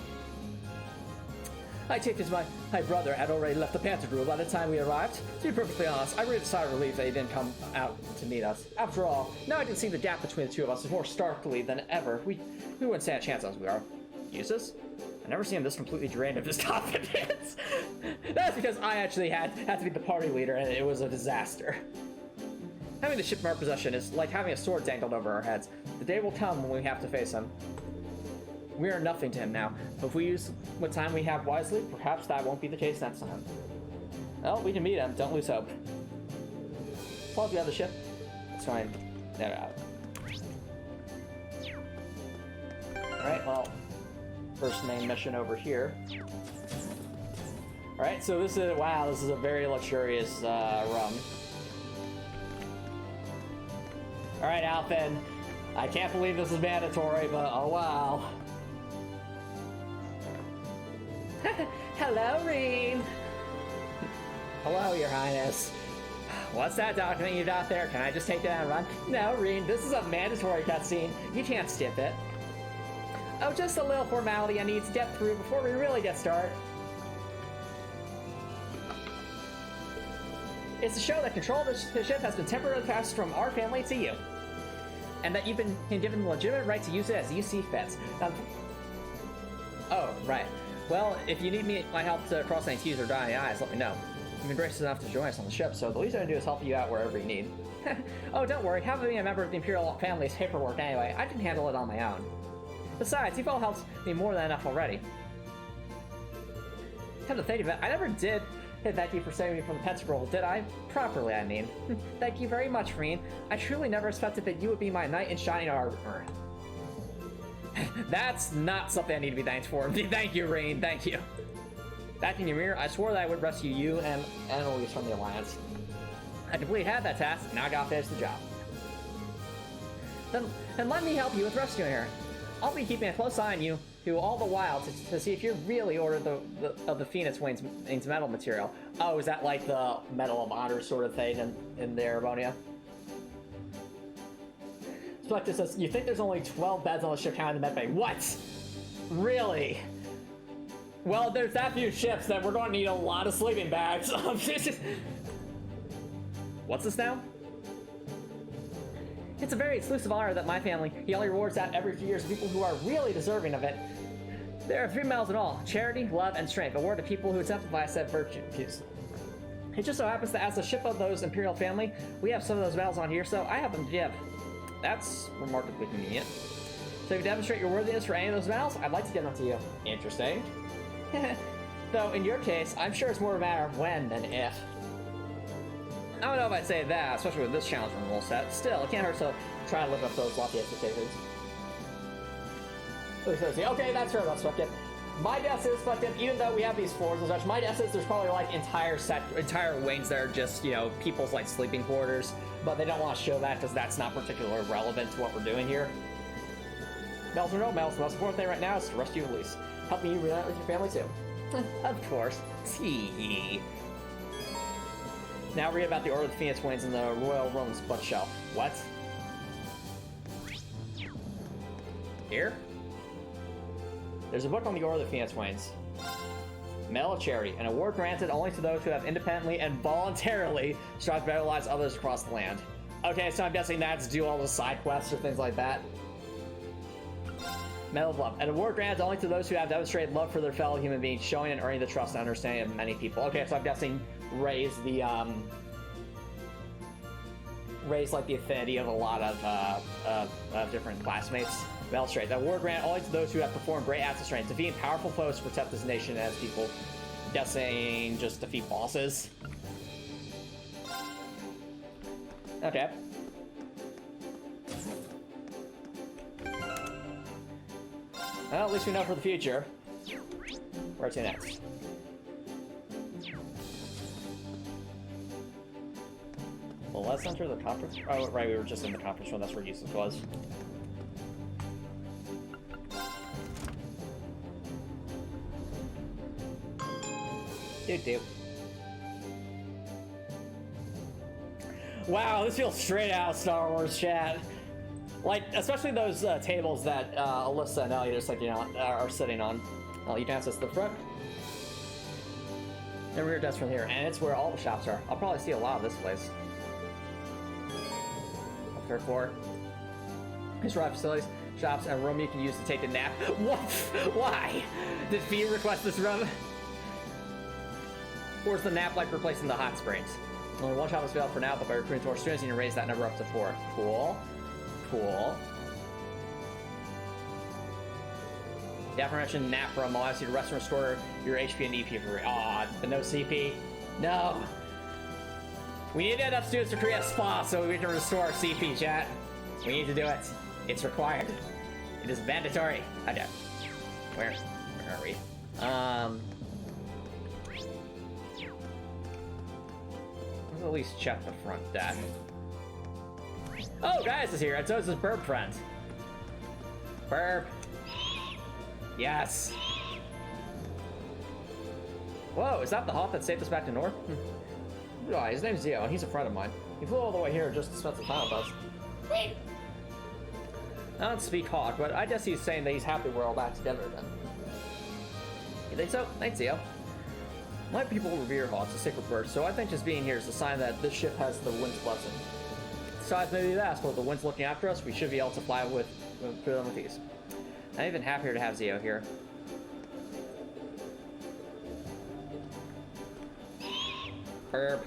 I take this my brother had already left the Panther Group by the time we arrived. To be perfectly honest, I really sighed of relief that he didn't come out to meet us. After all, now I can see the gap between the two of us is more starkly than ever. We wouldn't stand a chance as we are. Useless? I never seen him this completely drained of his confidence. That's because I actually had to be the party leader, and it was a disaster. Having the ship in our possession is like having a sword dangled over our heads. The day will come when we have to face him. We are nothing to him now, but if we use what time we have wisely, perhaps that won't be the case next time. Well, we can meet him, don't lose hope. As long as we have the ship, let's try and get it out. Alright, well, first main mission over here. Alright, so this is, wow, this is a very luxurious run. Alright, Alphen, I can't believe this is mandatory, but oh wow. Hello, Reen. Hello, Your Highness. What's that document you've got there? Can I just take that and run? No, Reen, this is a mandatory cutscene. You can't skip it. Oh, just a little formality I need to get through before we really get started. It's to show that control of the ship has been temporarily passed from our family to you. And that you've been given the legitimate right to use it as you see fit. Oh, right. Well, if you need my help to cross any T's or dot any I's, let me know. You've been gracious enough to join us on the ship, so the least I can do is help you out wherever you need. Oh, don't worry, having been a member of the Imperial family's paperwork anyway, I can handle it on my own. Besides, you've all helped me more than enough already. Come to think of it, I never did thank you for saving me from the Pentacle, did I? Properly, I mean. Thank you very much, Reen. I truly never expected that you would be my knight in shining armor. That's not something I need to be thanked for. Thank you, Reen. Thank you. Back in Ymir, I swore that I would rescue you and Annalise from the Alliance. I completely had that task, and now I gotta finish the job. Then let me help you with rescuing her. I'll be keeping a close eye on you all the while to see if you're really ordered the Phoenix Wings metal material. Oh, is that like the Medal of Honor sort of thing in the Erebonia? Spectre says, you think there's only 12 beds on the ship counting the medbay? What? Really? Well, there's that few ships that we're going to need a lot of sleeping bags. What's this now? It's a very exclusive honor that my family only rewards out every few years to people who are really deserving of it. There are 3 medals in all: charity, love, and strength, awarded to people who exemplify said virtues. It just so happens that as a ship of those Imperial family, we have some of those medals on here, so I have them to give. That's remarkably convenient. So if you demonstrate your worthiness for any of those medals, I'd like to give them to you. Interesting. Though in your case, I'm sure it's more a matter of when than if. I don't know if I'd say that, especially with this challenge rule set. Still, it can't hurt to try to live up to those lofty expectations. Okay, that's fair, that's fucking. My guess is, fucking, even though we have these floors and such, my guess is there's probably like entire wings that are just, you know, people's like sleeping quarters, but they don't want to show that because that's not particularly relevant to what we're doing here. Medals or no medals, the most important thing right now is to rescue Elise. Helping you reunite with your family too. Of course. Tee. Now read about the Order of the Phoenix Wings in the Royal Rome's bookshelf. What? Here? There's a book on the Order of the Phoenix Wings. Medal of Charity, an award granted only to those who have independently and voluntarily strived to better the lives of others across the land. Okay, so I'm guessing that's to do all the side quests or things like that. Medal of Love, an award granted only to those who have demonstrated love for their fellow human beings, showing and earning the trust and understanding of many people. Okay, so I'm guessing raise like the affinity of a lot of different classmates. Medal of Strength, an award granted only to those who have performed great acts of strength, defeating powerful foes to protect this nation as people. Guessing just defeat bosses. Okay. Well, at least we know for the future. Where to next? Well, let's enter the conference. Oh, right, we were just in the conference room. That's where Useless was. Dude. Wow, this feels straight out of Star Wars, chat. Like, especially those tables that Alyssa and Elliot are sitting on. You can access the front. The rear desk from here, and it's where all the shops are. I'll probably see a lot of this place. Third floor. These are facilities, shops, and a room you can use to take a nap. What? Why? Did Fee request this room? Or is the nap like replacing the hot springs? Only one shop is available for now, but by recruiting more students, you can raise that number up to 4. Cool. Cool. The aforementioned nap room allows you to rest and restore your HP and EP for but no CP. No. We need enough students to create a spa so we can restore our CP, chat. We need to do it. It's required. It is mandatory. Okay. Where are we? Let's at least check the front desk. Oh, Gaius is here, and so is his Burp friend. Burp. Yes. Whoa, is that the Hawk that saved us back to North? Oh, his name's Zio, and he's a friend of mine. He flew all the way here just to spend some time with us. Wait. I don't speak Hawk, but I guess he's saying that he's happy we're all back together again. You think so? Thanks, Zio. My people revere Hawks, a sacred bird, so I think just being here is a sign that this ship has the wind's blessing. Besides, maybe that's what the wind's looking after us, we should be able to fly through them with ease. I'm even happier to have Zio here. Burp.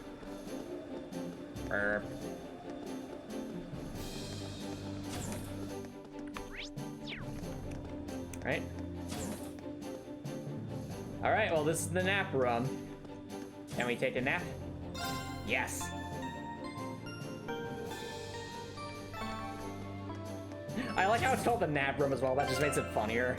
Burp. Right? Alright, well, this is the nap room. Can we take a nap? Yes. I like how it's called the nap room as well. That just makes it funnier.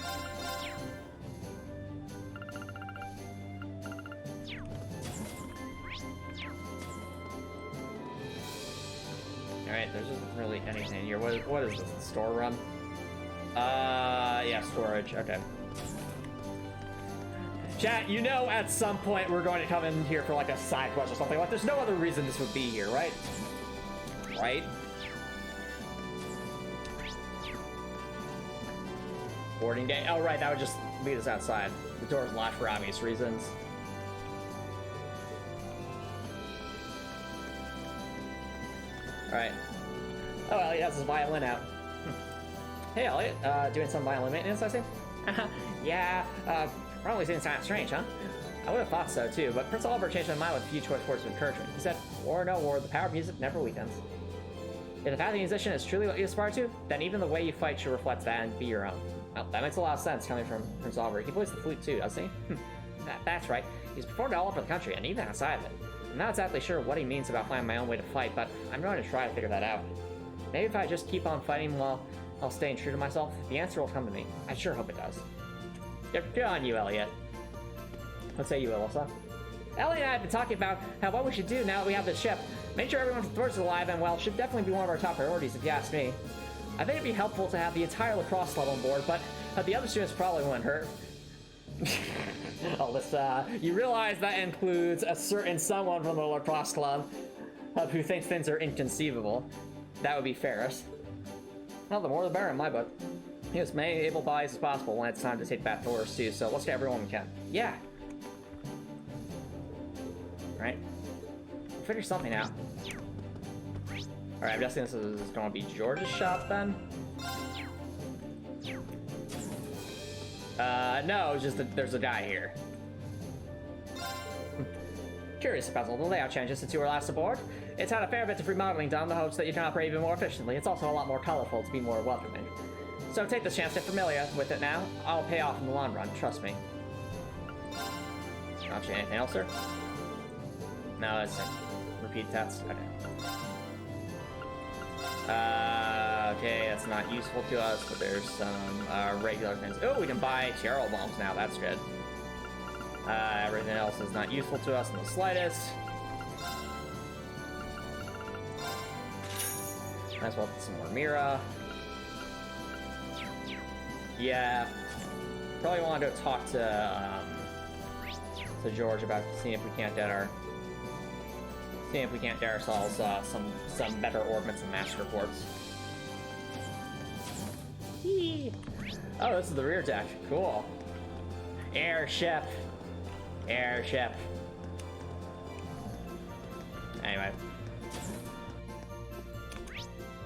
Alright, there's just really anything here. What is this? The storeroom? Yeah, storage. Okay. Chat, you know at some point we're going to come in here for like a side quest or something. Like, there's no other reason this would be here, right? Right? Boarding gate. Oh, right, that would just lead us outside. The door's locked for obvious reasons. Alright. Oh, Elliot has his violin out. Hey, Elliot. Doing some violin maintenance, I see? Yeah, probably seems kind of strange, huh? I would have thought so, too, but Prince Oliver changed my mind with a few choice words of encouragement. He said, war or no war, the power of music never weakens. If the path of the musician is truly what you aspire to, then even the way you fight should reflect that and be your own. Well, that makes a lot of sense coming from Prince Oliver. He plays the flute too, doesn't he? That's right. He's performed all over the country, and even outside of it. I'm not exactly sure what he means about finding my own way to fight, but I'm going to try to figure that out. Maybe if I just keep on fighting while I'll staying true to myself, the answer will come to me. I sure hope it does. Good on you, Elliot. Let's say you, Alyssa. Elliot and I have been talking about what we should do now that we have this ship. Make sure everyone from Thor's is alive, and well, should definitely be one of our top priorities if you ask me. I think it'd be helpful to have the entire lacrosse club on board, but the other students probably wouldn't hurt. Oh, this, you realize that includes a certain someone from the lacrosse club who thinks things are inconceivable. That would be Ferris. Well, the more the better in my book. He has as many able-bodied as possible when it's time to take back Thor's too, so let's get everyone we can. Yeah. Right. We'll figure something out. Alright, I'm guessing this is going to be George's shop then? No, it's just that there's a guy here. Curious about all the layout changes since you were last aboard. It's had a fair bit of remodeling done in the hopes that you can operate even more efficiently. It's also a lot more colorful to be more welcoming. So take this chance to get familiar with it now. I'll pay off in the long run, trust me. Gotcha, anything else, sir? No, that's it. Repeat tests. Okay. Okay, that's not useful to us, but there's some regular things. Oh, we can buy Cheryl bombs now, that's good. Everything else is not useful to us in the slightest. Might as well get some more Mira. Yeah, probably want to go talk to George about seeing if we can't get ourselves some better orbments and master reports. Oh, this is the rear deck. Cool. Airship. Airship. Anyway.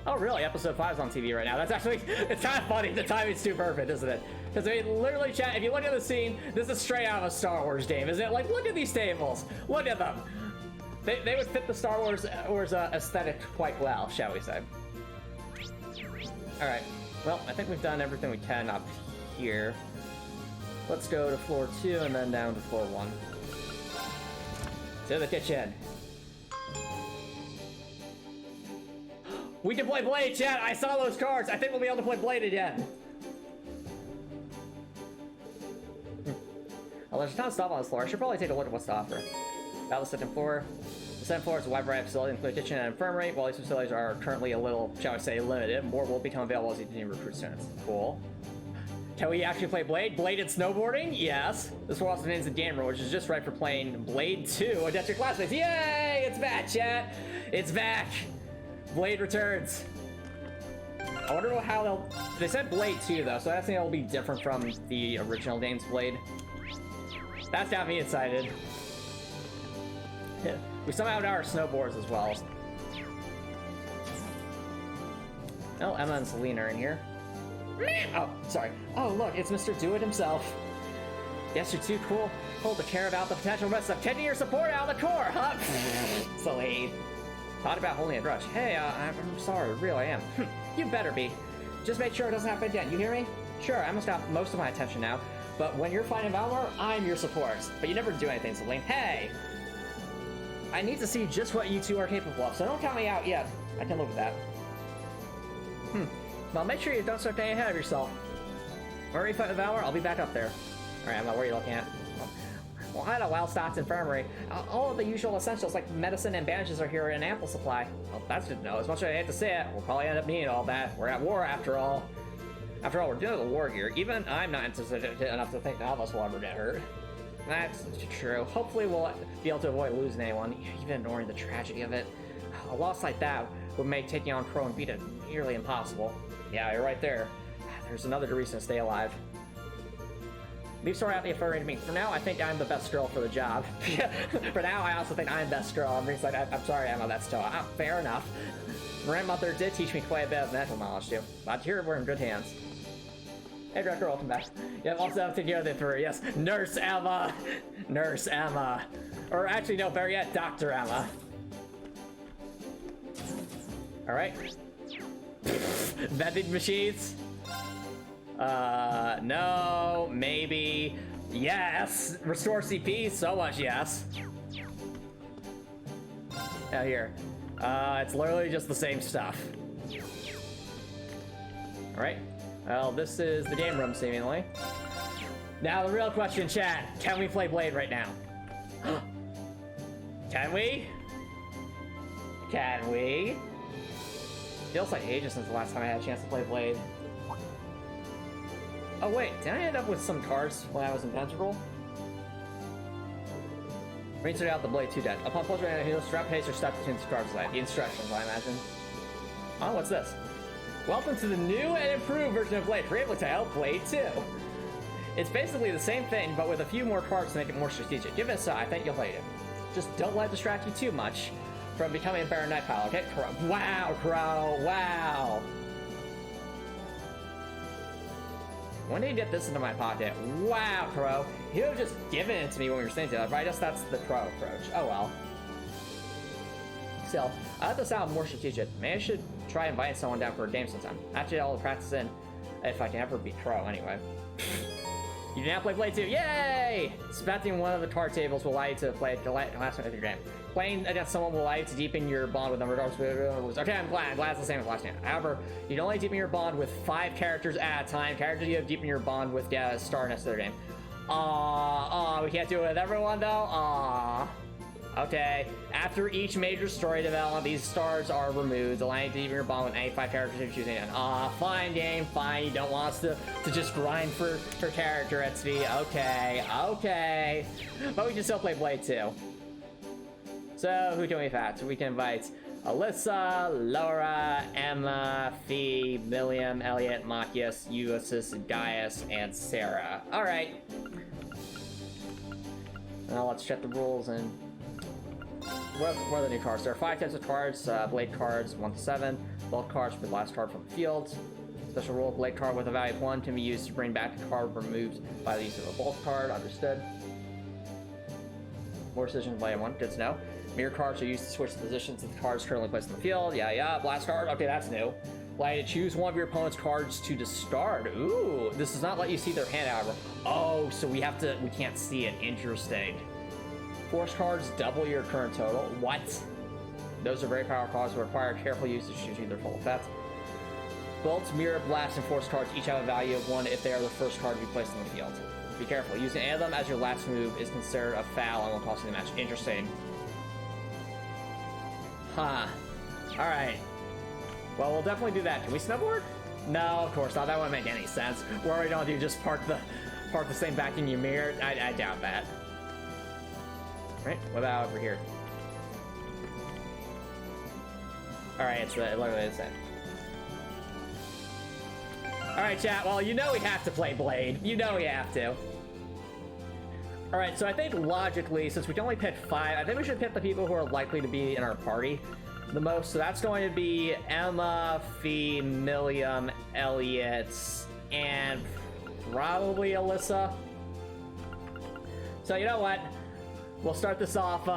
Oh, really? Episode 5 is on TV right now. That's actually, it's kind of funny. The timing's too perfect, isn't it? Because I mean, literally, chat, if you look at the scene, this is straight out of a Star Wars game, isn't it? Like, look at these tables. Look at them. They would fit the Star Wars aesthetic quite well, shall we say. Alright. Well, I think we've done everything we can up here. Let's go to floor 2 and then down to floor 1. To the kitchen. We can play Blade, chat! I saw those cards! I think we'll be able to play Blade again! Well, there's a ton of stuff on this floor. I should probably take a look at what's to offer. About the second floor. The second floor is a wide variety of facilities, including kitchen and infirmary. While these facilities are currently a little, shall I say, limited, more will become available as you continue to recruit students. Cool. Can we actually play Blade? Blade and snowboarding? Yes. This floor also contains the game room, which is just right for playing Blade 2 against your classmates. Yay! It's back, chat! It's back! Blade returns. I wonder how they'll... They said Blade 2, though, so I think it'll be different from the original game's Blade. That's got me excited. We somehow got our snowboards as well. Oh, Emma and Selena are in here. Oh, sorry. Oh, look, it's Mr. Do It himself. Yes, you're too cool to care about the potential risks of taking your support out of the core, huh? Silly. Thought about holding a grudge. Hey, I'm sorry, really I am. You better be. Just make sure it doesn't happen again, you hear me? Sure, I must have most of my attention now, but when you're fighting Valor, I'm your support. But you never do anything, Celine. Hey! I need to see just what you two are capable of, so don't count me out yet. I can live with that. Well, make sure you don't start getting ahead of yourself. Whenever you fight with Valor, I'll be back up there. Alright, Emma, where are you looking at? Well, I had a well-stocked infirmary. All of the usual essentials like medicine and bandages are here in ample supply. Well, that's good to know. As much as I hate to say it, we'll probably end up needing all that. We're at war after all. After all, we're doing the war here. Even I'm not interested enough to think none of us will ever get hurt. That's true. Hopefully we'll be able to avoid losing anyone, even ignoring the tragedy of it. A loss like that would make taking on Crow and Vita nearly impossible. Yeah, you're right there. There's another reason to stay alive. Leave sort out the infirmary to me. For now, I think I'm the best girl for the job. For now, I also think I'm best girl. I'm sorry, Emma, that's Towa. Fair enough. Grandmother did teach me quite a bit of medical knowledge, too. But here, we're in good hands. Hey, Director, welcome back. Yep, also have to take care of the infirmary. Yes, Nurse Emma. Nurse Emma. Or actually, no, better yet, Dr. Emma. Alright. Vending machines. No, maybe. Yes! Restore CP, so much yes. Now here. It's literally just the same stuff. Alright. Well, this is the game room, seemingly. Now, the real question, chat. Can we play Blade right now? Can we? Can we? Feels like ages since the last time I had a chance to play Blade. Oh wait, did I end up with some cards when I was in Pentacle? Reinsert out the blade 2 deck. Upon pull drain, he'll strap haste or stuck between the cards left. The instructions, I imagine. Oh, what's this? Welcome to the new and improved version of Blade. Creatively titled Blade 2. It's basically the same thing, but with a few more cards to make it more strategic. Give it a shot, I think you'll hate it. Just don't let it distract you too much from becoming a Baron Night pile, okay? Crow. Wow, Crow, wow. When did you get this into my pocket? Wow, Crow. You have just given it to me when we were saying together, but I guess that's the Crow approach. Oh well. Still, I like to sound more strategic. Maybe I should try inviting someone down for a game sometime. Actually, I'll practice in if I can ever beat Crow anyway. You can now play Blade 2. Yay! Spectating one of the card tables will allow you to play the last one of your game. Playing against someone will allow you to deepen your bond with them regardless. Okay, I'm glad it's the same as last time. However, you can only deepen your bond with 5 characters at a time. Characters you have deepened your bond with star next to their game. We can't do it with everyone though? Okay. After each major story development, these stars are removed, allowing you to deepen your bond with any 5 characters if you choose any. Fine game, fine. You don't want us to just grind for character XP. Okay. But we can still play Blade 2. So, who can we invite? We can invite Alyssa, Laura, Emma, Fee, William, Elliot, Machias, Ulysses, Gaius, and Sarah. Alright. Now let's check the rules and... What are the new cards? There are 5 types of cards. Blade cards, 1 to 7. Bulk cards for the last card from the field. Special rule, blade card with a value of 1 can be used to bring back a card removed by the use of a bulk card. Understood. More decisions, value 1. Good to know. Mirror cards are used to switch the positions of the cards currently placed in the field. Yeah. Blast card. Okay, that's new. Allow you to choose one of your opponent's cards to discard. Ooh, this does not let you see their hand, however. Oh, so we can't see it. Interesting. Force cards double your current total. What? Those are very powerful cards that require careful usage to achieve their full effect. Bolts, Mirror, Blast, and Force cards each have a value of 1 if they are the first card to be placed in the field. Be careful. Using any of them as your last move is considered a foul and will cost you the match. Interesting. Huh. Alright. Well, we'll definitely do that. Can we snowboard? No, of course not. That wouldn't make any sense. What are we gonna do? Just park the thing back in your mirror? I doubt that. Right? What about over here? Alright, it's literally the same. Alright, chat. Well, you know we have to play Blade. You know we have to. Alright, so I think logically, since we can only pick 5, I think we should pick the people who are likely to be in our party the most. So that's going to be Emma, Fee, Milliam, Elliot, and probably Alyssa. So you know what? We'll start this off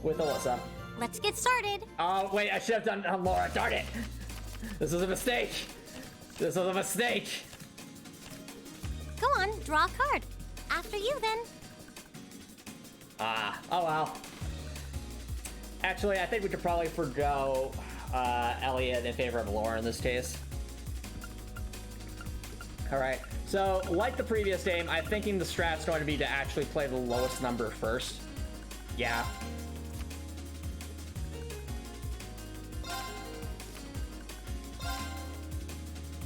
with Alyssa. Let's get started. Oh, wait, I should have done Laura. Darn it. This was a mistake. This was a mistake. Go on, draw a card. After you, then. Oh well. Actually, I think we could probably forgo Elliot in favor of Laura in this case. Alright, so like the previous game, I'm thinking the strat's going to be to actually play the lowest number first. Yeah.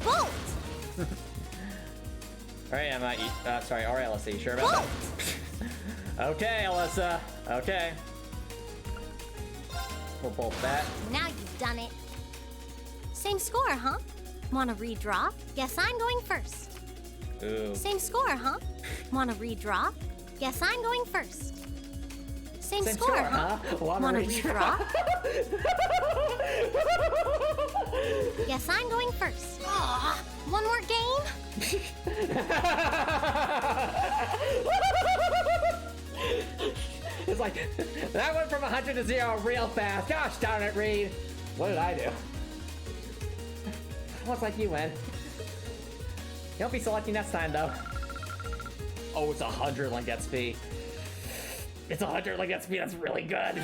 Bolt! Alright, Emma, sorry, alright, Alyssa, you sure about that? Okay, Alyssa, okay. We'll bolt that. Now you've done it. Same score, huh? Wanna redraw? Guess I'm going first. Ooh. Same score, huh? Wanna redraw? Guess I'm going first. Same score, huh? Wanna redraw? Guess I'm going first. Aw, one more game? It's like, that went from 100 to 0 real fast. Gosh darn it, Reed. What did I do? Looks like you win. You won't be so lucky next time, though. Oh, it's 100 like XP. It's 100 like XP, that's really good.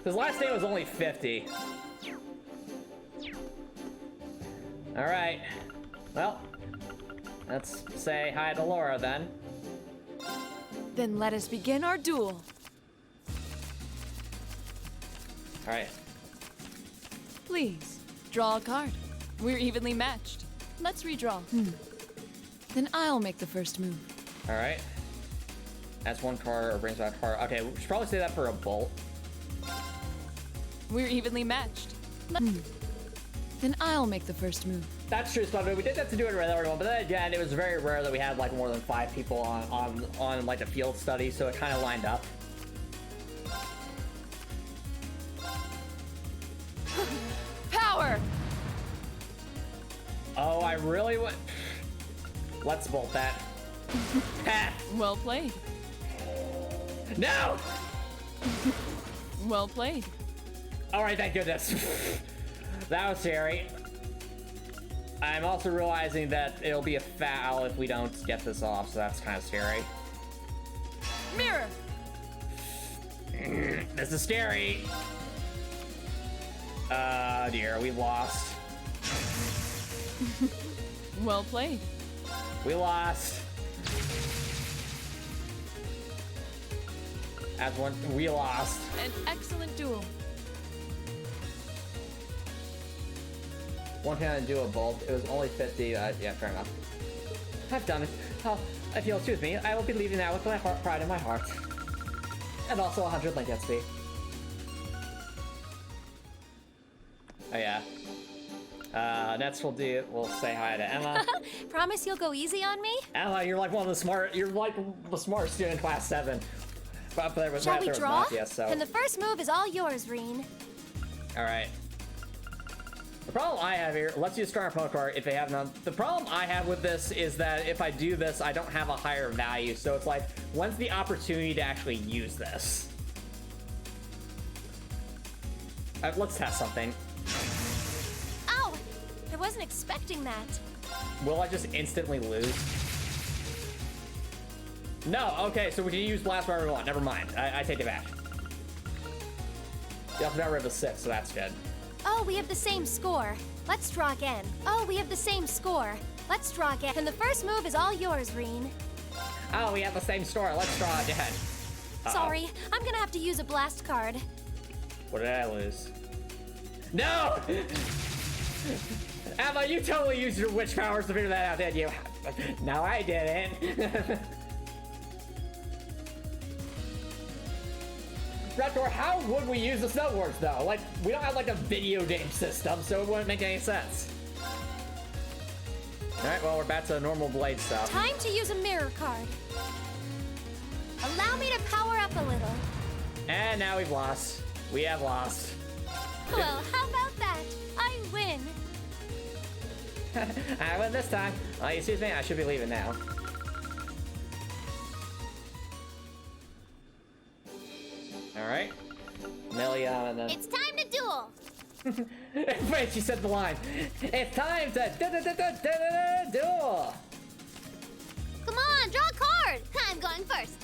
This last day was only 50. Alright. Well, let's say hi to Laura then. Then let us begin our duel. Alright. Please, draw a card. We're evenly matched. Let's redraw. Then I'll make the first move. All right. That's one card or brings back a card. Okay, we should probably say that for a bolt. We're evenly matched. Then I'll make the first move. That's true, Spud. We did have to do it with everyone, but then again, it was very rare that we had like more than 5 people on like a field study, so it kind of lined up. Power! Oh, I really would. Let's bolt that. Well played. No! Well played. All right, thank goodness. That was scary. I'm also realizing that it'll be a foul if we don't get this off, so that's kind of scary. Mirror! This is scary. Dear, we lost. Well played. We lost. As one, we lost. An excellent duel. One hand and do a bolt. It was only 50. Yeah, fair enough. I've done it. Oh, if you'll choose me, I will be leaving now with my pride in my heart. And also 100 link XP. Oh yeah. Next we'll say hi to Emma. Promise you'll go easy on me? Emma, you're like the smart student in Class 7. But there was Shall we draw? Yes, so. And the first move is all yours, Reen. Alright. The problem I have here, let's use strong opponent card if they have none. The problem I have with this is that if I do this, I don't have a higher value. So it's like, when's the opportunity to actually use this? Let's test something. Ow! I wasn't expecting that. Will I just instantly lose? No, okay, so we can use blast wherever we want. Never mind, I take it back. You also got rid of a 6, so that's good. Oh, we have the same score. Let's draw again. Oh, we have the same score. Let's draw again. And the first move is all yours, Reen. Oh, we have the same score. Let's draw again. Sorry, I'm gonna have to use a blast card. What did I lose? No! Emma, you totally used your witch powers to figure that out, didn't you? No, I didn't. Raptor, how would we use the snowboards though? Like, we don't have like a video game system, so it wouldn't make any sense. Alright, well, we're back to normal blade stuff. Time to use a mirror card. Allow me to power up a little. And now we've lost. We have lost. Well, how about that? I win. I win this time. Excuse me, I should be leaving now. Alright. Million and then... It's time to duel! Wait, she said the line. It's time to duel! Come on, draw a card! I'm going first.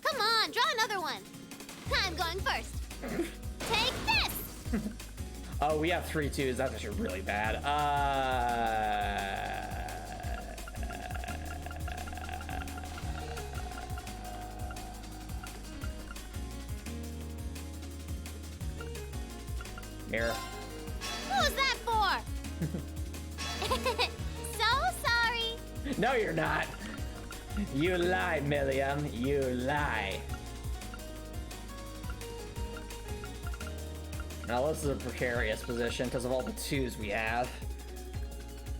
Come on, draw another one. I'm going first. Take this! Oh, we have 3 twos. That's actually really bad. Mirror. Who's that for? So sorry. No, you're not. You lie, Milliam. You lie. Now this is a precarious position because of all the 2s we have.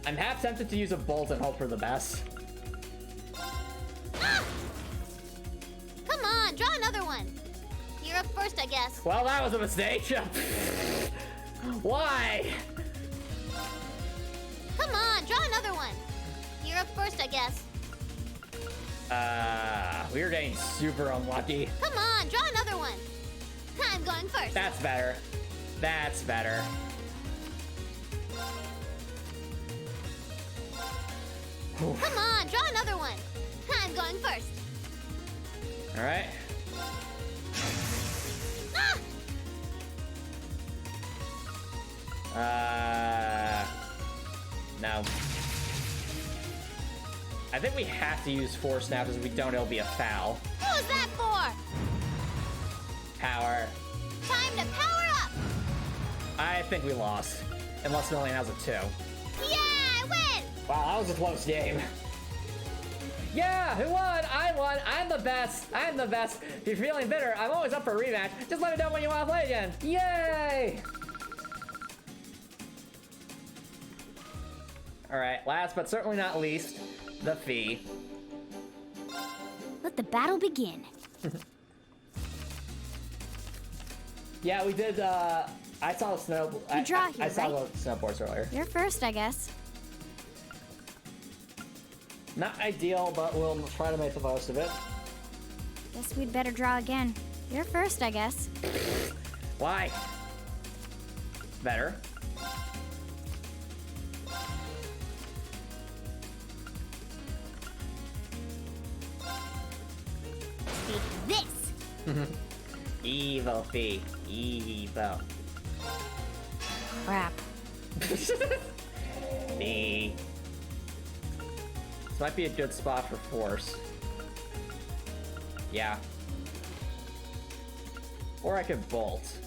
I'm half tempted to use a bolt and hope for the best. Ah! Come on, draw another one. You're up first, I guess. Well, that was a mistake. Why? Come on, draw another one. You're up first, I guess. We're getting super unlucky. Come on, draw another one. I'm going first. That's better. That's better. Come on, draw another one. I'm going first. All right. No. I think we have to use force now because if we don't, it'll be a foul. Who's that for? Power. Time to power up. I think we lost. Unless Million has a 2. Yeah, I win! Wow, that was a close game. Yeah, who won? I won. I'm the best. I'm the best. If you're feeling bitter, I'm always up for a rematch. Just let me know when you want to play again. Yay! Alright, last but certainly not least, the fee. Let the battle begin. Yeah, we did, I saw the snow... You draw I here, saw right? the snowboards earlier. You're first, I guess. Not ideal, but we'll try to make the most of it. Guess we'd better draw again. You're first, I guess. Why? Better. Take this! Evil fee. Evil. Crap. Fee. This might be a good spot for force. Yeah. Or I could bolt.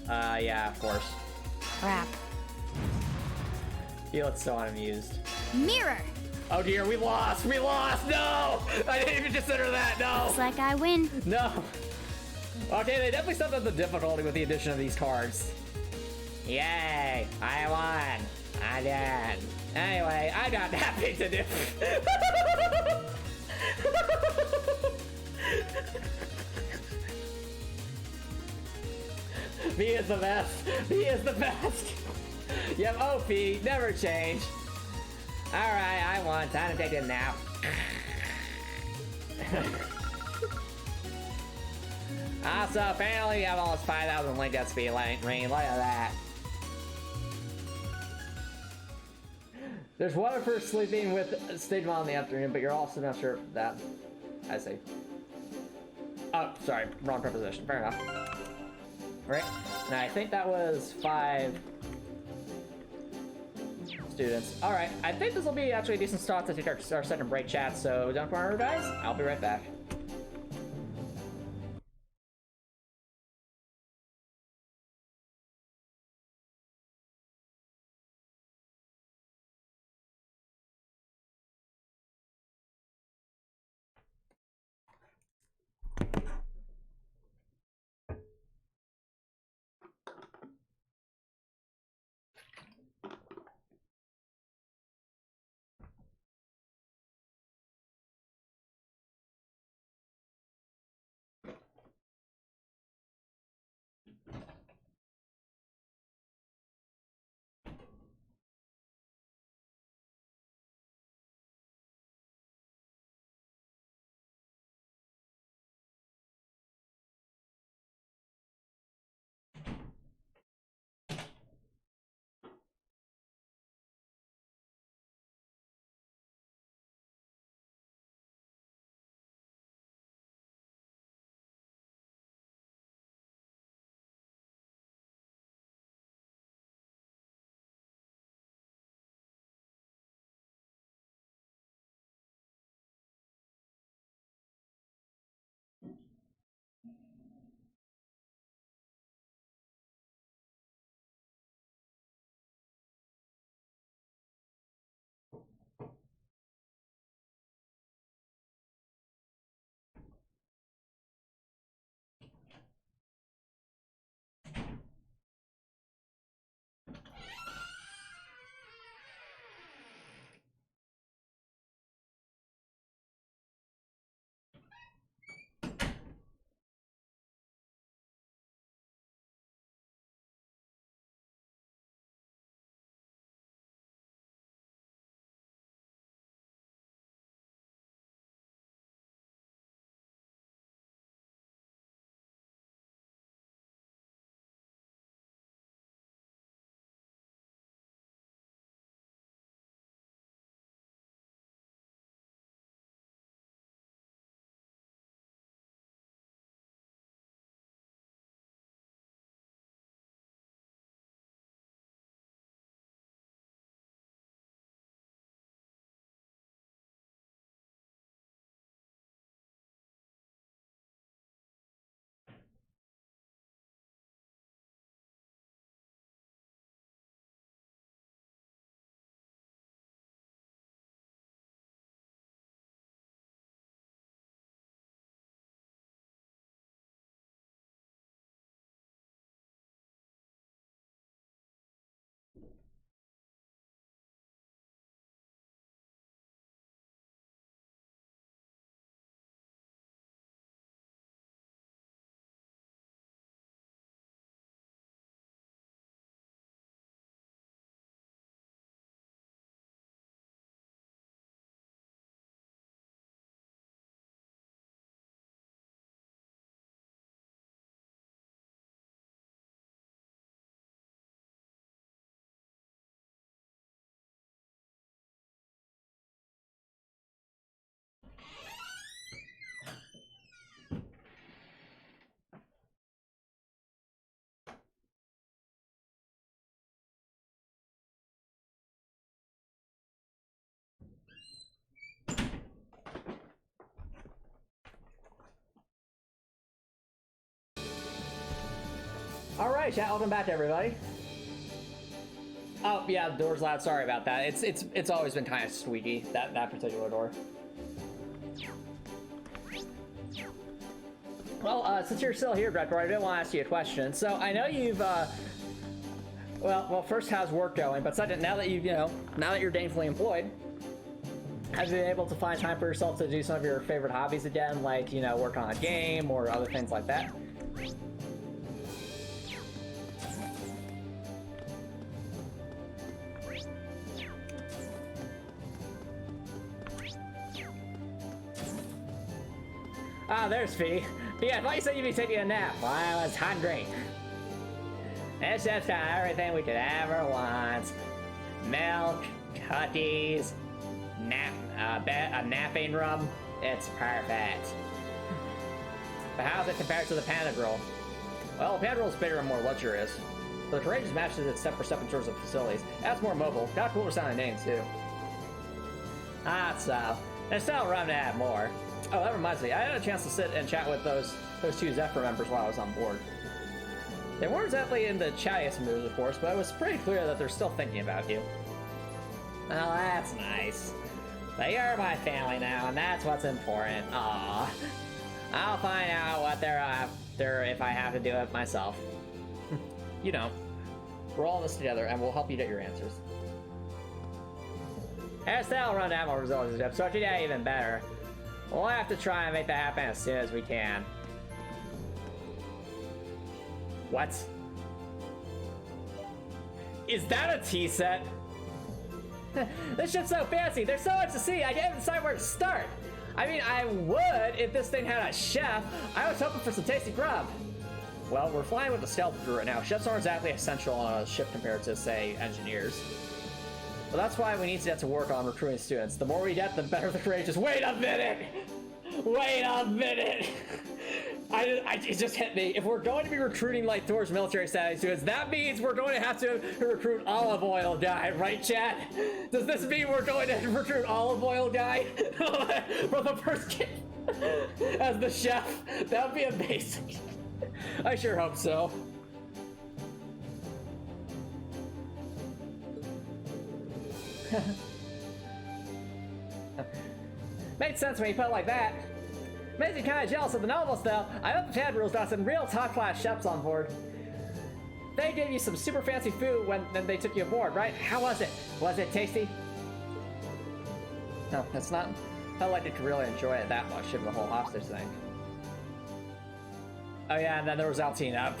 Yeah, force. Crap. He looks so unamused. Mirror! Oh dear, we lost! We lost! No! I didn't even consider that, no! Looks like I win. No! Okay, they definitely stepped up the difficulty with the addition of these cards. Yay! I won! I did. Anyway, I got nothing to do. V is the best. V is the best. Yep, OP, never change. Alright, I won. Time to take a nap. Also, apparently we have almost 5,000 link SP rain. Look at that. There's one for sleeping with stage one in the afternoon, but you're also not sure of that. I see. Oh, sorry, wrong preposition. Fair enough. Right. Now I think that was 5 students. All right, I think this will be actually a decent start to take our second break chat. So don't worry, guys. I'll be right back. Hi, chat. Welcome back, everybody. Oh yeah, the door's loud. Sorry about that. It's always been kind of squeaky, that particular door. Well, since you're still here, Grettor, I did want to ask you a question. So I know you've well, first, how's work going? But second, now that now that you're gainfully employed, have you been able to find time for yourself to do some of your favorite hobbies again, like work on a game or other things like that? Ah, there's Fee. Yeah, I thought you said you'd be taking a nap. Well, I was hungry. It's just everything we could ever want. Milk, cookies, a napping room. It's perfect. But how's it compared to the Panda Girl? Well, Panda Girl's bigger and more luxurious. But the Courageous matches it step for step in terms of facilities. That's more mobile. Got cooler sounding names, too. Ah, so. There's still room to add more. Oh, that reminds me. I had a chance to sit and chat with those two Zephyr members while I was on board. They weren't exactly in the chattiest mood, of course, but it was pretty clear that they're still thinking about you. Well, that's nice. But you're my family now, and that's what's important. Aww. I'll find out what they're after if I have to do it myself. You know, we're all in this together, and we'll help you get your answers. Hairstyle run down more results, so today even better. We'll have to try and make that happen as soon as we can. What? Is that a tea set? This shit's so fancy. There's so much to see. I can't even decide where to start. I mean, I would if this thing had a chef. I was hoping for some tasty grub. Well, we're flying with the stealth crew right now. Chefs aren't exactly essential on a ship compared to, say, engineers. Well, that's why we need to get to work on recruiting students. The more we get, the better the courageous. Wait a minute! Wait a minute! It just hit me. If we're going to be recruiting like Thor's military status students, that means we're going to have to recruit Olive Oil Guy, right, chat? Does this mean we're going to recruit Olive Oil Guy for the first game as the chef? That would be amazing. I sure hope so. Made sense when you put it like that. Makes me kind of jealous of the novels, though. I hope the Tad Rules got some real top-class chefs on board. They gave you some super fancy food when they took you aboard, right? How was it? Was it tasty? No, it's not. I felt like you could really enjoy it that much, given the whole hostage thing. Oh yeah, and then there was Altina.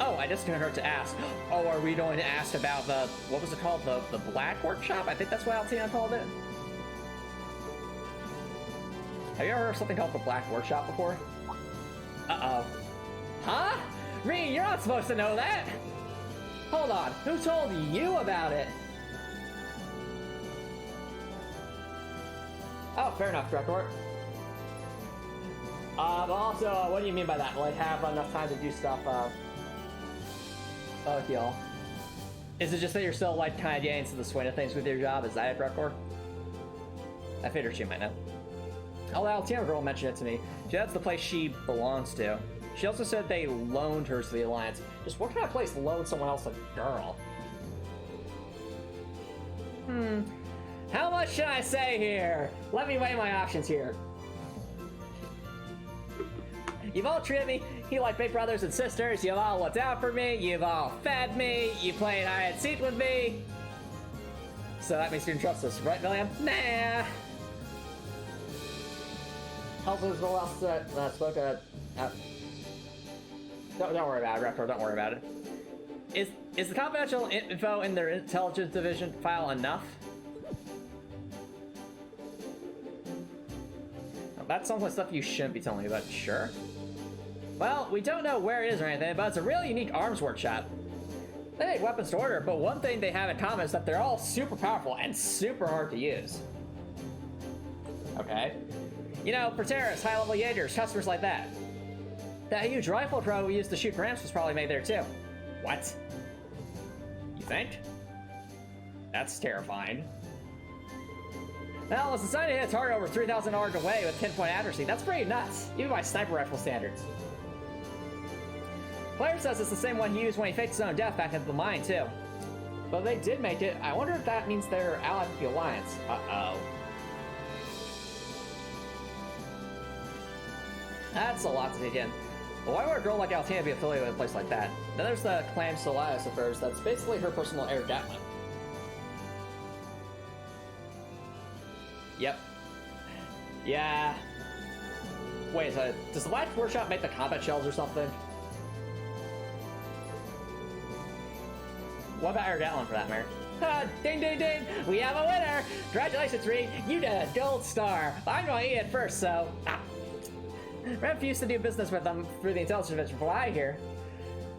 Oh, I just heard to ask. Oh, are we going to ask about the, what was it called? The Black Workshop? I think that's what Altina called it. Have you ever heard of something called the Black Workshop before? Uh-oh. Huh? Reen, you're not supposed to know that! Hold on, who told you about it? Oh, fair enough, Grettor. But also, what do you mean by that? Like, have enough time to do stuff, oh, y'all. Is it just that you're still, like, kind of getting into the swing of things with your job? Is that it, Grettor? I figured she might know. Oh, the Altina girl mentioned it to me. That's the place she belongs to. She also said they loaned her to the Alliance. Just what kind of place loaned someone else a girl? How much should I say here? Let me weigh my options here. You've all treated me like big brothers and sisters. You've all looked out for me. You've all fed me. You played hide and seek with me. So that means you can trust us, right, William? Nah. Also, there's no one else that spoke don't worry about it, Raptor. Don't worry about it. Is the confidential info in their intelligence division file enough? That sounds like stuff you shouldn't be telling me about. Sure. Well, we don't know where it is or anything, but it's a really unique arms workshop. They make weapons to order, but one thing they have in common is that they're all super powerful and super hard to use. Okay. You know, Proteras, high-level Jaegers, customers like that. That huge rifle pro we used to shoot ramps was probably made there too. What? You think? That's terrifying. Well, it's decided to hit a target over 3,000 yards away with pinpoint accuracy. That's pretty nuts, even by sniper rifle standards. Player says it's the same one he used when he faked his own death back into the mine, too. But they did make it. I wonder if that means they're allied with the Alliance. Uh-oh. That's a lot to take in. But why would a girl like Altina be affiliated with a place like that? Then there's the Clan Solias of hers. That's basically her personal heir Gatlin. Yep. Yeah. Wait, so does the Life Workshop make the combat shells or something? What about Air Gatlin for that matter? Ah, ding ding ding! We have a winner! Congratulations, Reed! You did a gold star! I'm going to eat it first, so... Rem used to do business with them through the intelligence division from what I hear.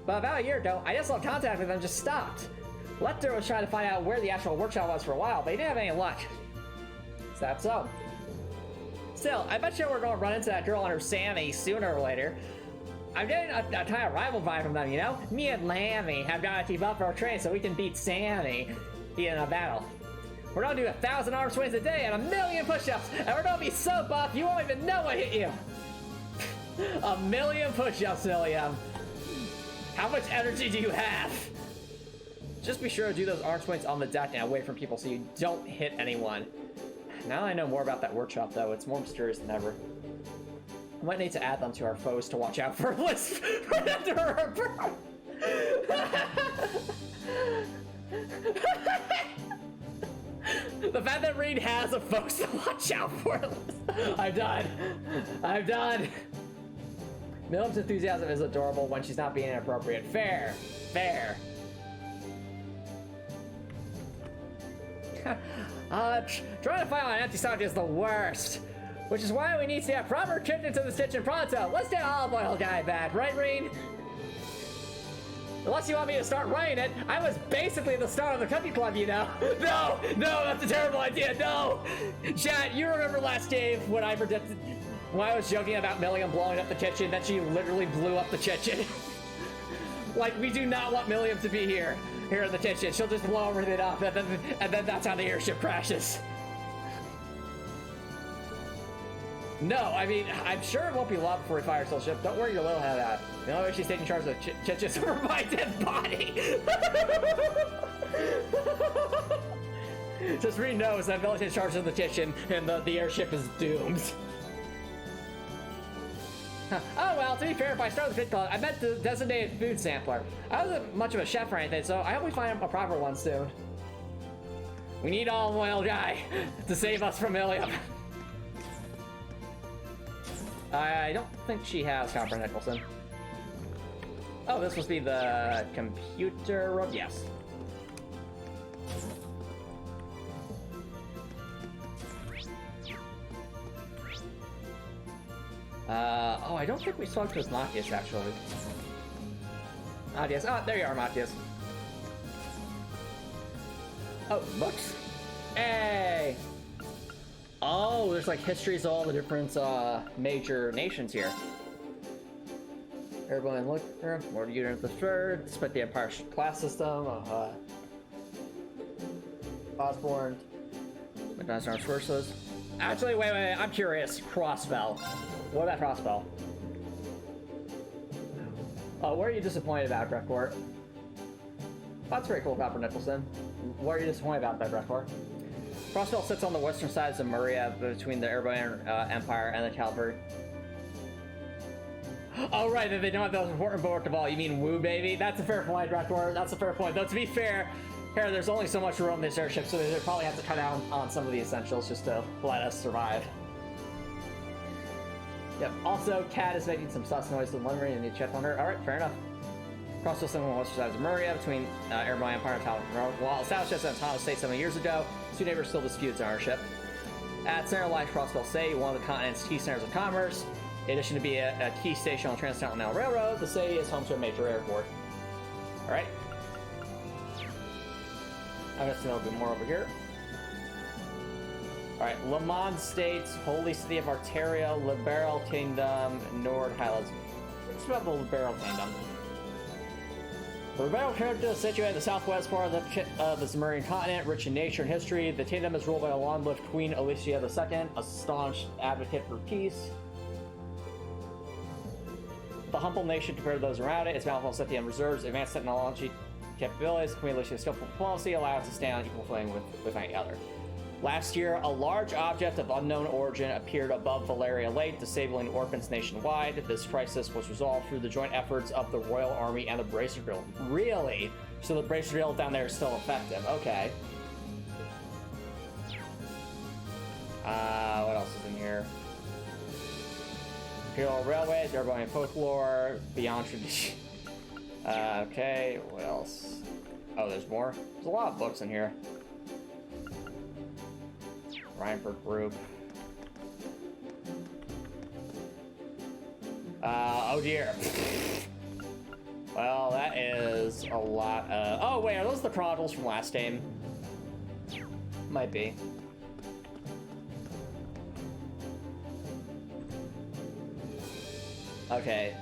But about a year ago, I just lost contact with them, just stopped. Lecter was trying to find out where the actual workshop was for a while, but he didn't have any luck. Is that so? Still, I bet you we're going to run into that girl and her Sammy sooner or later. I'm getting a kind of rival vibe from them, you know? Me and Lammy have got to keep up our train so we can beat Sammy in a battle. We're going to do 1,000 arm swings a day and 1,000,000 push-ups, and we're going to be so buff you won't even know what hit you. 1,000,000 push-ups, William. How much energy do you have? Just be sure to do those arm swings on the deck and away from people so you don't hit anyone. Now that I know more about that workshop, though, it's more mysterious than ever. I might need to add them to our foes to watch out for list right after her birth. The fact that Reed has a foes to watch out for. I'm done. I'm done. Millam's enthusiasm is adorable when she's not being inappropriate. Fair. Fair. Trying to find an empty stomach is the worst. Which is why we need to have proper kitchen to this kitchen pronto. Let's get olive oil guy back, right, Reed? Unless you want me to start running it, I was basically the star of the cookie club, you know. No, that's a terrible idea, no! Chat, you remember last game when I predicted, when I was joking about Milliam blowing up the kitchen, that she literally blew up the kitchen. Like, we do not want Milliam to be here in the kitchen. She'll just blow everything up, and then that's how the airship crashes. No, I mean, I'm sure it won't be long before we fire Soul Ship. Don't worry your little head out. The only way she's taking charge of the kitchen over my dead body. Just Reed knows that Village is in charge of the kitchen, and the airship is doomed. Oh well, to be fair, if I start the Fit Club, I meant the designated food sampler. I wasn't much of a chef or anything, so I hope we find a proper one soon. We need olive oil guy to save us from Ilium. I don't think she has Copper Nicholson. Oh, this must be the computer room? Yes. Oh, I don't think we spoke to Matthias, actually. Matthias. Oh, there you are, Matthias. Oh, books. Hey! Oh, there's like histories of all the different major nations here. Everyone look there. More to unit the third, despite the Empire class system. Osborne. McDonald's Armed Forces. Actually, wait, I'm curious. Crossbow. What about crossbow? Oh, what are you disappointed about, Breckport? That's very cool, Copper Nicholson. What are you disappointed about that, Breckport? Crossbell sits on the western side of Zamuria between the Erebonian Empire and the Calvert. Oh, right, they don't have the most important book of all. You mean Woo, baby? That's a fair point, Breckport. That's a fair point. Though, to be fair, here, there's only so much room in this airship, so they probably have to cut down on some of the essentials just to let us survive. Yep, also, Cat is making some sus noise and wondering and need to check on her. Alright, fair enough. Crossbell sits on the western side of Zamuria between Erebonian Empire and Calvert. While established as an autonomous state 7 years ago, two neighbors still dispute its ownership. At center lies Crossbell City, one of the continent's key centers of commerce. In addition to being a key station on the Transcontinental Railroad, the city is home to a major airport. Alright. I'm going to know a bit more over here. Alright, Le Mans States, Holy City of Arteria, Liberal Kingdom, Nord Highlands. What's about the Liberal Kingdom? The Liberal Kingdom is situated in the southwest part of the Zamurian continent, rich in nature and history. The kingdom is ruled by a long-lived Queen Alicia II, a staunch advocate for peace. the humble nation compared to those around it. Its bountiful city reserves, advanced technology capabilities, community skillful diplomacy allow us to stand on equal footing with any other. Last year, a large object of unknown origin appeared above Valeria Lake, disabling orphans nationwide. This crisis was resolved through the joint efforts of the Royal Army and the Bracer Guild. Really? So the Bracer Guild down there is still effective. Okay. What else is in here? Imperial Railways, Airborne Folklore, Beyond Tradition. Okay, what else? Oh, there's more? There's a lot of books in here. Reinford Group. Oh dear. Well, that is a lot of... Oh wait, are those the Chronicles from last game? Might be. Okay.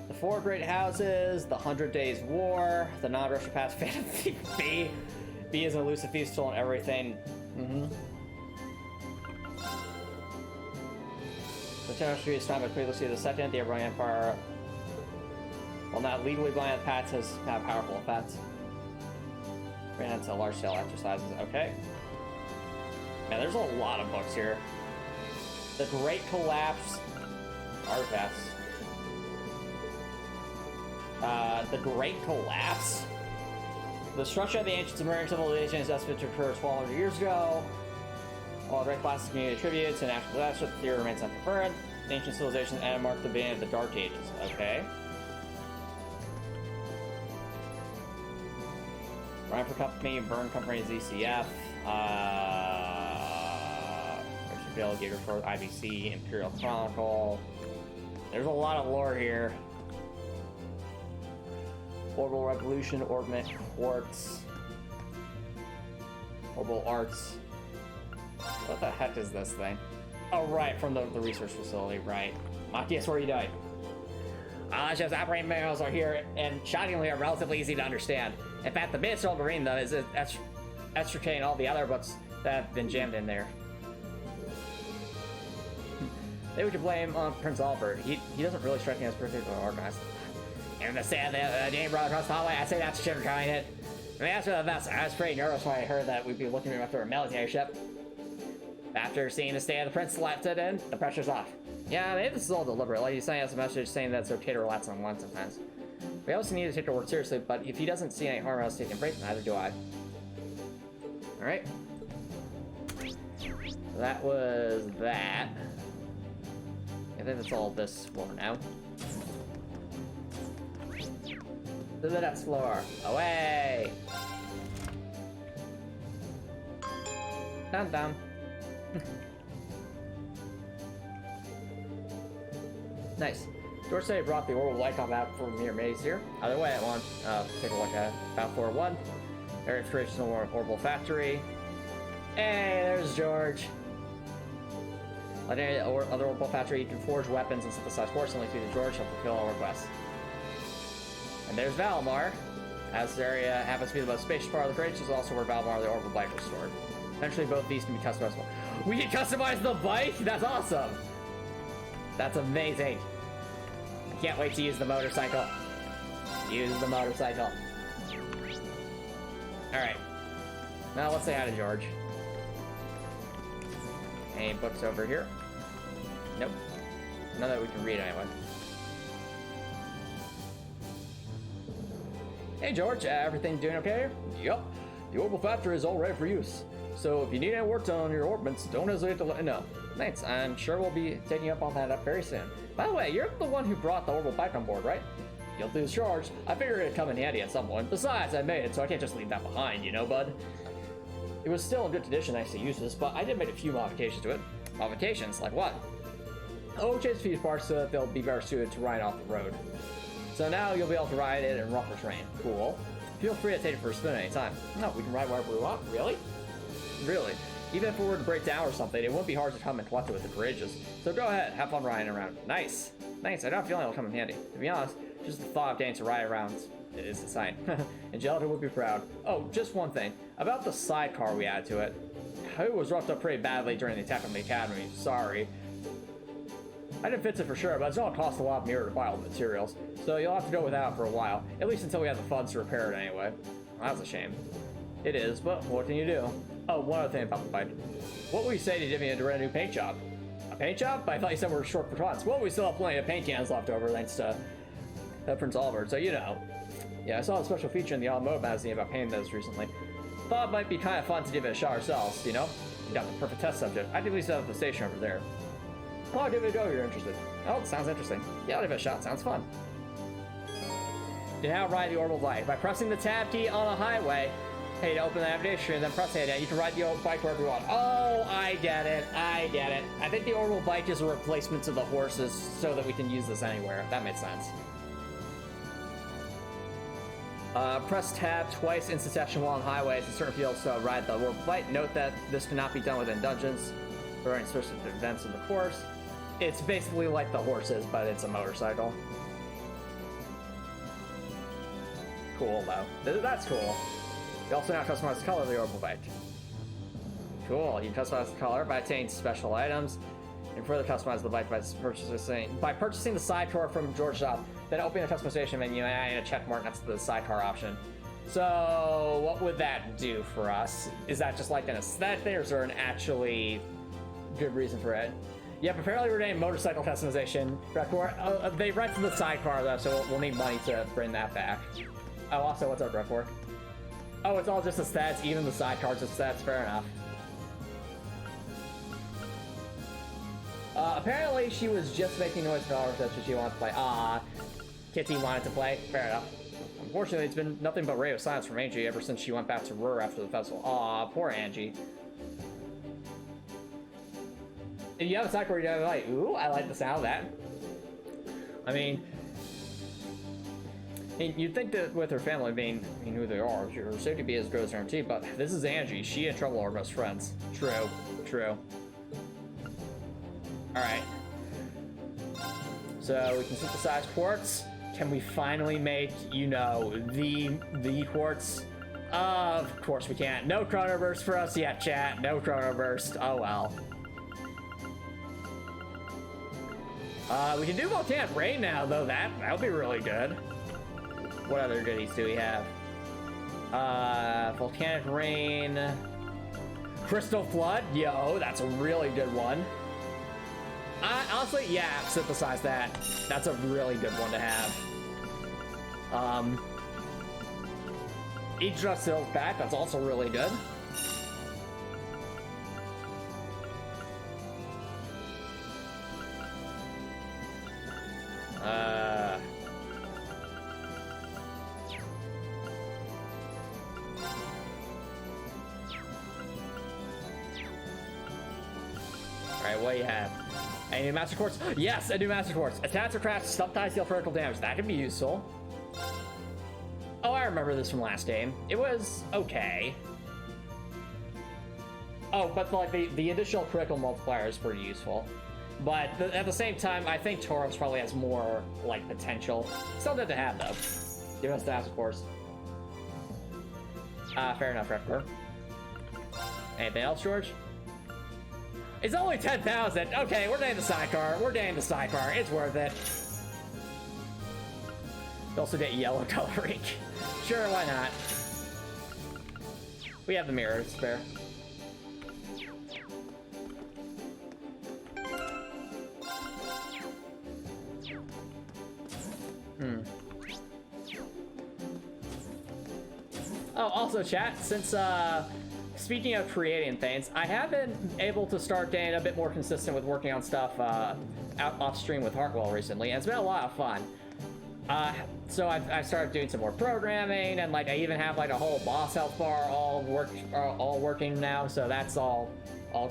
The Four Great Houses, the 100 Days War, the non-Russian Past Fantasy B. B is an elusive thief stolen everything. The territory is found by previously the second, the Abraham Empire, while not legally blind paths, has had powerful effects. Ran into large-scale exercises. Okay. Man, there's a lot of books here. The Great Collapse. Artifacts. The Great Collapse. The structure of the ancient Sumerian civilization is estimated to occur 1,200 years ago. While the Great Classes community attributes to natural disaster, the theory remains unconfirmed. The ancient civilization and marked the beginning of the Dark Ages. Okay. Reinford Company, Burn Company, ZCF. Gator for IBC, Imperial Chronicle. There's a lot of lore here. Orbital Revolution, Orbment Quartz. Orbital Arts. What the heck is this thing? Oh, right, from the research facility, right. Machias, where are you doing? Just operating manuals are here, and shockingly are relatively easy to understand. In fact, the biggest trouble reading them is extricating all the other books that have been jammed in there. Maybe we could blame Prince Albert. He doesn't really strike me as particularly organized. And to say that Jane brought across the hallway, I say that's sugarcoating it. I mean, after the best, I was pretty nervous when I heard that we'd be looking after a military ship. After seeing the state of the prince left it in, the pressure's off. Yeah, maybe this is all deliberate. Like he's sending us a message saying that it's okay to relax on one sometimes. We also need to take our work seriously, but if he doesn't see any harm in us taking a break, neither do I. Alright. That was that. I think that's all this for now. To the next floor. Away! Down. Nice. Dorsey brought the orbital Lycom out for mere maze here. Either way, I want to take a look at Battle 401. Very traditional orbital factory. Hey, there's George. Like any other orbital factory, you can forge weapons and synthesize force only through the George to fulfill all requests. And there's Valimar. As this area happens to be the most spacious part of the Courageous, is also where Valimar the orbital bike was stored. Eventually, both these can be customizable. We can customize the bike? That's awesome! That's amazing. I can't wait to use the motorcycle. Use the motorcycle. Alright. Now let's say hi to George. Any books over here? Nope. None that we can read anyway. Hey George, everything doing okay here? Yup. The orbital factory is all ready for use. So if you need any work done on your orbits, don't hesitate to let me know. Thanks, I'm sure we'll be taking up on that up very soon. By the way, you're the one who brought the orbital bike on board, right? You'll do charge. I figured it'd come in handy at some point. Besides, I made it, so I can't just leave that behind, you know, bud? It was still in good condition thanks to uses, but I did make a few modifications to it. Modifications? Like what? Oh, changed a few parts so that they'll be better suited to ride off the road. So now you'll be able to ride it in rougher terrain. Cool. Feel free to take it for a spin anytime. No, we can ride wherever we want? Really? Really. Even if we were to break down or something, it wouldn't be hard to come and collect it with the Courageous. So go ahead, have fun riding around. Nice. Nice, I got a feeling it'll come in handy. To be honest, just the thought of getting to ride around is a sign. Angelica would be proud. Oh, just one thing. About the sidecar we added to it. It was roughed up pretty badly during the attack on the Academy. Sorry. I didn't fix it for sure, but it's gonna cost a lot of mirror to buy all the materials, so you'll have to go without for a while, at least until we have the funds to repair it anyway. Well, that's a shame. It is, but what can you do? Oh, one other thing about the bike. What would you say to Divya to rent a new paint job? A paint job? I thought you said we were short for funds. Well, we still have plenty of paint cans left over thanks to Prince Albert, so you know. Yeah, I saw a special feature in the Automotive magazine about painting those recently. Thought it might be kind of fun to give it a shot ourselves, you know? You got the perfect test subject. I'd at least have the station over there. Oh, I'll give it a go if you're interested. Oh, sounds interesting. Yeah, I'll give it a shot. Sounds fun. You now ride the orbital bike. By pressing the tab key on a highway, hey, to open the navigation screen, then press it, and you can ride the orbital bike wherever you want. Oh, I get it. I get it. I think the orbital bike is a replacement to the horses so that we can use this anywhere. That makes sense. Press tab twice in succession while on highways in certain fields to ride the orbital bike. Note that this cannot be done within dungeons or any specific events in the course. It's basically like the horses, but it's a motorcycle. Cool, though. That's cool. You also now customize the color of the orbital bike. Cool. You can customize the color by obtaining special items, and further customize the bike by purchasing the sidecar from George's shop. Then opening the customization menu and adding a check mark next to the sidecar option. So, what would that do for us? Is that just like an aesthetic thing, or is there an actually good reason for it? Yep, apparently we're getting motorcycle customization. They rented the sidecar though, so we'll need money to bring that back. Oh, also, what's up, Redcore? Oh, it's all just the stats, even the sidecar's just stats, fair enough. Apparently she was just making noise for hours, that's what she wanted to play. Ah, Kitty wanted to play, fair enough. Unfortunately, it's been nothing but radio silence from Angie ever since she went back to Ruhr after the festival. Aw, poor Angie. If you have a sidecar, you're like, ooh, I like the sound of that. I mean, you'd think that with her family being who they are, her safety be as good as guaranteed, but this is Angie. She and Trouble are best friends. True, true. Alright. So we can synthesize quartz. Can we finally make, you know, the quartz? Of course we can't. No chrono burst for us yet, chat. No chrono burst. Oh well. We can do volcanic rain now, though. That'll be really good. What other goodies do we have? Volcanic rain, crystal flood. Yo, that's a really good one. Honestly, yeah, synthesize that. That's a really good one to have. Each Just Hills back. That's also really good. Alright, what do you have? A new Master Quartz? Yes, a new Master Quartz. Attacks or crafts, sometimes deal critical damage. That could be useful. Oh, I remember this from last game. It was okay. Oh, but like the additional critical multiplier is pretty useful. But at the same time, I think Tauros probably has more like potential. Still good to have though. Give us that, of course. Fair enough, Repper. Anything else, George? It's only 10,000. Okay, we're getting the sidecar. We're getting the sidecar. It's worth it. We also get yellow coloring. Sure, why not? We have the mirror to spare. Oh, also chat, since speaking of creating things, I have been able to start getting a bit more consistent with working on stuff off stream with Hartwell recently, and it's been a lot of fun. So I've started doing some more programming, and like I even have like a whole boss health bar all working now, so that's all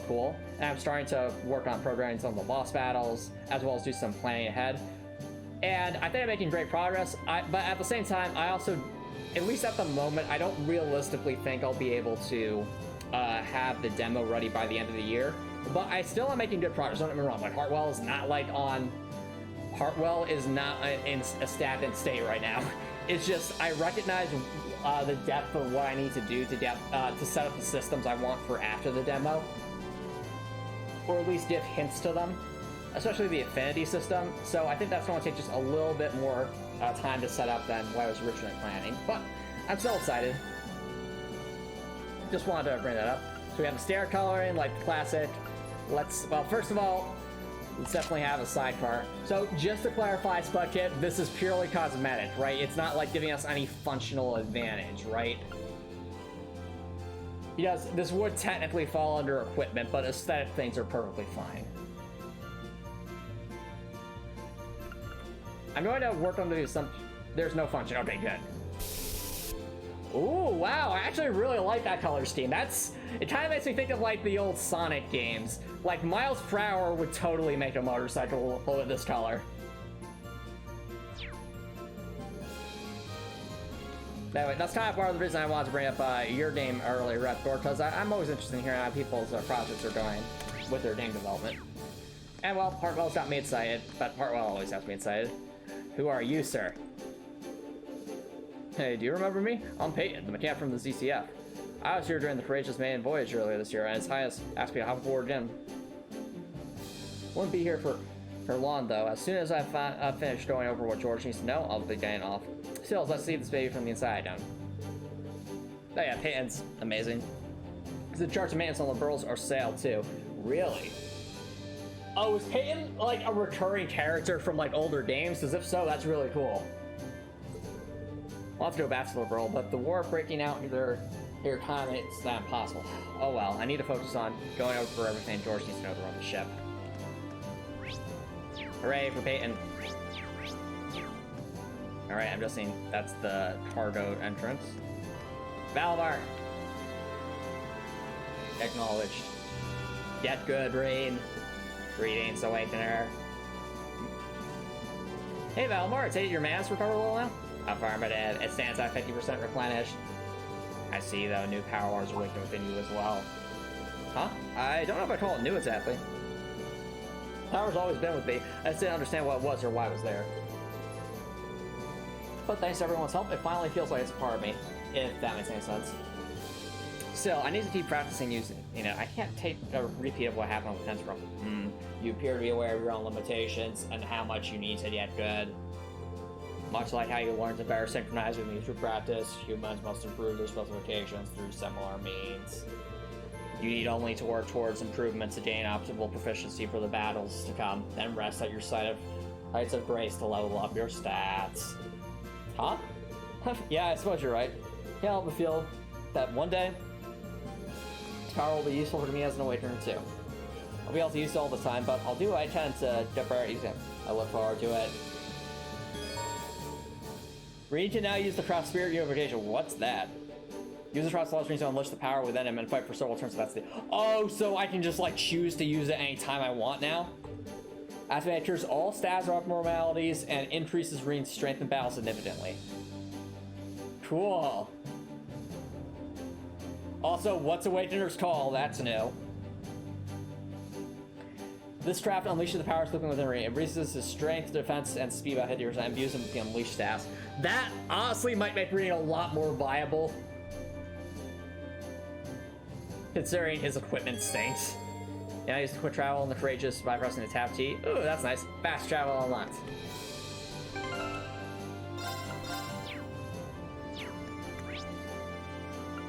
cool. And I'm starting to work on programming some of the boss battles, as well as do some planning ahead. And I think I'm making great progress, but at the same time, I also, at least at the moment, I don't realistically think I'll be able to have the demo ready by the end of the year. But I still am making good progress, don't get me wrong. Like Hartwell is not like on... Hartwell is not in a stagnant state right now. It's just, I recognize the depth of what I need to do to set up the systems I want for after the demo. Or at least give hints to them. especially the affinity system. So I think that's going to take just a little bit more time to set up than what I was originally planning. But I'm still excited. Just wanted to bring that up. So we have the stair coloring, like the classic. Well, first of all, let's definitely have a sidecar. So just to clarify, Spud Kid, this is purely cosmetic, right? It's not like giving us any functional advantage, right? Yes, this would technically fall under equipment, but aesthetic things are perfectly fine. I'm going to work on some... There's no function. Okay, good. Ooh, wow, I actually really like that color scheme. It kind of makes me think of like the old Sonic games. Like miles per hour would totally make a motorcycle with this color. Anyway, that's kind of part of the reason I wanted to bring up your game earlier, Reptor, because I'm always interested in hearing how people's projects are going with their game development. And well, Hartwell's got me excited, but Hartwell always has me excited. Who are you, sir? Hey, do you remember me? I'm Peyton, the mechanic from the ZCF. I was here during the courageous maiden voyage earlier this year, and His Highness asked me to hop aboard again. Won't be here for long, though. As soon as I've finished going over what George needs to know, I'll be getting off. Still, let's see this baby from the inside down. Oh yeah, Peyton's amazing. He's in charge of maintenance on the Burls or Sail, too. Really? Oh, is Peyton like a recurring character from like older games? Because if so, that's really cool. I'll have to go back to the world, but the war breaking out here kind of makes that impossible. Oh well, I need to focus on going over everything George needs to know to run the ship. Hooray for Peyton. Alright, I'm just seeing that's the cargo entrance. Valimar! Acknowledged. Get good, Rain. Greetings, Awakener. Hey Valimar, take your mass recovered a little now? Affirmative. It stands at 50% replenished. I see, though, new powers awaken within you as well. Huh? I don't know if I call it new exactly. Power's always been with me. I just didn't understand what it was or why it was there. But thanks to everyone's help, it finally feels like it's a part of me, if that makes any sense. Still, I need to keep practicing using it. You know, I can't take a repeat of what happened with Tensor. You appear to be aware of your own limitations and how much you need to get good. Much like how you learn to better synchronize with me through practice, humans must improve their specifications through similar means. You need only to work towards improvements to gain optimal proficiency for the battles to come, then rest at your heights of grace to level up your stats. Huh? Yeah, I suppose you're right. Can't help but feel that one day, this power will be useful for me as an awakener too. I'll be able to use it all the time, but I'll do what I can to get better at using it. I look forward to it. Reed can now use the Craft Spirit Unification. What's that? Use the Craft Slot to unleash the power within him and fight for several turns. So that's the... Oh, so I can just like choose to use it anytime I want now? Activate cures all stats or abnormalities and increases Reed's strength in battle significantly. Cool. Also, what's Awakener's Call? That's new. This craft unleashes the power sleeping within Reed. It increases his strength, defense, and speed by hit dealers and imbues him with the unleashed stats. That honestly might make Reed a lot more viable, considering his equipment stinks. Yeah, I use the quick travel and the courageous by pressing the tab T. Ooh, that's nice. Fast travel unlocked.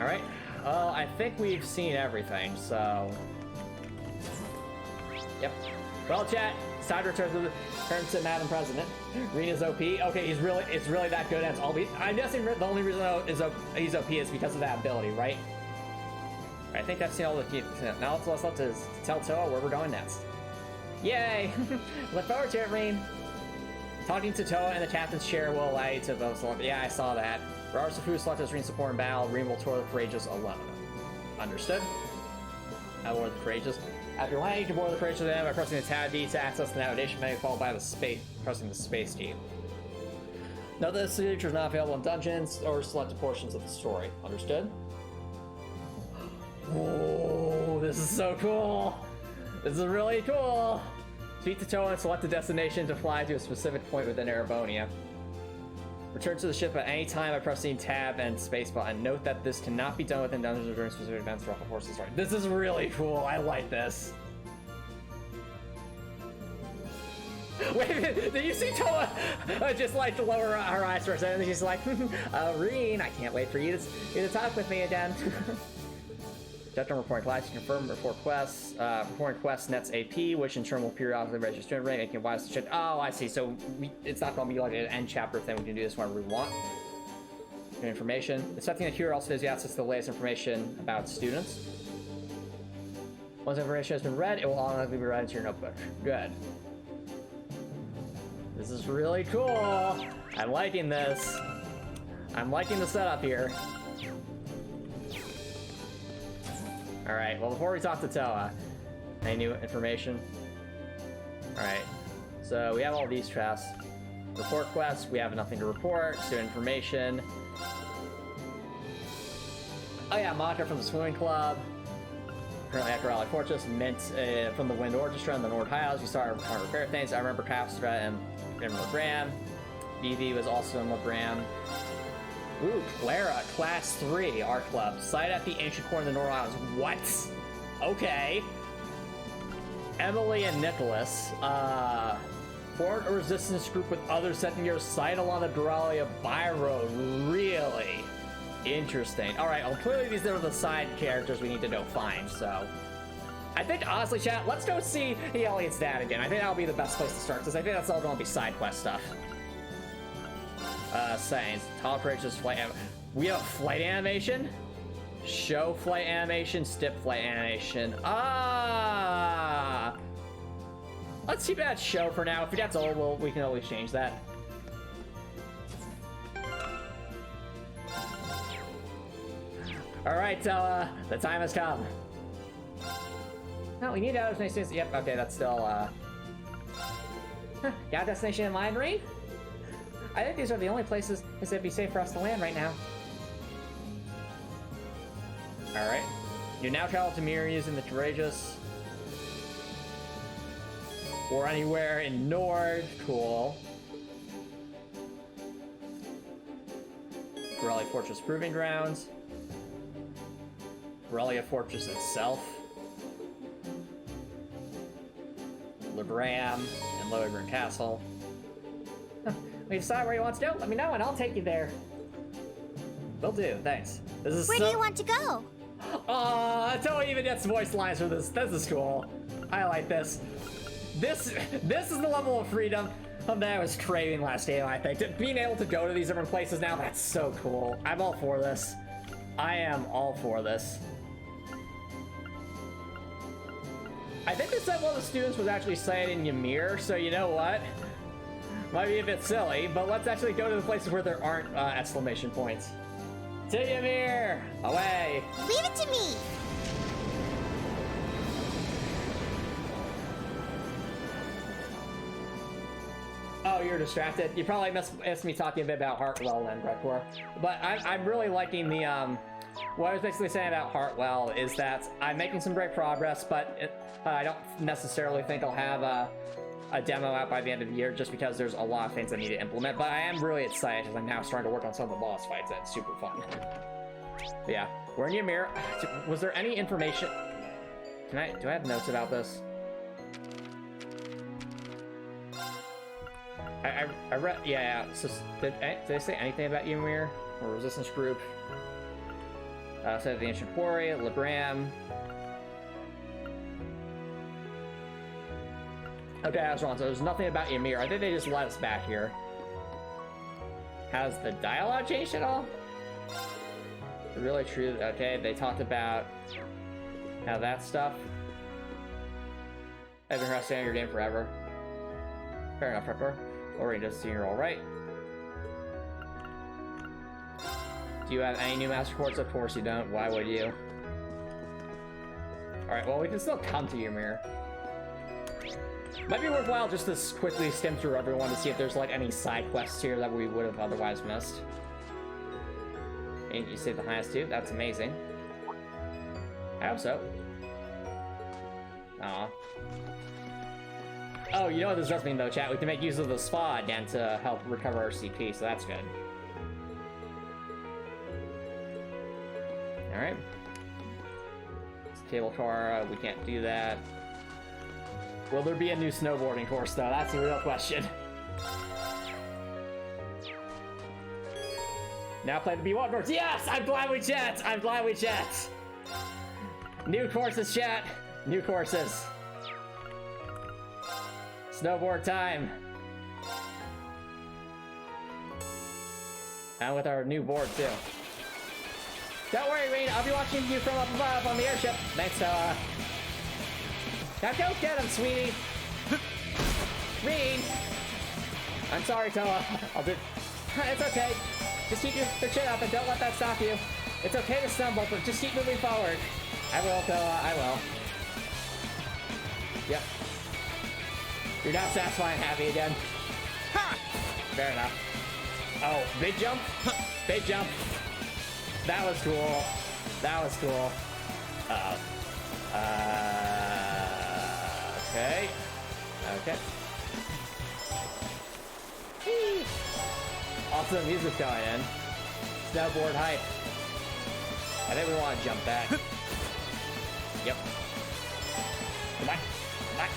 Alright. Well, I think we've seen everything, so... Yep. Well, chat, it's time to return to Madam President. Rena's OP. Okay, it's really that good. That's all. I'm guessing the only reason he's OP is because of that ability, right? I think I've seen all the. Now let's have to tell Towa where we're going next. Yay! Look forward to it, Reen. Talking to Towa in the captain's chair will allow you to vote. Yeah, I saw that. Regardless of who selected as Reen's support in battle, Reen will tour the courageous alone. Understood? I board the courageous. After landing, you can board the courageous with them by pressing the tab D to access the navigation menu, followed by pressing the space key. Note that this feature is not available in dungeons or selected portions of the story. Understood? Oh, this is so cool! This is really cool! Speak to Towa and select a destination to fly to a specific point within Erebonia. Return to the ship at any time by pressing tab and spacebar, and note that this cannot be done within dungeons or during specific events throughout the course of the story. This is really cool. I like this. Wait a minute, did you see Towa just like lower her eyes for a second? And she's like, Reen, I can't wait for you to talk with me again. Judge on reporting class, you confirm report quests. Reporting quests nets AP, which in turn will periodically register student rate, making it wise to check. Oh, I see. So it's not going to be like an end chapter thing. We can do this whenever we want. Information. Accepting the cure also gives you access to the latest information about students. Once information has been read, it will automatically be read into your notebook. Good. This is really cool. I'm liking this. I'm liking the setup here. Alright, well before we talk to Towa, any new information? Alright, so we have all these chests. Report quests, we have nothing to report. Student information. Oh yeah, Monica from the Swimming Club. Currently at Raleigh Fortress. Mint from the Wind Orchestra and the Nord Hiles. You started trying to repair things. I remember Capstra and Legram. Vivi was also in Legram. Ooh, Clara, Class 3, Art Club. Site at the ancient core in the Nord Isles. What? Okay. Emily and Nicholas. Formed a resistance group with other second year site along the Duralia Byroad. Really? Interesting. Alright, well clearly these are the side characters we need to go find, so. I think, honestly, chat, let's go see Elliot's dad again. I think that'll be the best place to start, because I think that's all going to be side quest stuff. Saying, Tolerate flight we have flight animation, show flight animation, stip flight animation. Let's keep that show for now. If that's old, we can always change that. All right, the time has come. No, we need outer destinations. Yep, okay, that's still got a destination in mind, Reed? I think these are the only places that'd be safe for us to land right now. Alright. You now travel to Mir using the Courageous. Or anywhere in Nord. Cool. Raleigh Fortress Proving Grounds. Raleigh Fortress itself. Legram and Lohengrin Castle. When you decide where you want to go, let me know and I'll take you there. Will do, thanks. This is Where do you want to go? Towa even gets voice lines for this. This is cool. I like this. This is the level of freedom that I was craving last game, I think. Being able to go to these different places now, that's so cool. I'm all for this. I am all for this. I think they said one of the students was actually saying in Ymir, so you know what? Might be a bit silly, but let's actually go to the places where there aren't exclamation points. To Ymir! Away! Leave it to me! Oh, you're distracted? You probably missed me talking a bit about Hartwell then, Gregor. But I'm really liking the, what I was basically saying about Hartwell is that I'm making some great progress, but I don't necessarily think I'll have a demo out by the end of the year just because there's a lot of things I need to implement, but I am really excited because I'm now starting to work on some of the boss fights and it's super fun. But yeah, we're in Ymir. Was there any information? Do I have notes about this? I read, yeah, so did they say anything about Ymir or resistance group? Said the ancient quarry, Legram. Okay, I was wrong. So there's nothing about Ymir. I think they just let us back here. Has the dialogue changed at all? Really true. Okay, they talked about how that stuff. I've been resting on your game forever. Fair enough, Prepper. Lori does seem you're all right. Do you have any new master quartz? Of course you don't. Why would you? All right. Well, we can still come to Ymir. Might be worthwhile just to quickly skim through everyone to see if there's like any side quests here that we would have otherwise missed. And you saved the highest too? That's amazing. I hope so. Aw. Oh, you know what this does mean though, chat? We can make use of the spa again to help recover our CP, so that's good. Alright. Cable car, we can't do that. Will there be a new snowboarding course, though? That's the real question. Now play the B1 verse. Yes! I'm glad we chat! I'm glad we chat! New courses, chat! New courses. Snowboard time. And with our new board, too. Don't worry, Rain. I'll be watching you from up above on the airship. Thanks, Towa. Now go get him, sweetie. Rain. I'm sorry, Towa. I'll do... It's okay. Just keep your chin up and don't let that stop you. It's okay to stumble, but just keep moving forward. I will, Towa. I will. Yep. You're not satisfying happy again. Ha! Fair enough. Oh, big jump? Big jump. That was cool. That was cool. Uh-oh. Okay. Okay. Whee! Also, the music's going in. Snowboard hype. I think we want to jump that. Yep. Come on. Come on.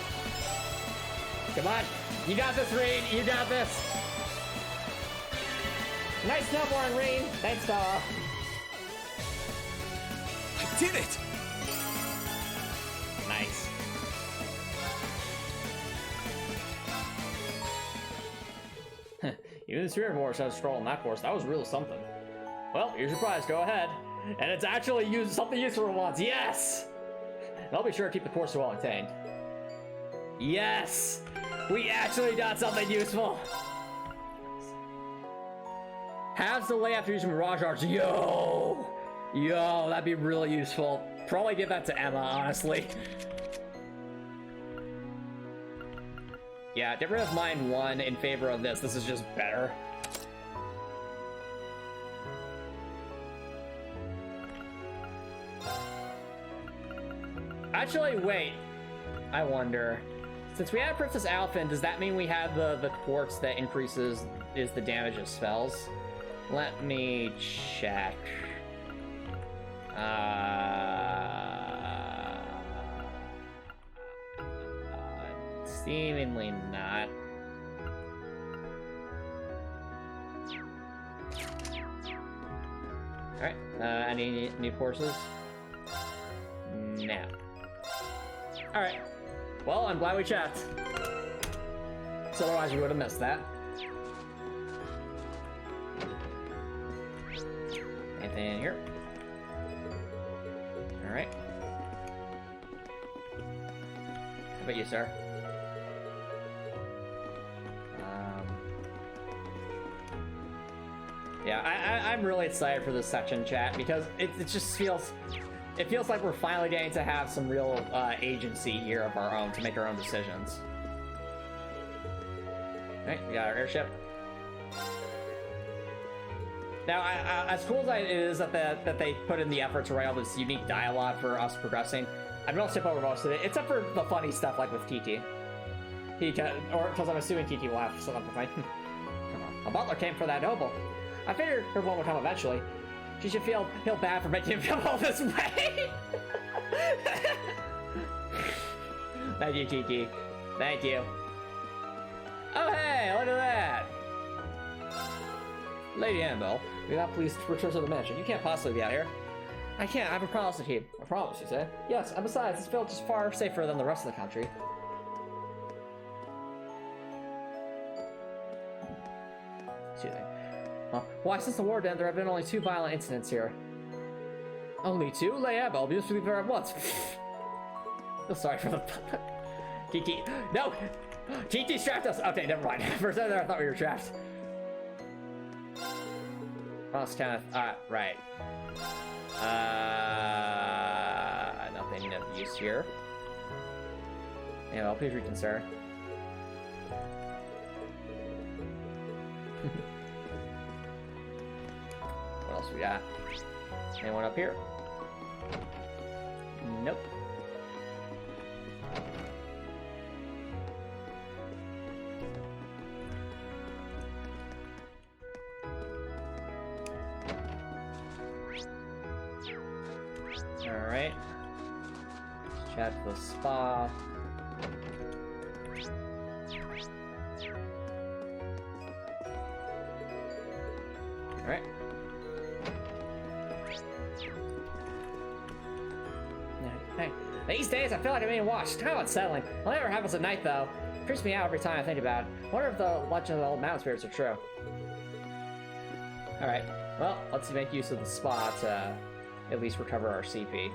Come on. You got this, Rain. You got this. Nice snowboard, Rain. Thanks, Towa. I did it! Nice. Even the Spirit Force has a stroll on that course. That was really something. Well, here's your prize. Go ahead. And it's actually something useful for once. Yes! And I'll be sure to keep the course well maintained. Yes! We actually got something useful! Halves delay after using Mirage Arts. Yo! Yo, that'd be really useful. Probably give that to Emma, honestly. Yeah, get rid of mine 1 in favor of this. This is just better. Actually, wait. I wonder. Since we have Princess Alphen, does that mean we have the quartz that increases the damage of spells? Let me check. Seemingly not. Alright, any new courses? No. Alright. Well, I'm glad we checked. So otherwise we would have missed that. Anything in here? Alright. How about you, sir? Yeah, I'm really excited for this section, chat, because it just feels... It feels like we're finally getting to have some real agency here of our own to make our own decisions. Alright, we got our airship. Now, as cool as it is that they put in the effort to write all this unique dialogue for us progressing, I'm gonna skip over most of it, except for the funny stuff like with TT. Because I'm assuming TT will have some up fight. Come on. A butler came for that noble. I figured her one would come eventually. She should feel bad for making him come all this way. Thank you, Kiki. Thank you. Oh, hey, look at that. Lady Annabelle, you're not pleased to return to the mansion. You can't possibly be out here. I can't. I have a promise to keep. A promise, you say? Yes, and besides, this village is far safer than the rest of the country. Soothing. Why, since the war ended, there have been only 2 violent incidents here. Only 2? Lady Annabelle, we must leave her at once. Oh, sorry for the... Kiki. No! Kiki strapped us! Okay, never mind. For a second there, I thought we were trapped. Ross Kenneth. Right. Nothing of use here. Annabelle, please reconsider. What else we got? Anyone up here? Nope. Alright. Chat to the spa. Alright. Hey, these days I feel like I'm being watched. Kind of unsettling. Well, never happens at night, though. Creeps me out every time I think about it. I wonder if the legend of the old mountain spirits are true. Alright, well, let's make use of the spot to at least recover our CP.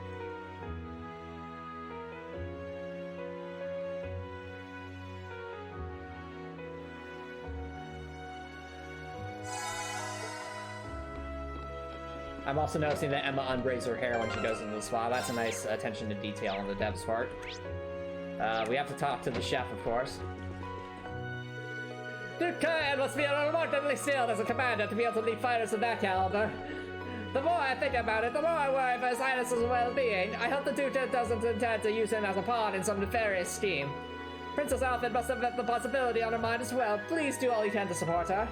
I'm also noticing that Emma unbraids her hair when she goes into the spa. That's a nice attention to detail on the dev's part. We have to talk to the chef, of course. Duke Kyan must be unremarkably skilled as a commander to be able to lead fighters of that caliber. The more I think about it, the more I worry for His Highness's well-being. I hope the Duke doesn't intend to use him as a pawn in some nefarious scheme. Princess Alfred must have the possibility on her mind as well. Please do all you can to support her.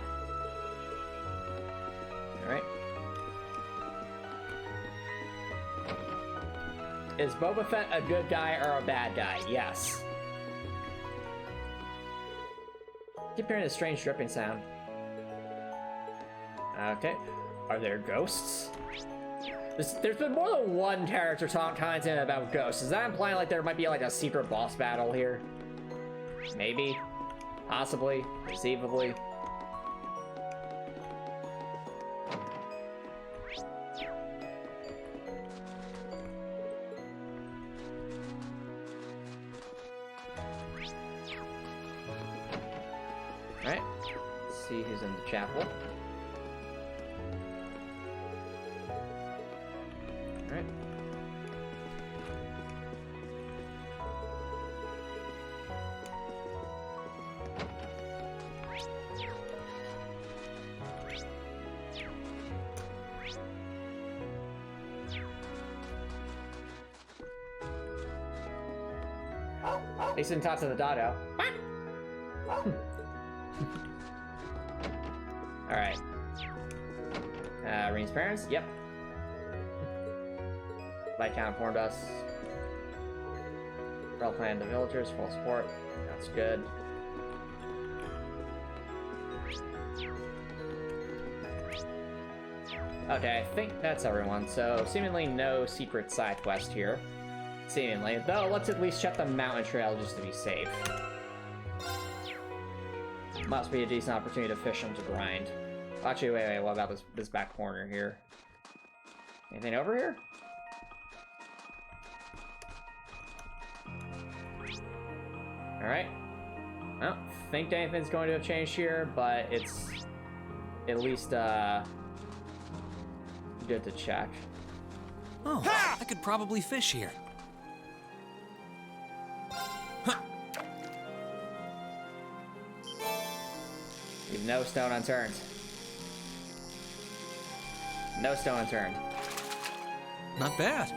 Alright. Is Boba Fett a good guy or a bad guy? Yes. Keep hearing a strange dripping sound. Okay. Are there ghosts? There's been more than one character commenting about ghosts. Is that implying like there might be like a secret boss battle here? Maybe. Possibly. Conceivably. Alright, let's see who's in the chapel. Alright. They didn't talk to the Dado. Alright. Reen's parents? Yep. Viscount informed us. Well planned the villagers, full support. That's good. Okay, I think that's everyone. So, seemingly no secret side quest here. Seemingly. Though, let's at least check the mountain trail just to be safe. Must be a decent opportunity to fish and to grind. Actually, wait, what about this back corner here? Anything over here? Alright. I don't think anything's going to have changed here, but it's at least good to check. Oh, I could probably fish here. Leave no stone unturned. No stone unturned. Not bad.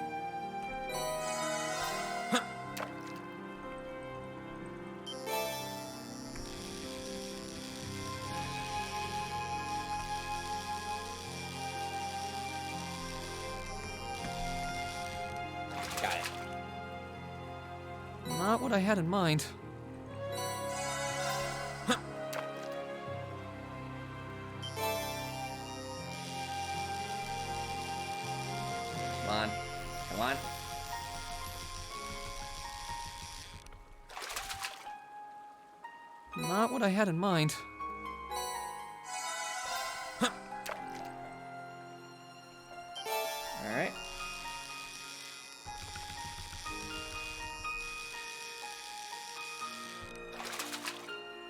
Got it. Not what I had in mind. Come on. Come on. Not what I had in mind. Alright.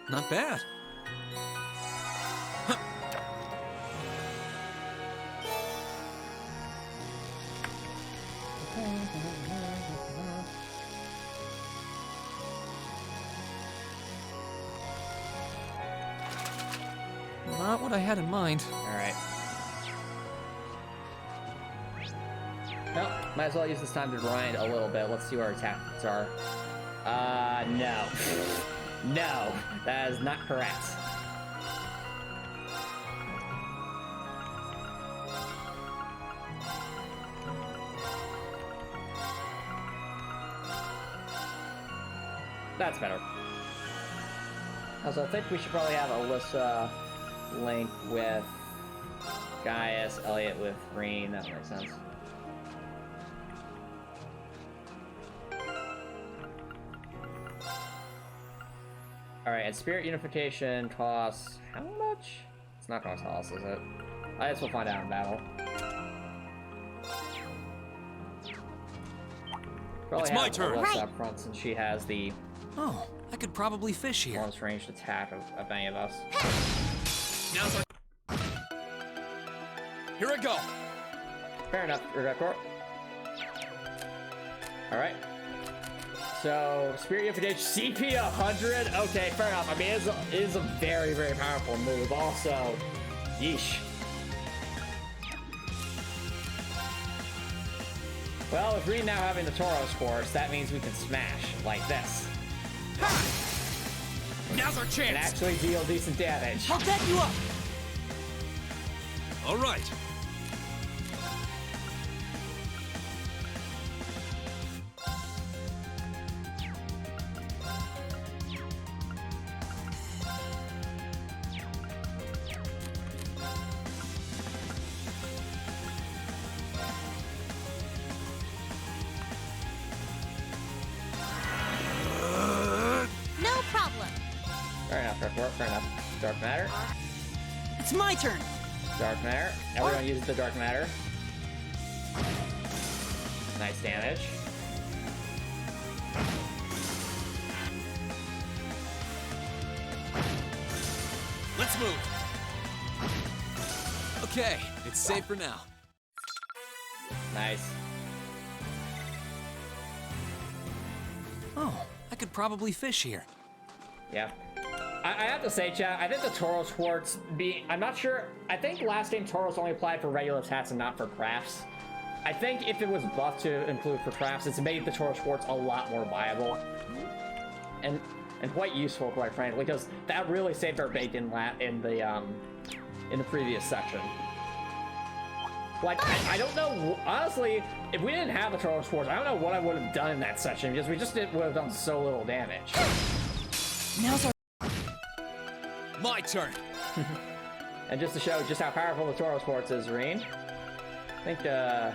Not bad. Not what I had in mind. Alright. Well, might as well use this time to grind a little bit. Let's see where our attacks are. No. No, that is not correct. That's better. Also, I think we should probably have Alyssa link with Gaius, Elliot with Green. That makes sense. Alright, and Spirit Unification costs how much? It's not cost Hollis, is it? I guess we'll find out in battle. Probably It's my turn. Right. Up front since she has the I could probably fish here. longest ranged attack of any of us. Now's our... Here I go. Fair enough, Regret. Alright. So, Spirit Unification, CP 100? Okay, fair enough. I mean, it is a very, very powerful move. Also, yeesh. Well, with Green now having the Tauros Force, that means we can smash like this. Now's our chance. And actually deal decent damage. I'll back you up. All right. Fair enough. Dark Matter. It's my turn. Dark Matter. Everyone uses the Dark Matter. Nice damage. Let's move. Okay, it's safe for now. Nice. Oh, I could probably fish here. Yeah. I have to say, chat, I think the Tauros Quartz I'm not sure. I think last game Tauros only applied for regular attacks and not for crafts. I think if it was buffed to include for crafts, it's made the Tauros Quartz a lot more viable. And quite useful, quite frankly, because that really saved our bait in the previous section. Like, I don't know, honestly, if we didn't have the Tauros Quartz, I don't know what I would have done in that section, because we just would have done so little damage. Now's our... My turn. And just to show just how powerful the Tauros Quartz is, Reen, I think a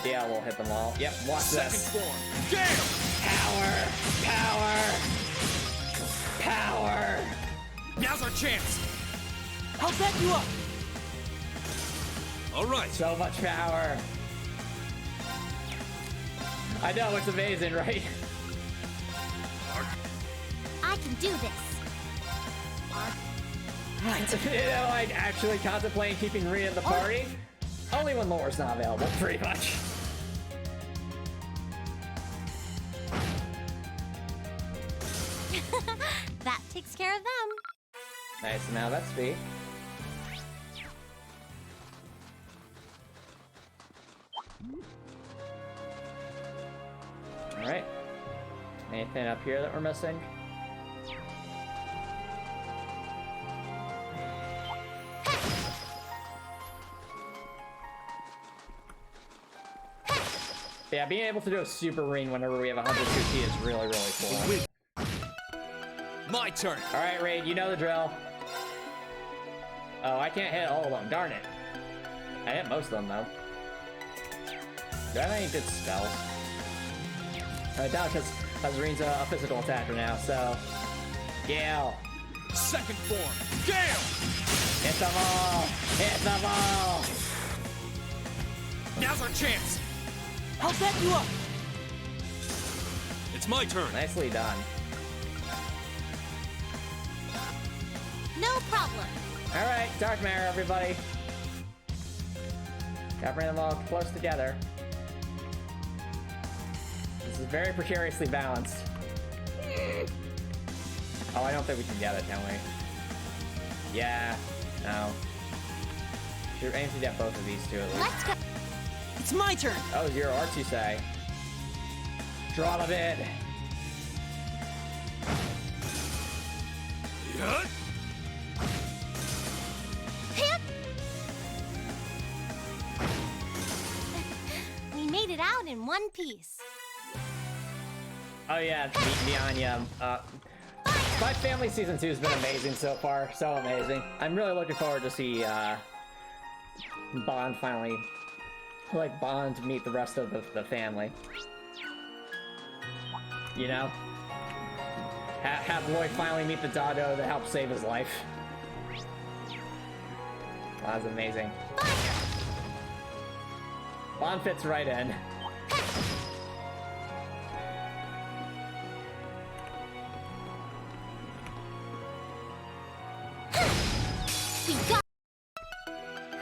Dale will hit them all. Yep, watch this. Second form. Gale! Power! Power! Now's our chance. I'll back you up. All right. So much power. I know, it's amazing, right? I can do this. Right. You know, like actually contemplating keeping Rhea in the party? Only when Lore's not available, pretty much. That takes care of them. Nice, now that's B. Alright. Anything up here that we're missing? Yeah, being able to do a super ring whenever we have 100 CP is really, really cool. My turn. Alright, Raid, you know the drill. Oh, I can't hit all of them. Darn it. I hit most of them, though. Do I have any good spells? I doubt because Reen's a physical attacker now, so... Gale. Second form. Gale! Hit them all! Hit them all! Now's our chance. I'll back you up. It's my turn. Nicely done. No problem. Alright, Dark Mare, everybody. Gotta bring them all close together. This is very precariously balanced. Oh, I don't think we can get it, can we? Yeah. No. Should aim to get both of these two at least. Let's go. It's my turn. Oh, 0 arts, you say? Draw the bid. Yeah. We made it out in one piece. Oh yeah, Mianya. Spy Family Season 2 has been amazing so far. So amazing. I'm really looking forward to see Bond finally, like Bond meet the rest of the family. You know? Have Lloyd finally meet the Dado that helped save his life. Wow, that's amazing. Bond fits right in.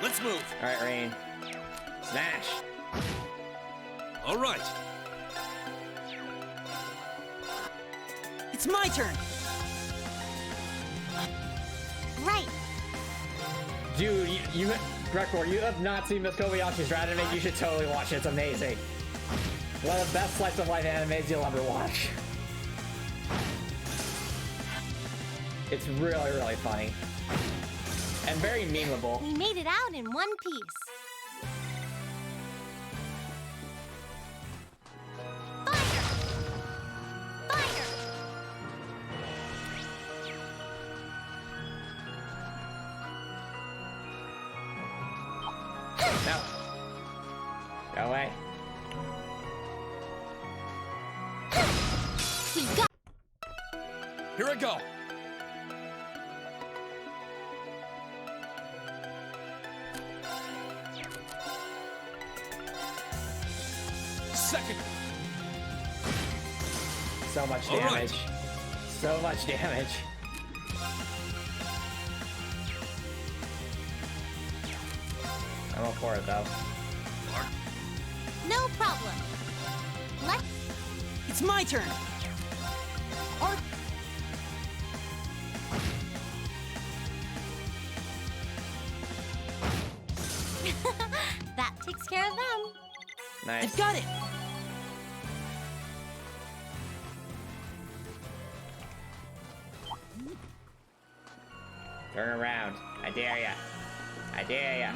Let's move. All right, Rain. Smash. All right. It's my turn. Right. Dude, Gregor, you have not seen Miss Kobayashi's anime. You should totally watch it. It's amazing. One of the best slice of life animes you'll ever watch. It's really, really funny. And very memeable. We made it out in one piece. No. Go away. We got. Here I go. Second. So much All damage. right. So much damage. I'm all for it though. No problem. Let's. It's my turn. Or. That takes care of them. Nice. I've got it. Turn around. I dare ya. I dare ya.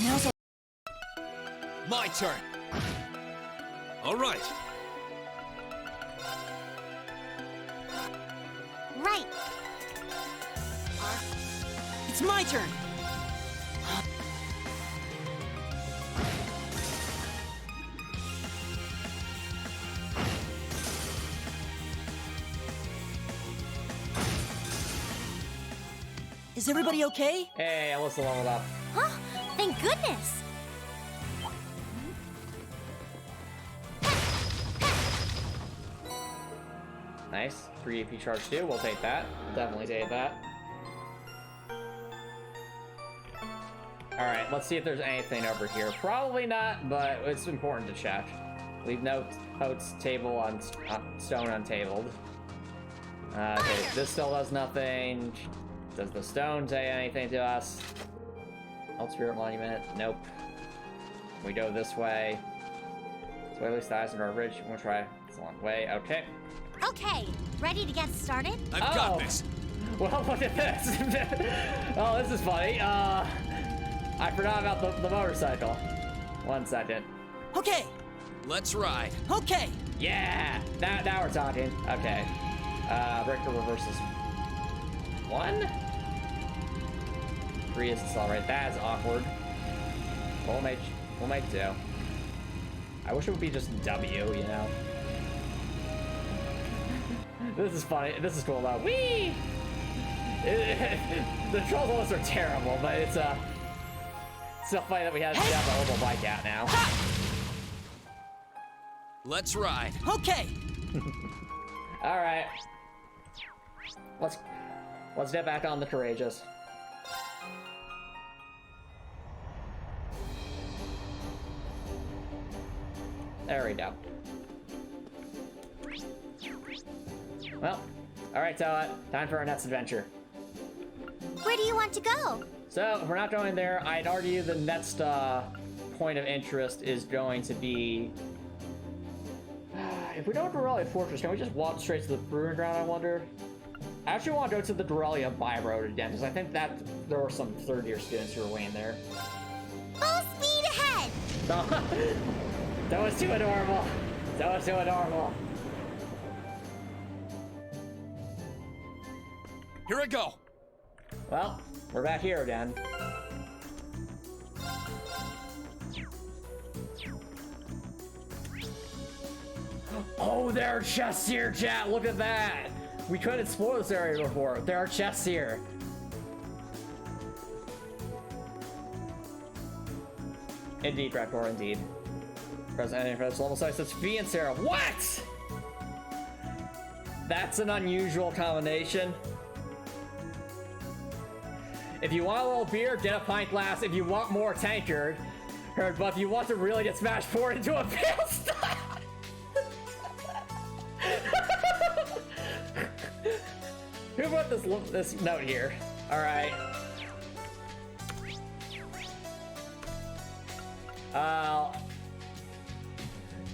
Now's our... My turn. All right. Right. It's my turn. Is everybody okay? Hey, I was leveled up. Huh? Thank goodness. Nice. 3 AP charge too. We'll take that. We'll definitely take that. Alright, let's see if there's anything over here. Probably not, but it's important to check. Leave notes table on stone untabled. Okay, this still does nothing. Does the stone say anything to us? Old Spirit Monument. Nope. We go this way. This way at least the eyes in our ridge. We'll try. It's a long way. Okay. Okay, ready to get started? I've got this. Well, look at this. Oh, this is funny. I forgot about the motorcycle. 1 second. Okay. Let's ride. Okay. Yeah. Now we're talking. Okay. Richter reverses 1. 3 is accelerate. That is awkward. We'll make 2. I wish it would be just W, you know. This is funny. This is cool though. Whee! The controls on this are terrible, but it's still funny that we have the mobile bike out now. Let's ride. Okay. All right. Let's get back on the Courageous. There we go. Well, all right, Towa. Time for our next adventure. Where do you want to go? So, if we're not going there, I'd argue the next point of interest is going to be... if we don't go to Dorelia Fortress, can we just walk straight to the Brewing Ground, I wonder? I actually want to go to the Dorelia By-Road again, because I think that there were some third-year students who were waiting there. Full speed ahead! Towa's too adorable. Towa's too adorable. Here I go. Well, we're back here again. Oh, there are chests here, chat. Look at that. We couldn't explore this area before. There are chests here. Indeed, Raptor, indeed. President for this level size says Fee and Sarah. What? That's an unusual combination. If you want a little beer, get a pint glass. If you want more, tankard. But if you want to really get smashed, pour it into a pale style. Who wrote this note here? All right.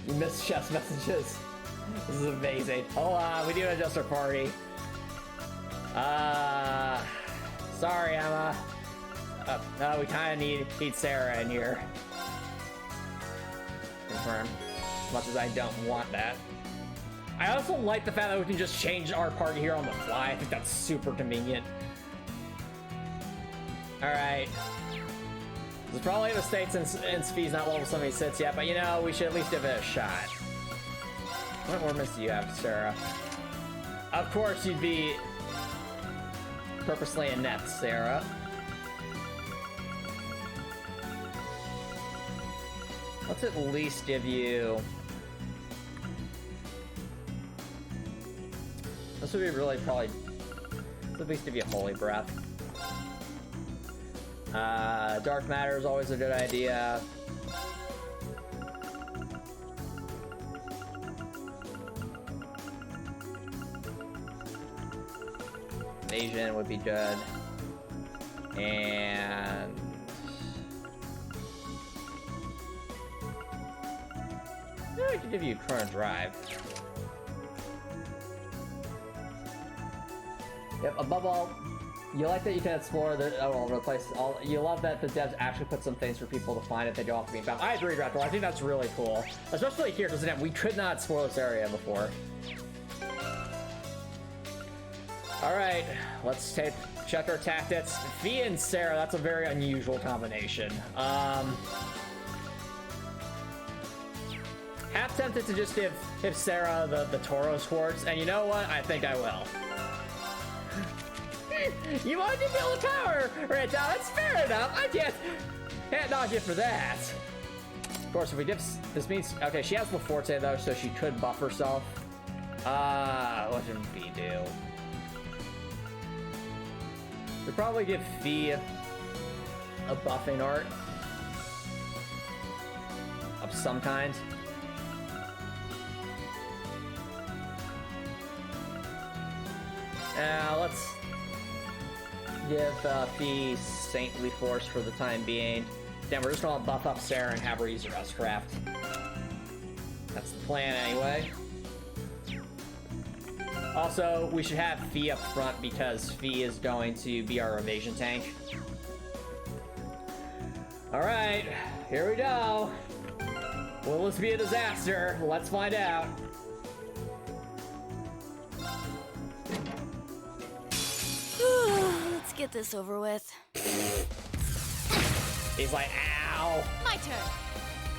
You missed chef's messages. This is amazing. Hold on, we need to adjust our party. Sorry, Emma. No, we kind of need Sarah in here. Confirm. As much as I don't want that. I also like the fact that we can just change our party here on the fly. I think that's super convenient. Alright. This is probably a mistake since Fee's not level 76 yet, but you know, we should at least give it a shot. What ornaments do you have, Sarah? Of course you'd be purposely inept, Sarah. Let's at least give you... This would be really probably... Let's at least give you a Holy Breath. Dark Matter is always a good idea. Asian would be good. And... I could give you Current Drive. Yep, above all, you like that you can explore the replace all. You love that the devs actually put some things for people to find if they go off being found. I agree, Raptor. I think that's really cool, especially here because we could not explore this area before. All right, let's check our tactics. Fee and Sarah, that's a very unusual combination. Half tempted to just give Sarah the Tauros quartz, and you know what? I think I will. You wanted to build a tower right now. That's fair enough. I can't knock you for that. Of course, if we give this means okay. She has the Forte though, so she could buff herself. What should Fee do? We'd probably give Fee a buffing art of some kind. Let's give Fee Saintly Force for the time being. Then we're just gonna buff up Sarah and have her use her Rustcraft. That's the plan anyway. Also, we should have Fee up front because Fee is going to be our evasion tank. Alright, here we go. Will this be a disaster? Let's find out. Let's get this over with. He's like, ow! My turn.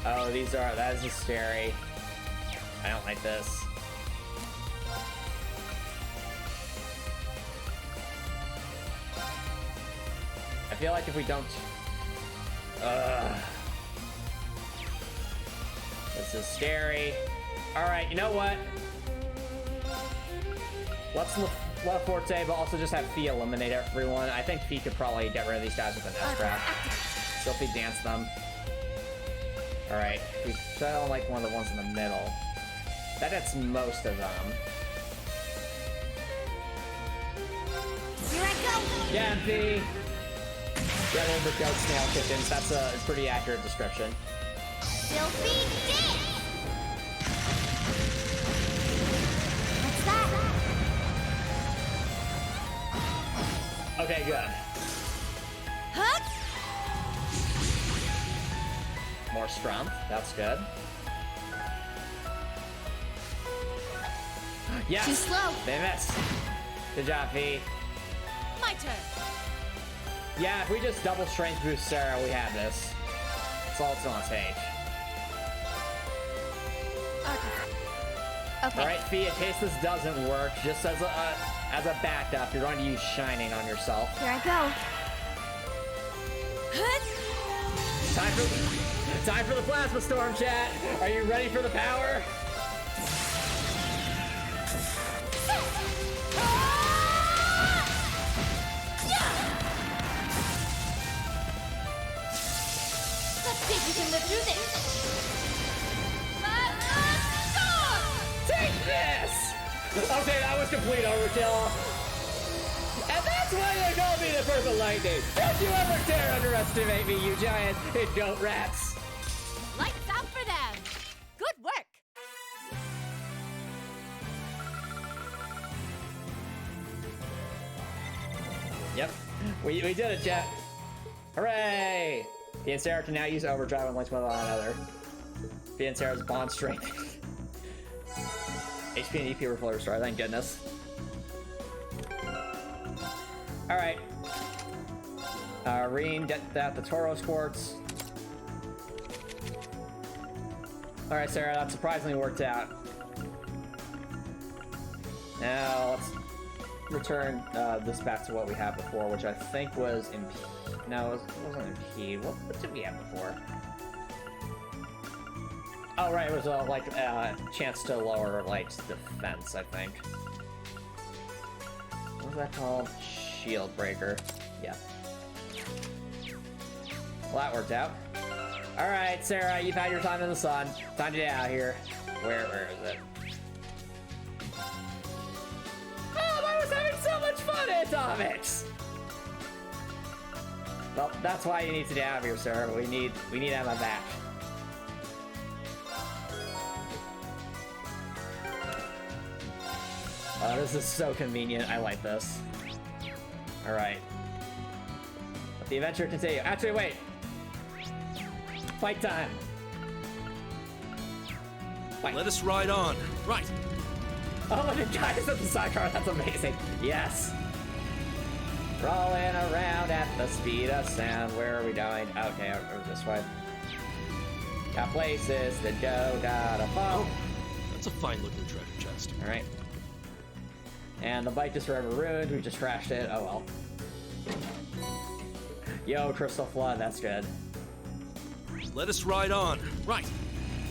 Oh, that is just scary. I don't like this. I feel like if we don't... This is scary. Alright, you know what? Let's La Forte, but also just have Fee eliminate everyone. I think Fee could probably get rid of these guys with an S-Craft. Still Fee dance them. Alright, we fell like one of the ones in the middle. That hits most of them. Here I go! Yeah, Fee! Yeah, the goat snail kittens. That's a pretty accurate description. Filthy dick! What's that? Okay, good. Huh? More strength. That's good. Yes. Too slow. They missed. Good job, V. My turn. Yeah, if we just double strength boost Sarah, we have this. That's all it's gonna take. Okay. All right, Fee, in case this doesn't work, just as a backup, you're going to use Shining on yourself. Here I go. Time for the Plasma Storm, chat. Are you ready for the power? Let's see if we can live through this. Take this! Okay, that was complete overkill. And that's why they call me the Purple Lightning. Don't you ever dare underestimate me, you giant goat rats. Lights out for them! Good work! Yep, we did it, chat. Hooray! Fee and Sarah can now use Overdrive and links one on another. Fee and Sarah's bond strength. HP and EP were fully restored, thank goodness. Alright. Reen, get that, the Tauros Quartz. Alright, Sarah, that surprisingly worked out. Now, let's return this back to what we had before, which I think was No, it wasn't Impede. What did we have before? Oh, right, it was like a chance to lower like defense, I think. What was that called? Shield Breaker. Yeah. Well, that worked out. All right, Sarah, you've had your time in the sun. Time to get out of here. Where is it? Oh, I was having so much fun, Antomicx! Well, that's why you need to get out of here, sir. We need Emma back. Oh, this is so convenient. I like this. All right. Let the adventure continue. Actually, wait. Fight time. Fight. Let us ride on. Right. Oh, look at guys at the sidecar. That's amazing. Yes. Rolling around at the speed of sound. Where are we going? Okay, over this way. Got places to go, gotta follow. Oh, that's a fine-looking treasure chest. All right. And the bike is forever ruined. We just crashed it. Oh well. Yo, Crystal Flood. That's good. Let us ride on. Right.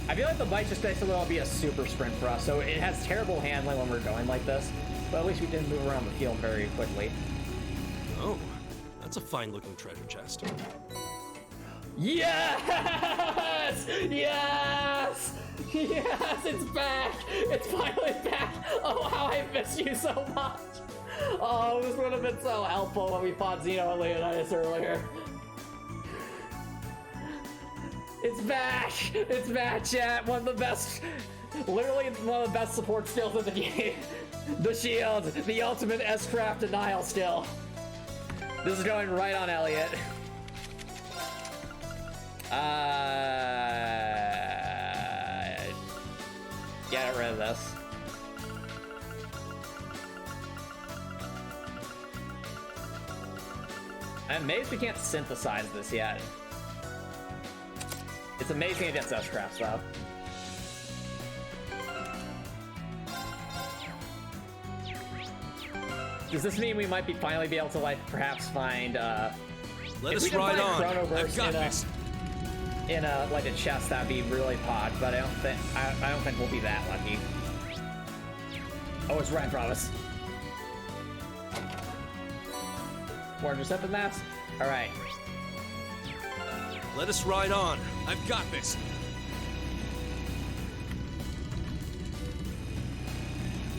I feel like the bike just basically will be a super sprint for us, so it has terrible handling when we're going like this. But at least we didn't move around the field very quickly. Oh, that's a fine-looking treasure chest. Yes! Yes! Yes! It's back! It's finally back! Oh, how I miss you so much! Oh, this would have been so helpful when we fought Xeno and Leonidas earlier. It's back! It's back, chat! One of the best, literally one of the best support skills in the game. The shield, the ultimate S-Craft denial still. This is going right on Elliot. Get rid of this. I'm amazed we can't synthesize this yet. It's amazing it gets S-Crafts though. Does this mean we might finally be able to like perhaps find Let us ride on. I've got this. In a like a chest, that'd be really pod, but I don't think we'll be that lucky. Oh, it's right in front of us. 407 maps? Alright. Let us ride on. I've got this.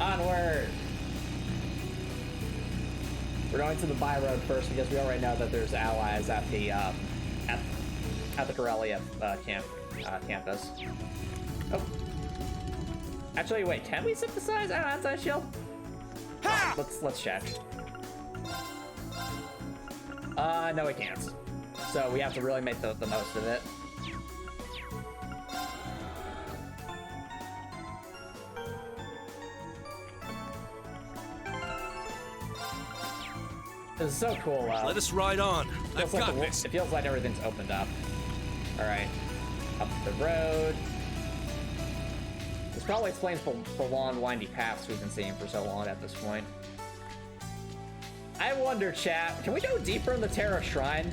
Onward! We're going to the by road first because we already know that there's allies at the Corellia campus. Oh. Actually, wait, can we synthesize our anti-shield? Let's check. No we can't. So we have to really make the most of it. This is so cool. Let us ride on. I've got this. It feels like everything's opened up. All right, up the road. This probably explains the long, windy paths we've been seeing for so long at this point. I wonder, chat, can we go deeper in the Terra Shrine?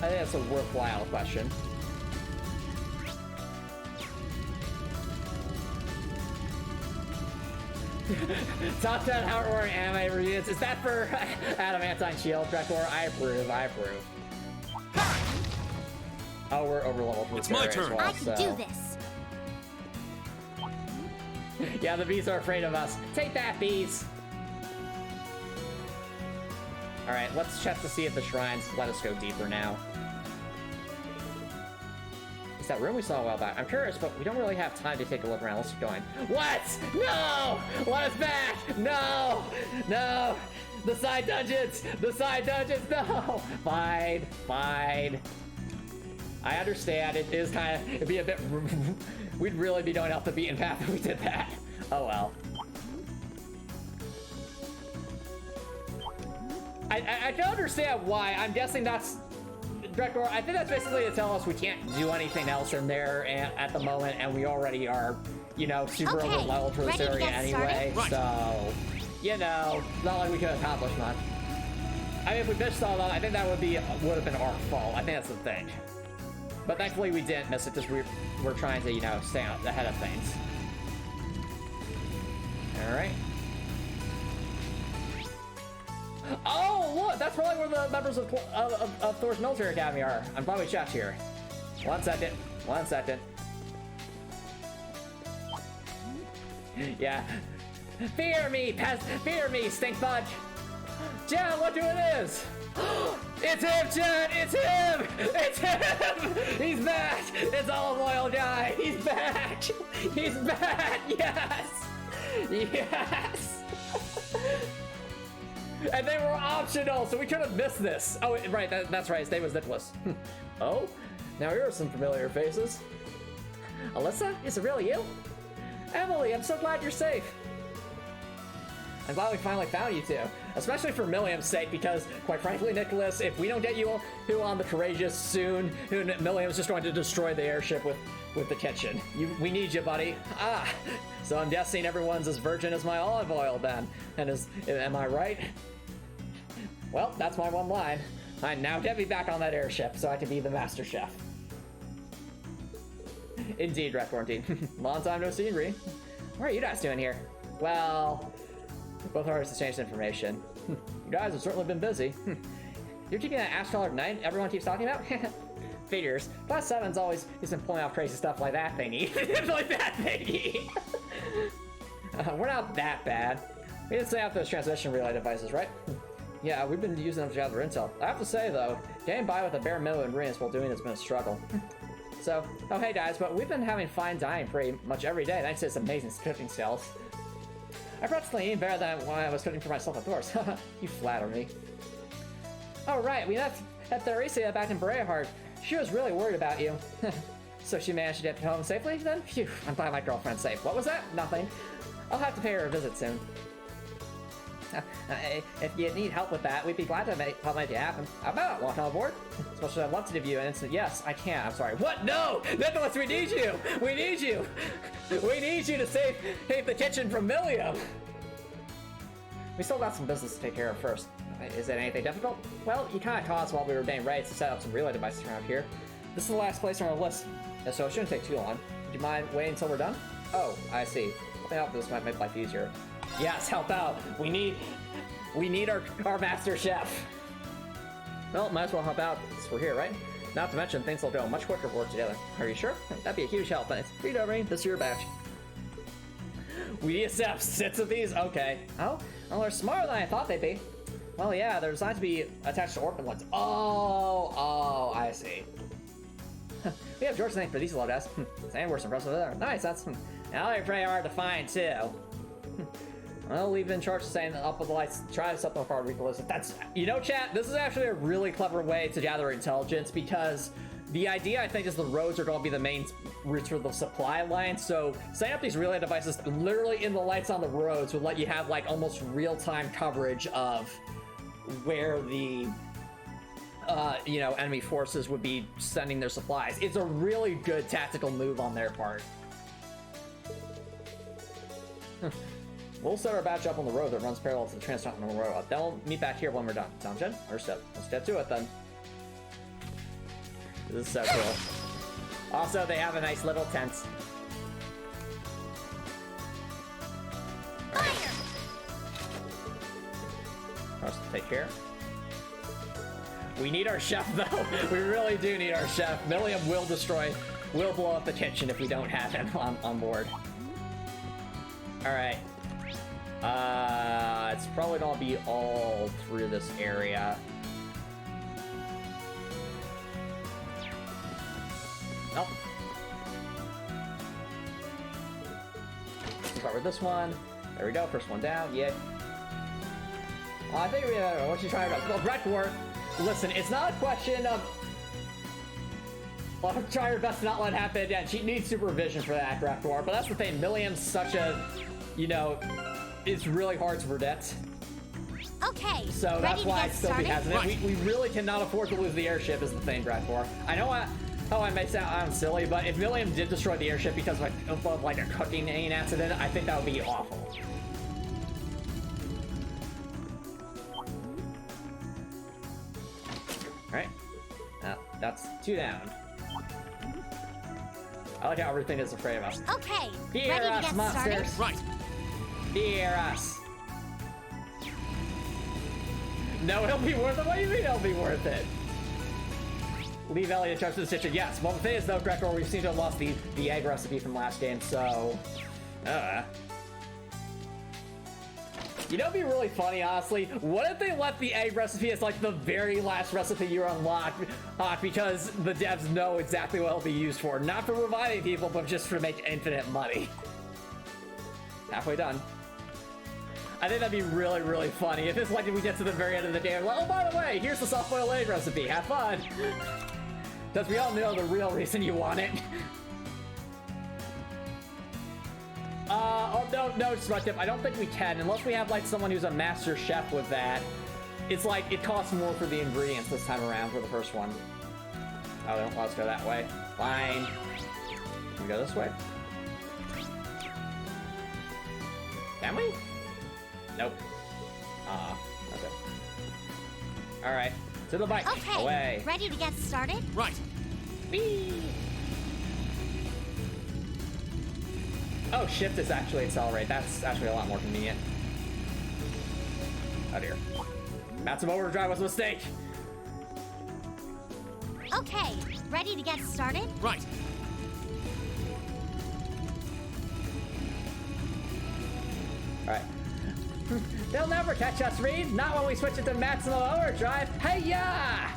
I think that's a worthwhile question. Top 10 heartwarming anime reviews. Is that for Adamantine Shield, Drekor? I approve, I approve. Oh, we're over leveled. It's my turn. I can do this. Yeah, the bees are afraid of us. Take that, bees. All right, let's check to see if the shrines let us go deeper now. It's that room we saw a while back. I'm curious, but we don't really have time to take a look around. Let's keep going. What? No! Let us back! No! No! The side dungeons! The side dungeons! No! Fine. Fine. I understand. It is kind of... It'd be a bit... We'd really be going off the beaten path if we did that. Oh well. I don't understand why. I'm guessing that's... Drekor, I think that's basically to tell us we can't do anything else in there at the moment, and we already are, you know, super over leveled for this area anyway. Right. So, you know, not like we could accomplish much. I mean, if we missed all that, I think that would have been our fault. I think that's the thing. But thankfully we didn't miss it, just we're trying to, you know, stay out ahead of things. All right. Oh, look, that's probably where the members of Thor's military academy are. I'm glad we checked here. 1 second. 1 second. Yeah. Fear me, fear me, stink fudge. Jen, what do it is? It's him, Jen! It's him! It's him! He's back! It's olive oil guy! He's back! He's back! Yes! Yes! And they were optional, so we could have missed this. Oh, right, that's right, his name was Nicholas. Oh, now here are some familiar faces. Alyssa, is it really you? Emily, I'm so glad you're safe. I'm glad we finally found you two, especially for Milliam's sake, because, quite frankly, Nicholas, if we don't get you on the Courageous soon, Milliam's just going to destroy the airship with the kitchen. We need you, buddy. Ah, so I'm guessing everyone's as virgin as my olive oil then. And am I right? Well, that's my one line. I now get me back on that airship so I can be the master chef. Indeed, Red Quarantine. Long time no see, Ree. What are you guys doing here? Well, both artists exchanged information. You guys have certainly been busy. You're keeping that ash-colored night everyone keeps talking about? Figures. Class 7's always been pulling off crazy stuff like that thingy. Like that thingy. We're not that bad. We didn't stay out those transmission relay devices, right? Yeah, we've been using them to gather intel. I have to say, though, getting by with a bare minimum ingredients while doing it has been a struggle. So, oh hey guys, but we've been having fine dining pretty much every day thanks to its amazing cooking skills. I practically eating better than when I was cooking for myself at Thor's. You flatter me. Oh right, we met Theresia back in Bereahart. She was really worried about you. So she managed to get home safely then? Phew, I'm glad my girlfriend's safe. What was that? Nothing. I'll have to pay her a visit soon. If you need help with that, we'd be glad to make it happen. How about walking on board? As much as I'd love to give you an instant yes, I can't. I'm sorry. What? No! Nicholas, we need you! We need you! We need you to save the kitchen from Milliam! We still got some business to take care of first. Is it anything difficult? Well, you kind of caught us while we were getting ready to set up some relay devices around here. This is the last place on our list, so it shouldn't take too long. Would you mind waiting until we're done? Oh, I see. Helping out with this might make life easier. Yes, help out. We need our master chef. Well, might as well help out since we're here, right? Not to mention, things will go much quicker if we work together. Are you sure? That'd be a huge help. And it's free to this is your batch. We need to set up 6 of these? Okay. Oh, well, they're smarter than I thought they'd be. Well, yeah, they're designed to be attached to orbit ones. Oh, I see. We have George's name for these little guys. Same worse impressive there. Nice, that's... Now they're pretty hard to find, too. I'll leave in charge of saying up with the lights, try to set them apart, Rico. That's, you know, chat, this is actually a really clever way to gather intelligence because the idea, I think, is the roads are going to be the main routes for the supply line. So setting up these relay devices literally in the lights on the roads would let you have like almost real-time coverage of where the you know, enemy forces would be sending their supplies. It's a really good tactical move on their part. We'll set our batch up on the road that runs parallel to the Transcontinental Road. Then we'll meet back here when we're done. Sound good? Let's step to it then. This is so cool. Also, they have a nice little tent. Fire! For us to take care. We need our chef, though. We really do need our chef. Milliam will blow up the kitchen if we don't have him on board. Alright. It's probably gonna be all through this area. Nope. Let's start with this one. There we go, first one down, yeah. Well, I think we, what you trying about? Well, Breckworth, listen, it's not a question of... Well, try your best to not let it happen again. She needs supervision for that, Breckworth, but that's the thing, Milliam's such a, you know, it's really hard to predict. Okay, so that's why I still be hesitant. We really cannot afford to lose the airship is the thing, Breckworth. I know how I may sound silly, but if Milliam did destroy the airship because of like a cooking accident, I think that would be awful. Alright. That's 2 down. I like how everything is afraid of us. Okay, Fear ready us, to get monsters. started? Right. Fear us. No, it'll be worth it? What do you mean it'll be worth it? Leave Ellie in charge of the situation. Yes. Well, the thing is, though, Gregor, we seem to have lost the egg recipe from last game, so... You know, it'd be really funny, honestly. What if they left the egg recipe as, like, the very last recipe you unlock, because the devs know exactly what it'll be used for. Not for reviving people, but just to make infinite money. Halfway done. I think that'd be really, really funny. If it's like we get to the very end of the game, like, oh, by the way, here's the soft-boiled egg recipe. Have fun. Because we all know the real reason you want it. Oh, no, Smutip. I don't think we can, unless we have, like, someone who's a master chef with that. It's like, it costs more for the ingredients this time around for the first one. Oh, they don't let us go that way. Fine. Can we go this way? Can we? Nope. Okay. Alright. To the bike. Okay, away. Ready to get started? Right. Whee! Oh, shift is actually accelerate. That's actually a lot more convenient. Oh dear. Massive overdrive was a mistake. Okay, ready to get started? Right. Alright. They'll never catch us, Reed. Not when we switch it to maximum overdrive. Hey-ya!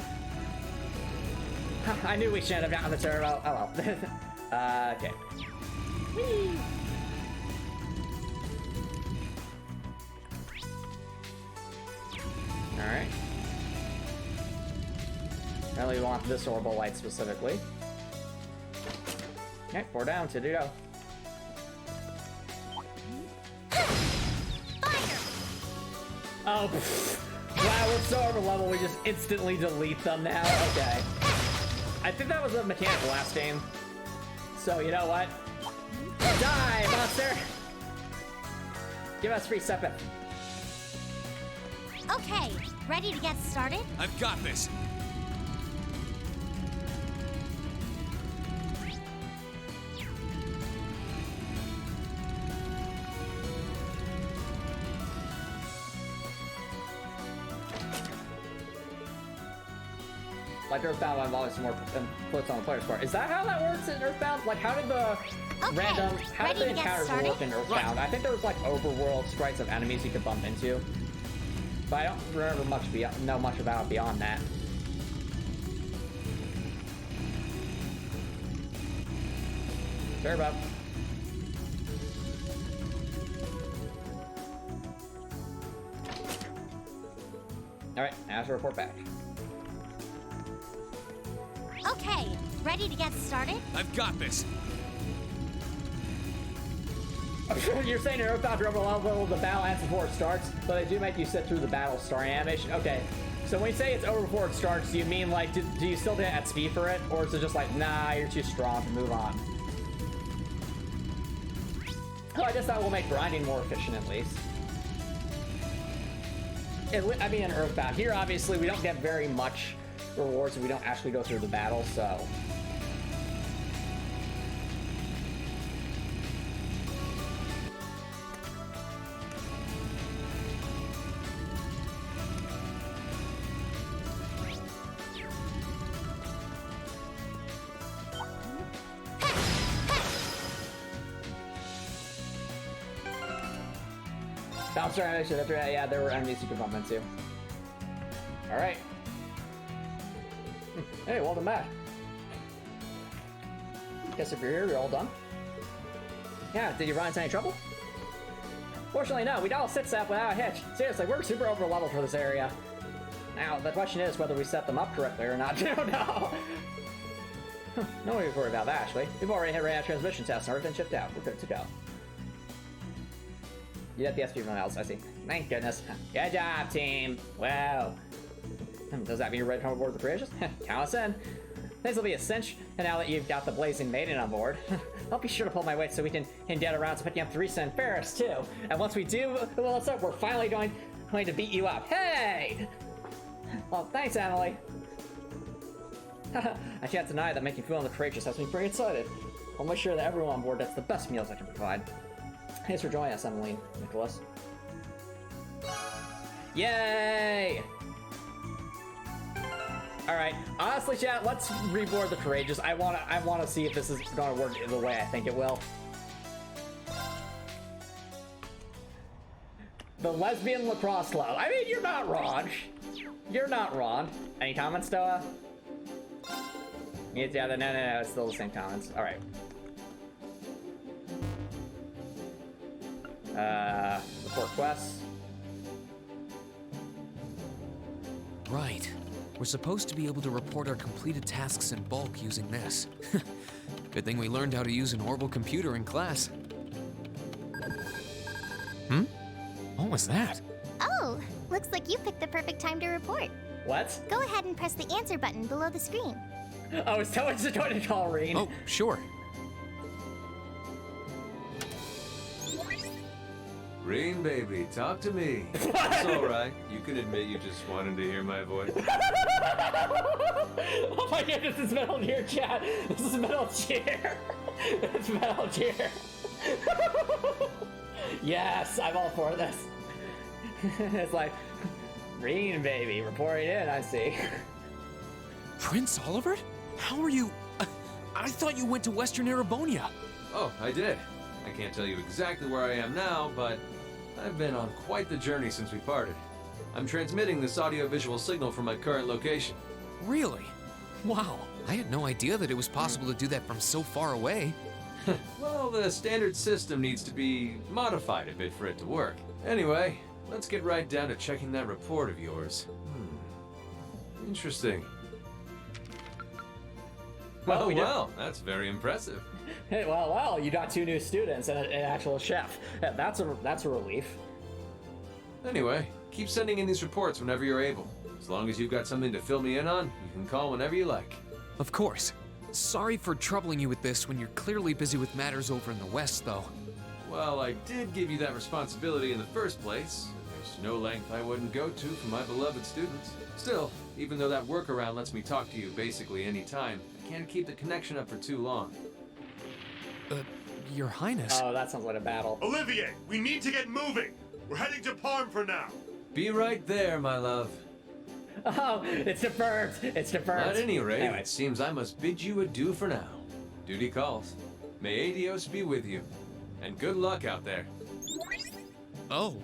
I knew we shouldn't have gotten the turbo. Oh well. Okay. Whee! Alright. Apparently we want this orbital light specifically. Okay, 4 down, 2 to go. Oh, wow, we're so overleveled, we just instantly delete them now. Okay. I think that was a mechanic last game. So, you know what? Die, monster! Give us free step. Okay, ready to get started? I've got this. Like Earthbound, I'm always more influence on the player's part. Is that how that works in Earthbound? Like, how did the how did the encounters work in Earthbound? I think there was like overworld sprites of enemies you could bump into, but I don't remember know much about it beyond that. Turbo. All right, now to report back. Okay, Ready to get started? I've got this. You're saying in Earthbound you're overlevel the battle ends before it starts, but they do make you sit through the battle starting animation. Okay, so when you say it's over before it starts, do you mean like, do you still get at speed for it? Or is it just like, nah, you're too strong to move on? Oh, I guess that will make grinding more efficient at least. I mean, in Earthbound. Here, obviously, we don't get very much rewards if we don't actually go through the battle, so... Bouncer animation, that's right, yeah, there were enemies you could bump into. Alright. Hey, welcome back. Guess if you're here, you're all done. Yeah, did you run into any trouble? Fortunately, no, we all sit sap without a hitch. Seriously, we're super over leveled for this area. Now, the question is whether we set them up correctly or not. I don't know. No need to worry about that, actually. We've already ran a transmission test and everything shipped out. We're good to go. You got the SP from else, I see. Thank goodness. Good job, team. Wow. Does that mean you're ready to come aboard the Courageous? Count us in. This will be a cinch, and now that you've got the Blazing Maiden on board, I'll be sure to pull my weight so we can get around to picking up Teresa and Ferris, too. And once we do, well, let's up, we're finally going to beat you up. Hey! Well, thanks, Emily. I can't deny that making food on the Courageous has me pretty excited. I'll make sure that everyone on board gets the best meals I can provide. Thanks for joining us, Emily, Nicholas. Yay! Alright, honestly, chat, let's reboard the Courageous. I wanna see if this is gonna work the way I think it will. The lesbian lacrosse club. I mean, you're not wrong. You're not wrong. Any comments, Towa? Yeah, no, it's still the same comments. Alright. Report quests. Right. We're supposed to be able to report our completed tasks in bulk using this. Good thing we learned how to use an orbital computer in class. Hmm? What was that? Oh, looks like you picked the perfect time to report. What? Go ahead and press the answer button below the screen. Oh, is Towa just going to call Reen? Oh, sure. Reen, baby, talk to me. It's alright. You can admit you just wanted to hear my voice. Oh my goodness, this is Metal Gear, chat. This is Metal Gear. It's Metal Gear. Yes, I'm all for this. It's like, Reen, baby, reporting in, I see. Prince Oliver? How are you? I thought you went to Western Arabonia. Oh, I did. I can't tell you exactly where I am now, but I've been on quite the journey since we parted. I'm transmitting this audio-visual signal from my current location. Really? Wow. I had no idea that it was possible to do that from so far away. Well, the standard system needs to be modified a bit for it to work. Anyway, let's get right down to checking that report of yours. Interesting. Well, well, that's very impressive. Hey, well, you got 2 new students and an actual chef. Yeah, that's a relief. Anyway, keep sending in these reports whenever you're able. As long as you've got something to fill me in on, you can call whenever you like. Of course. Sorry for troubling you with this when you're clearly busy with matters over in the West, though. Well, I did give you that responsibility in the first place. There's no length I wouldn't go to for my beloved students. Still, even though that workaround lets me talk to you basically any time, I can't keep the connection up for too long. Your Highness. Oh, that sounds like a battle. Olivier, we need to get moving. We're heading to Parm for now. Be right there, my love. Oh, it's deferred. It's deferred. At any rate, anyway. It seems I must bid you adieu for now. Duty calls. May Adios be with you. And good luck out there. Oh.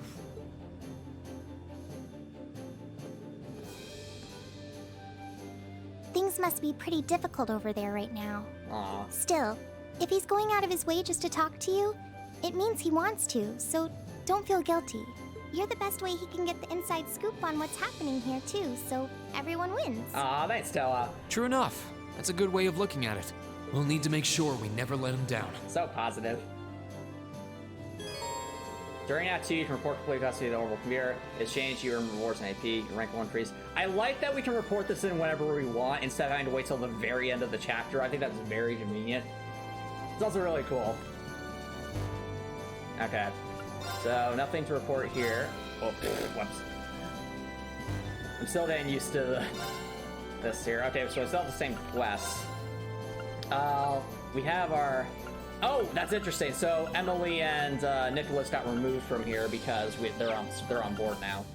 Things must be pretty difficult over there right now. Aw. Still, if he's going out of his way just to talk to you, it means he wants to, so don't feel guilty. You're the best way he can get the inside scoop on what's happening here too, so everyone wins. Aw, thanks, Towa. True enough. That's a good way of looking at it. We'll need to make sure we never let him down. So positive. During Act 2, you can report complete custody of the orbital computer. Exchange, you earn rewards and AP. Your rank will increase. I like that we can report this in whenever we want instead of having to wait till the very end of the chapter. I think that's very convenient. It's also really cool. Okay. So, nothing to report here. Oh, whoops. I'm still getting used to this here. Okay, so I still have the same quests. We have our... Oh, that's interesting. So Emily and Nicholas got removed from here because they're on board now.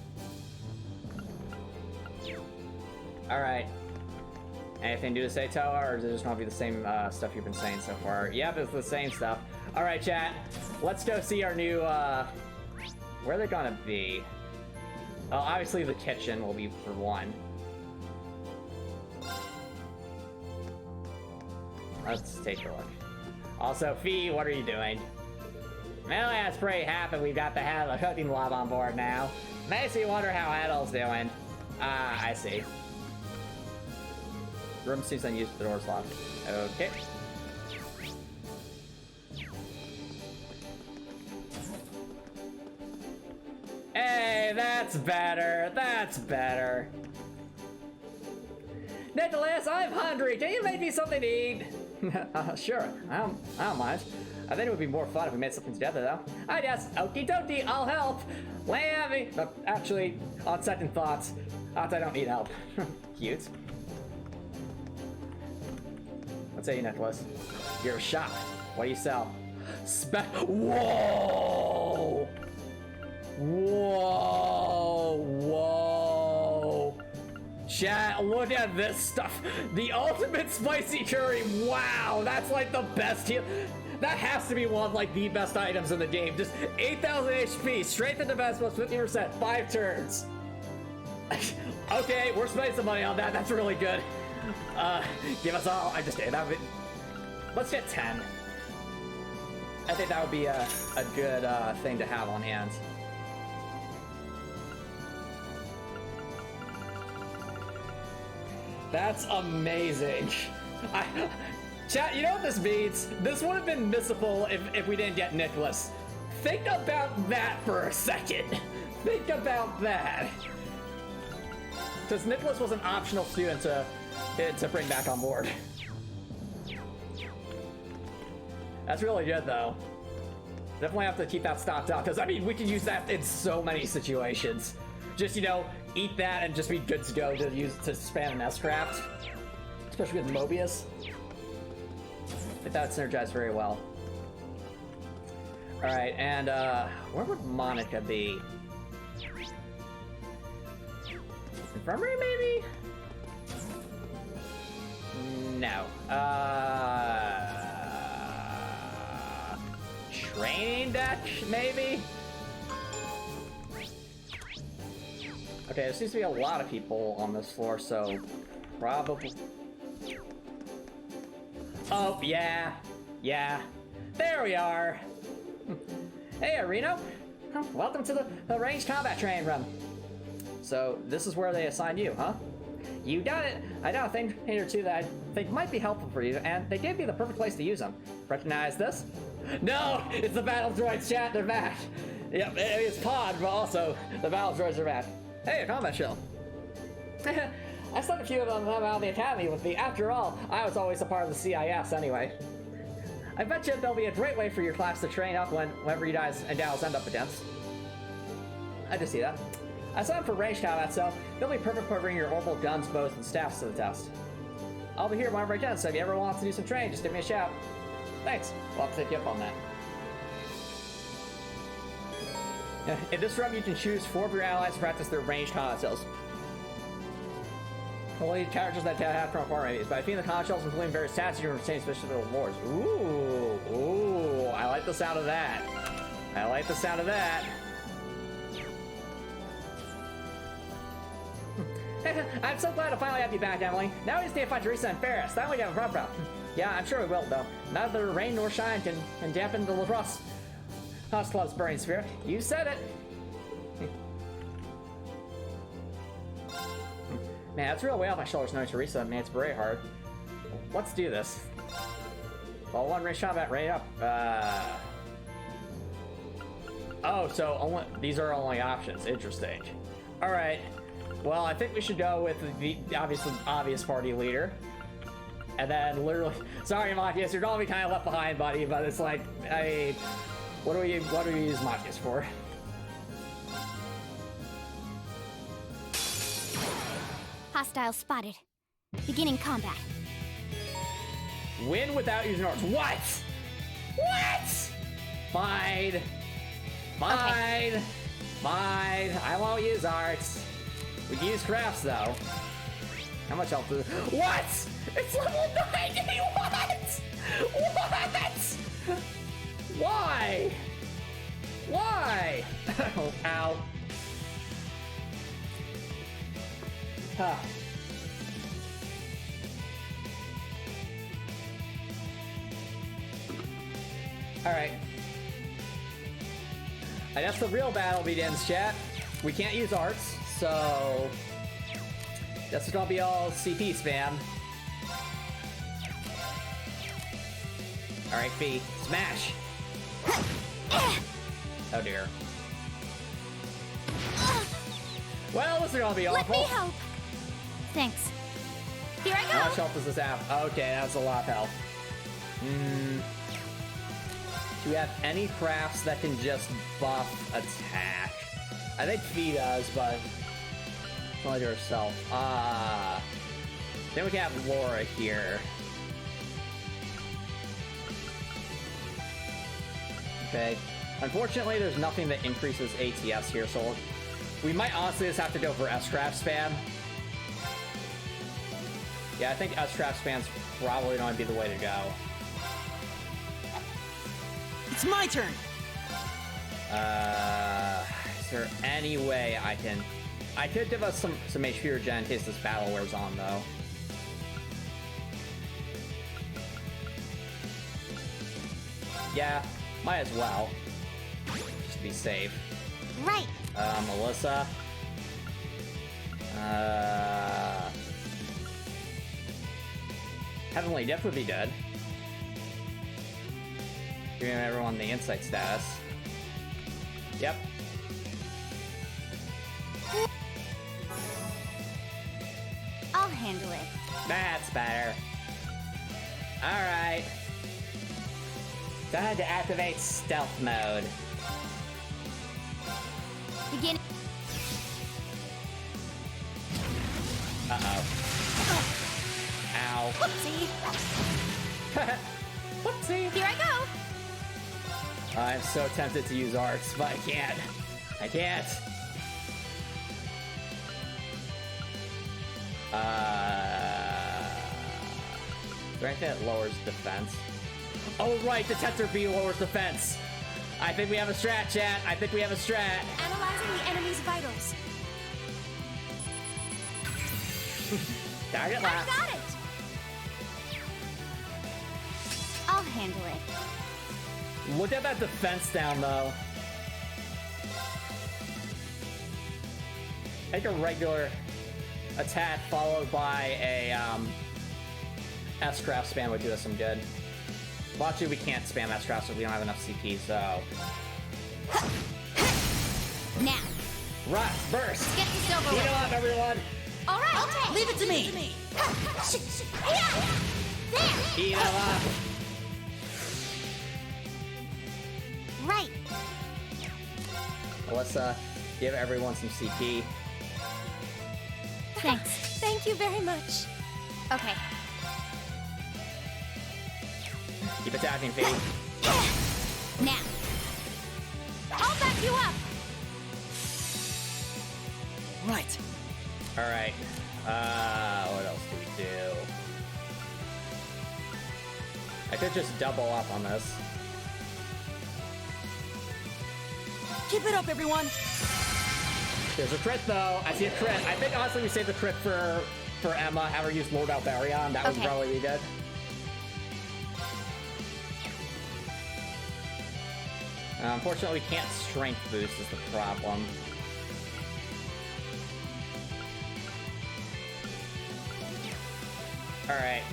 All right. Anything new to say, Towa, or does it just want to be the same stuff you've been saying so far? Yep, it's the same stuff. All right, chat. Let's go see our new. Where they're gonna be? Well, obviously the kitchen will be for one. Let's take a look. Also, Fee, what are you doing? Well, that's pretty happy we've got the head of the cooking lab on board now. Makes me wonder how Edel's doing. Ah, I see. Room seems unused, the door's locked. Okay. Hey, that's better. That's better. Nicholas, I'm hungry. Can you make me something to eat? Sure. I don't mind. I think it would be more fun if we made something together, though. I guess. Okie dokie, I'll help. Lay at me. But actually, on second thoughts, I don't need help. Cute. What say you, Nicholas? You're a shop. What do you sell? Whoa! Whoa! Whoa! Chat, look at this stuff. The ultimate spicy curry. Wow, that's like the best heal. That has to be one of like the best items in the game. Just 8,000 HP, straight to defense plus 50%, 5 turns. Okay, we're spending some money on that. That's really good. Give us all. I'm just kidding. Let's get 10. I think that would be a good thing to have on hand. That's amazing. Chat, you know what this means? This would have been missable if we didn't get Nicholas. Think about that for a second. Think about that. Because Nicholas was an optional student to bring back on board. That's really good, though. Definitely have to keep that stocked up, because, I mean, we can use that in so many situations. Just, you know, eat that and just be good to go to use to spam an S-craft. Especially with Mobius. I think that would synergize very well. Alright, and, where would Monica be? Infirmary, maybe? No. Training deck, maybe? Okay, there seems to be a lot of people on this floor, so probably... Oh, yeah. Yeah. There we are. Hey, Areno. Welcome to the ranged combat training room. So, this is where they assigned you, huh? You got it. I got a thing or two that I think might be helpful for you, and they gave me the perfect place to use them. Recognize this? No! It's the battle droids, chat. They're back. Yep, it's Pod, but also the battle droids are back. Hey, a combat shell. I sent a few of them out of the academy with me. After all, I was always a part of the CIS anyway. I bet you they'll be a great way for your class to train up whenever you guys and gals end up against. I just see that. I signed for ranged combat, so they'll be perfect for bringing your orbital guns, bows, and staffs to the test. I'll be here whenever I can, so if you ever want to do some training, just give me a shout. Thanks. We'll have to take you up on that. In this room, you can choose 4 of your allies to practice their ranged combat skills. Only characters that have from formations. By defeating the combat shells and completing various tasks, you can retain special rewards. Ooh, ooh, I like the sound of that. I like the sound of that. I'm so glad to finally have you back, Emily. Now we just need to find Teresa and Ferris. That way we have a problem. Yeah, I'm sure we will, though. Neither rain nor shine can dampen the lacrosse club's burning spirit. You said it. Man, it's real way off my shoulders knowing Teresa. Man, it's very hard. let's do this. Well, one range combat right up. Oh, so these are only options. Interesting. All right. Well, I think we should go with the obvious party leader. And then literally, sorry, Matthias, you're gonna be kind of left behind, buddy. But it's like, I mean, what do we use Matthias for? Hostile spotted. Beginning combat. Win without using arts. What? What? Fine. Fine. Okay. Fine. I won't use arts. We can use crafts though. How much health is it? What? It's level 90. What? What? Why? Why? Ow. Huh. Alright. I guess the real battle begins, chat. We can't use arts, so guess it's gonna be all CP spam. Alright, Fee. Smash! Oh dear. Well, this is gonna be awful. Let me help. Thanks. Here I go. How much health does this have? Okay, that's a lot of health. Do we have any crafts that can just buff attack? I think Fee does, but only to herself. Then we can have Laura here. Okay. Unfortunately, there's nothing that increases ATS here, so we might honestly just have to go for S-Craft spam. Yeah, I think S-Craft spam's probably going to be the way to go. It's my turn! Is there any way I can... I could give us some HP regen in case this battle wears on, though. Yeah, might as well. Just to be safe. Right. Melissa. Heavenly Dip would be good. Giving everyone the insight status. Yep. I'll handle it. That's better. Alright. Time to activate stealth mode. Begin. Uh-oh. Ow. Whoopsie. Whoopsie. Here I go. I'm so tempted to use arts, but I can't. I can't. Is there anything that lowers defense? Oh, right, Detector B lowers defense. I think we have a strat, chat. I think we have a strat. Analyzing the enemy's vitals. Target locked. I got it. I'll handle it. Look at that defense down, though. Take a regular attack followed by a S-Craft spam would do us some good. Well, actually, we can't spam S-Craft so we don't have enough CP, so... Now. Rust, burst! Get this over Heal with. up, everyone! All right. Okay. Leave it to me. There. Heal up! Right. Let's give everyone some CP. Thanks. Thank you very much. Okay. Keep attacking, Fee. Now. I'll back you up. Right. Alright. What else do we do? I could just double up on this. Keep it up, everyone. There's a crit, though. I see a crit. I think, honestly, we saved the crit for Emma. Have her use Lord Albarion. That would probably be good. Unfortunately, we can't strength boost is the problem. Alright.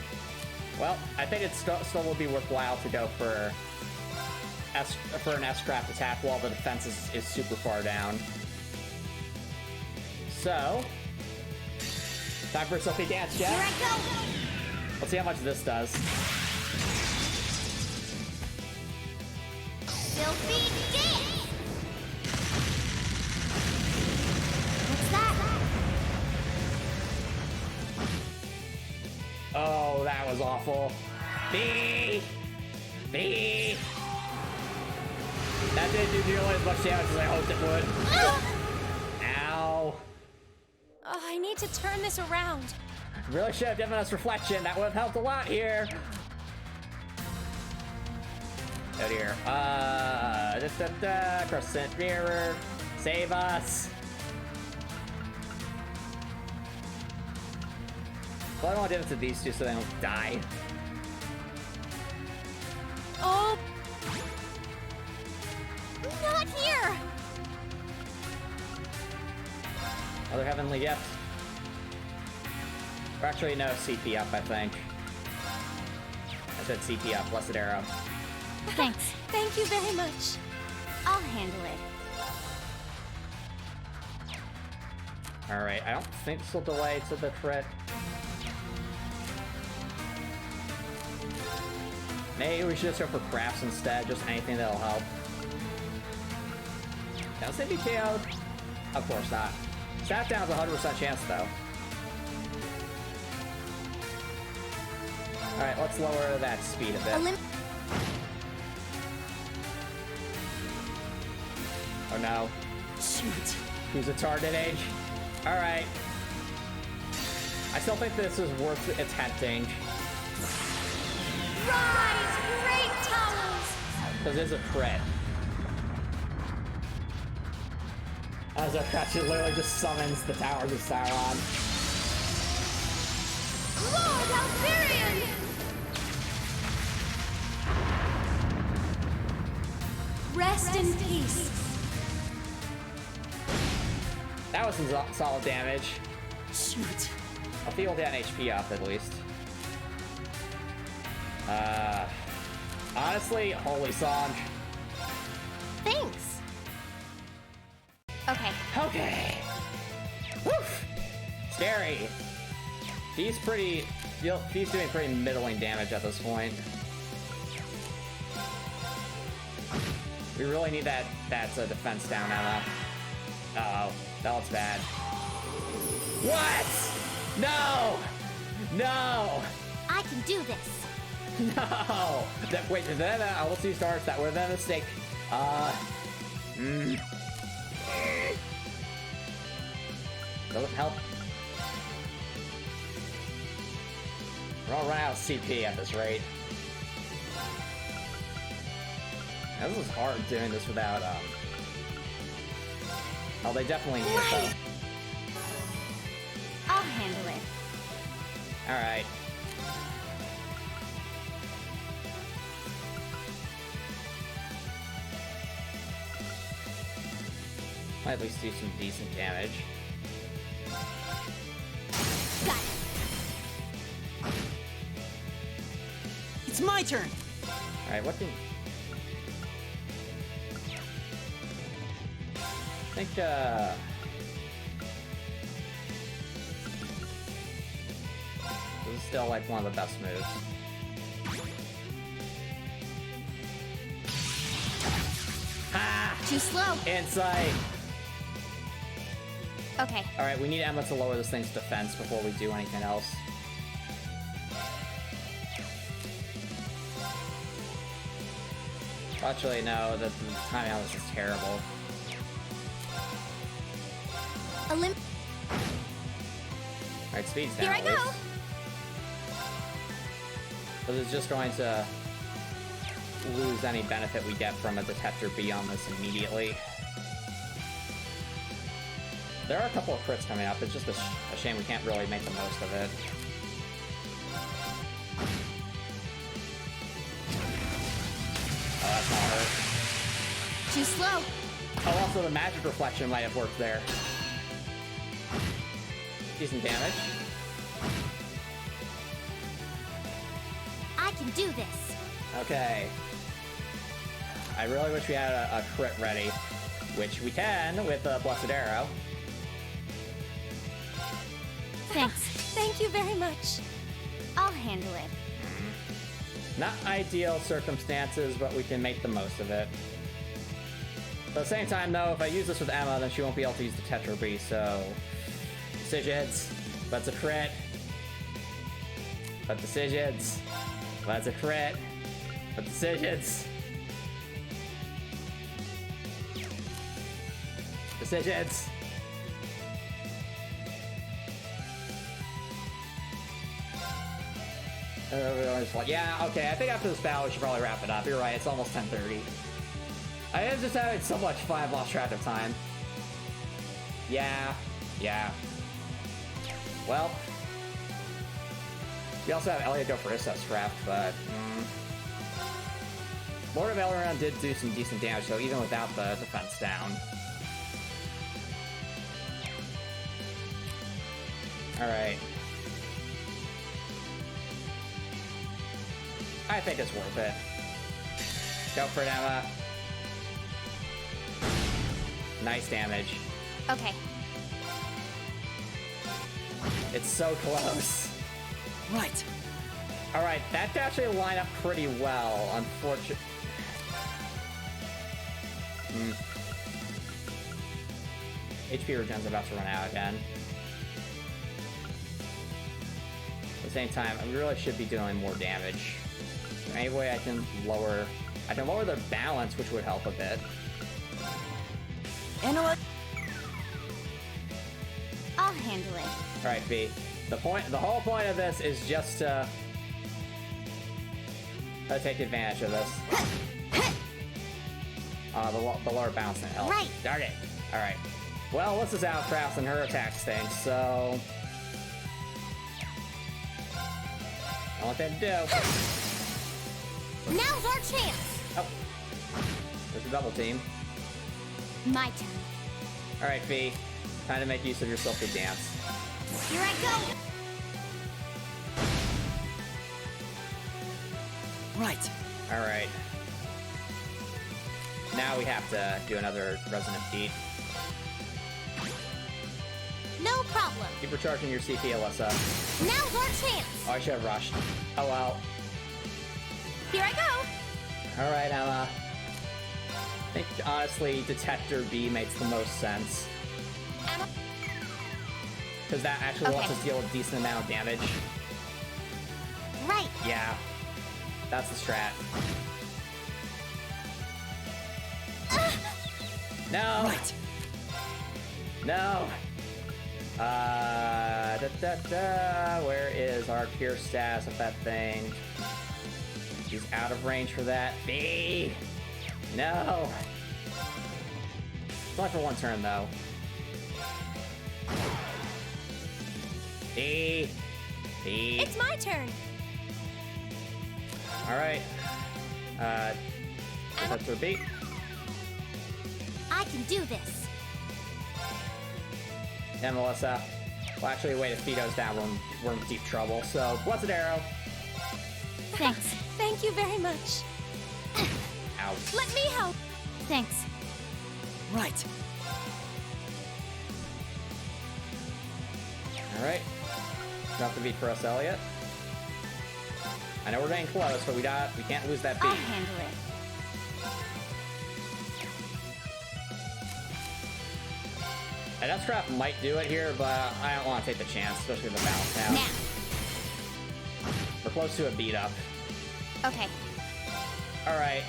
Well, I think it still would be worthwhile to go for an S-craft attack while the defense is super far down. So, time for a Sophie dance, Jeff. Here I go. Let's see how much this does. Sophie dance. What's that? Oh, that was awful. B. That didn't do nearly as much damage as I hoped it would. Ow. Oh, I need to turn this around. Really should have given us reflection. That would have helped a lot here. Oh dear. Crescent mirror. Save us. Well, I don't want to do it to these two so they don't die. Oh! Not here! Other heavenly gift. Or actually, no, CP up, I think. I said CP up, blessed arrow. Thanks. Thank you very much. I'll handle it. Alright, I don't think this will delay to the crit. Maybe we should just go for crafts instead, just anything that'll help. Don't say be KO'd. Of course not. Staff down's 100% chance though. Alright, let's lower that speed a bit. Oh no. Shoot. Who's a target age? Alright. I still think this is worth attempting. Rise, great towers! Because it's a crit. As a crit, she literally just summons the Towers of Sauron. Lord Alvarian! Rest in peace. That was some solid damage. Shoot. I'll feel down HP up at least. Honestly, holy song. Thanks. Okay. Okay. Woof. Scary. He's doing pretty middling damage at this point. We really need that defense down, Emma. Uh-oh. That looks bad. What? No! No! I can do this. No! Wait, then I will see stars. That would have been a mistake. Doesn't help. We're all run out of CP at this rate. Now, this is hard doing this without, Oh, they definitely need it, though. I'll handle it. Alright. Might at least do some decent damage. Got it. It's my turn! Alright, what can... I think, this is still, like, one of the best moves. Ha! Too slow. Insight! Okay. Alright, we need Emma to lower this thing's defense before we do anything else. Actually, no, the timing on this is terrible. Alright, speed's down. Here I go. But it's just going to lose any benefit we get from a detector B on this immediately. There are a couple of crits coming up. It's just a shame we can't really make the most of it. Oh, that's not hurt. Too slow. Oh, also the magic reflection might have worked there. Decent damage. can do this. Okay. I really wish we had a crit ready, which we can with the Blessed Arrow. Thanks. Thank you very much. I'll handle it. Not ideal circumstances, but we can make the most of it. At the same time, though, if I use this with Emma, then she won't be able to use the Tetra Bee, so... Decisions. That's a crit. But decisions. That's a crit. But decisions. Decisions. Yeah, okay, I think after this battle we should probably wrap it up. You're right, it's almost 10:30. I am just having so much fun, I've lost track of time. Yeah. Well. We also have Elliot go for Issa scrap, but... Lord of Elrond did do some decent damage, though, even without the defense down. Alright. I think it's worth it. Go for it, Emma. Nice damage. Okay. It's so close. Right. Alright, that could actually line up pretty well, unfortunately. HP regen's about to run out again. At the same time, I really should be doing more damage. Is there any way I can lower... I can lower their balance, which would help a bit. I'll handle it. Alright, V. The whole point of this is just to take advantage of this. The lower balance and health. Right. Darn it. Alright. Well, this is Outcrafts and her attack stinks, so... Only thing to do. Now's our chance. Oh. There's a double team. My turn. Alright, V. Time to make use of your Silky Dance. Here I go. Right. Alright. Now we have to do another Resonant Beat. No problem. Keep recharging your CP, Alyssa. Now's our chance. Oh, I should have rushed. Oh well. Here I go. Alright, Emma. I think, honestly, Detector B makes the most sense. Emma. Because that actually lets us deal a decent amount of damage. Right. Yeah. That's the strat. No! Right. No! Where is our cure status of that thing? She's out of range for that. B! No! It's only for one turn, though. B! B! It's my turn. Alright. That's her beat. I can do this. And Melissa. Well, actually, wait, if Vito's down, we're in deep trouble. So, Blessed Arrow. Thanks. Thank you very much. Ow. Let me help. Thanks. Right. Alright. Drop the beat for us, Elliot. I know we're getting close, but we can't lose that beat. I'll handle it. And S-Trap might do it here, but I don't want to take the chance, especially with the balance now. We're close to a beat up. Okay. Alright.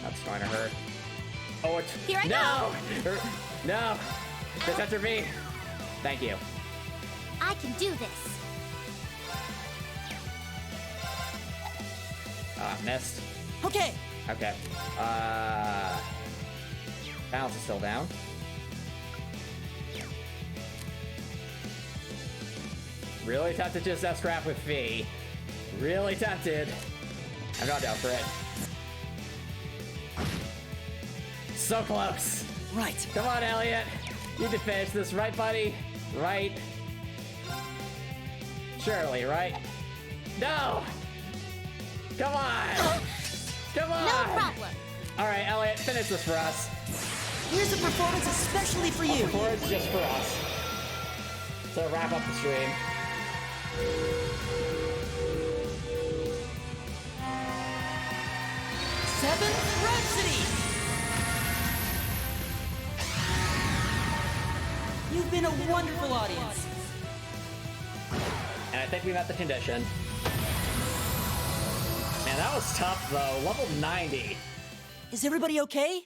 That's going to hurt. Oh, it's... Here I go! No! Detector B! Thank you. I can do this. Missed. Okay. Okay. Balance is still down. Really tempted to just S-Scrap with V. Really tempted. I'm not down for it. So close. Right. Come on, Elliot. You can finish this, right, buddy? Right. surely, right? No! Come on! Come on! No problem. Alright, Elliot, finish this for us. Here's a performance especially for you. A performance just for us. So wrap up the stream. Seventh Rhapsody! You've been a wonderful audience. And I think we met the condition. Man, that was tough though. Level 90. Is everybody okay?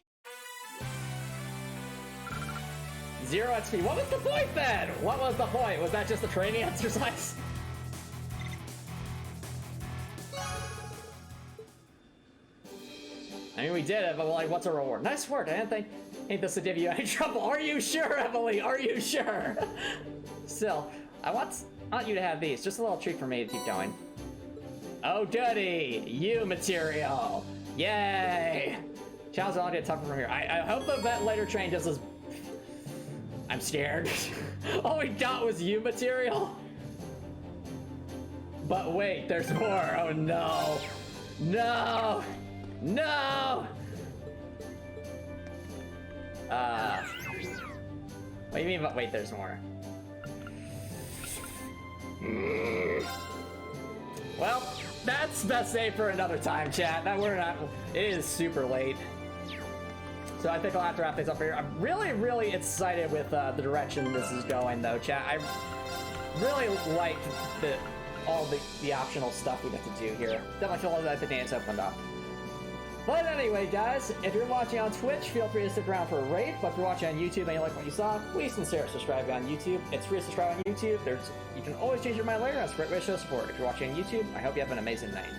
0 XP. What was the point then? What was the point? Was that just a training exercise? I mean, we did it, but like, what's a reward? Nice work. I didn't think this would give you any trouble. Are you sure, Emily? Are you sure? Still, I want you to have these. Just a little treat for me to keep going. Oh, goody! You material! Yay! Child's all get tougher from here. I hope the ventilator train does this. I'm scared. All we got was you material? But wait, there's more. Oh no. No! No! What do you mean, but wait, there's more? Well, that's best save for another time, chat. That we're not. It is super late. So I think I'll have to wrap things up here. I'm really, really excited with the direction this is going, though, chat. I really like all the optional stuff we get to do here. Definitely feel like the game's opened up. But anyway, guys, if you're watching on Twitch, feel free to stick around for a raid. But if you're watching on YouTube and you like what you saw, please consider subscribing on YouTube. It's free to subscribe on YouTube. You can always change your mind later. That's a great way to show support. If you're watching on YouTube, I hope you have an amazing night.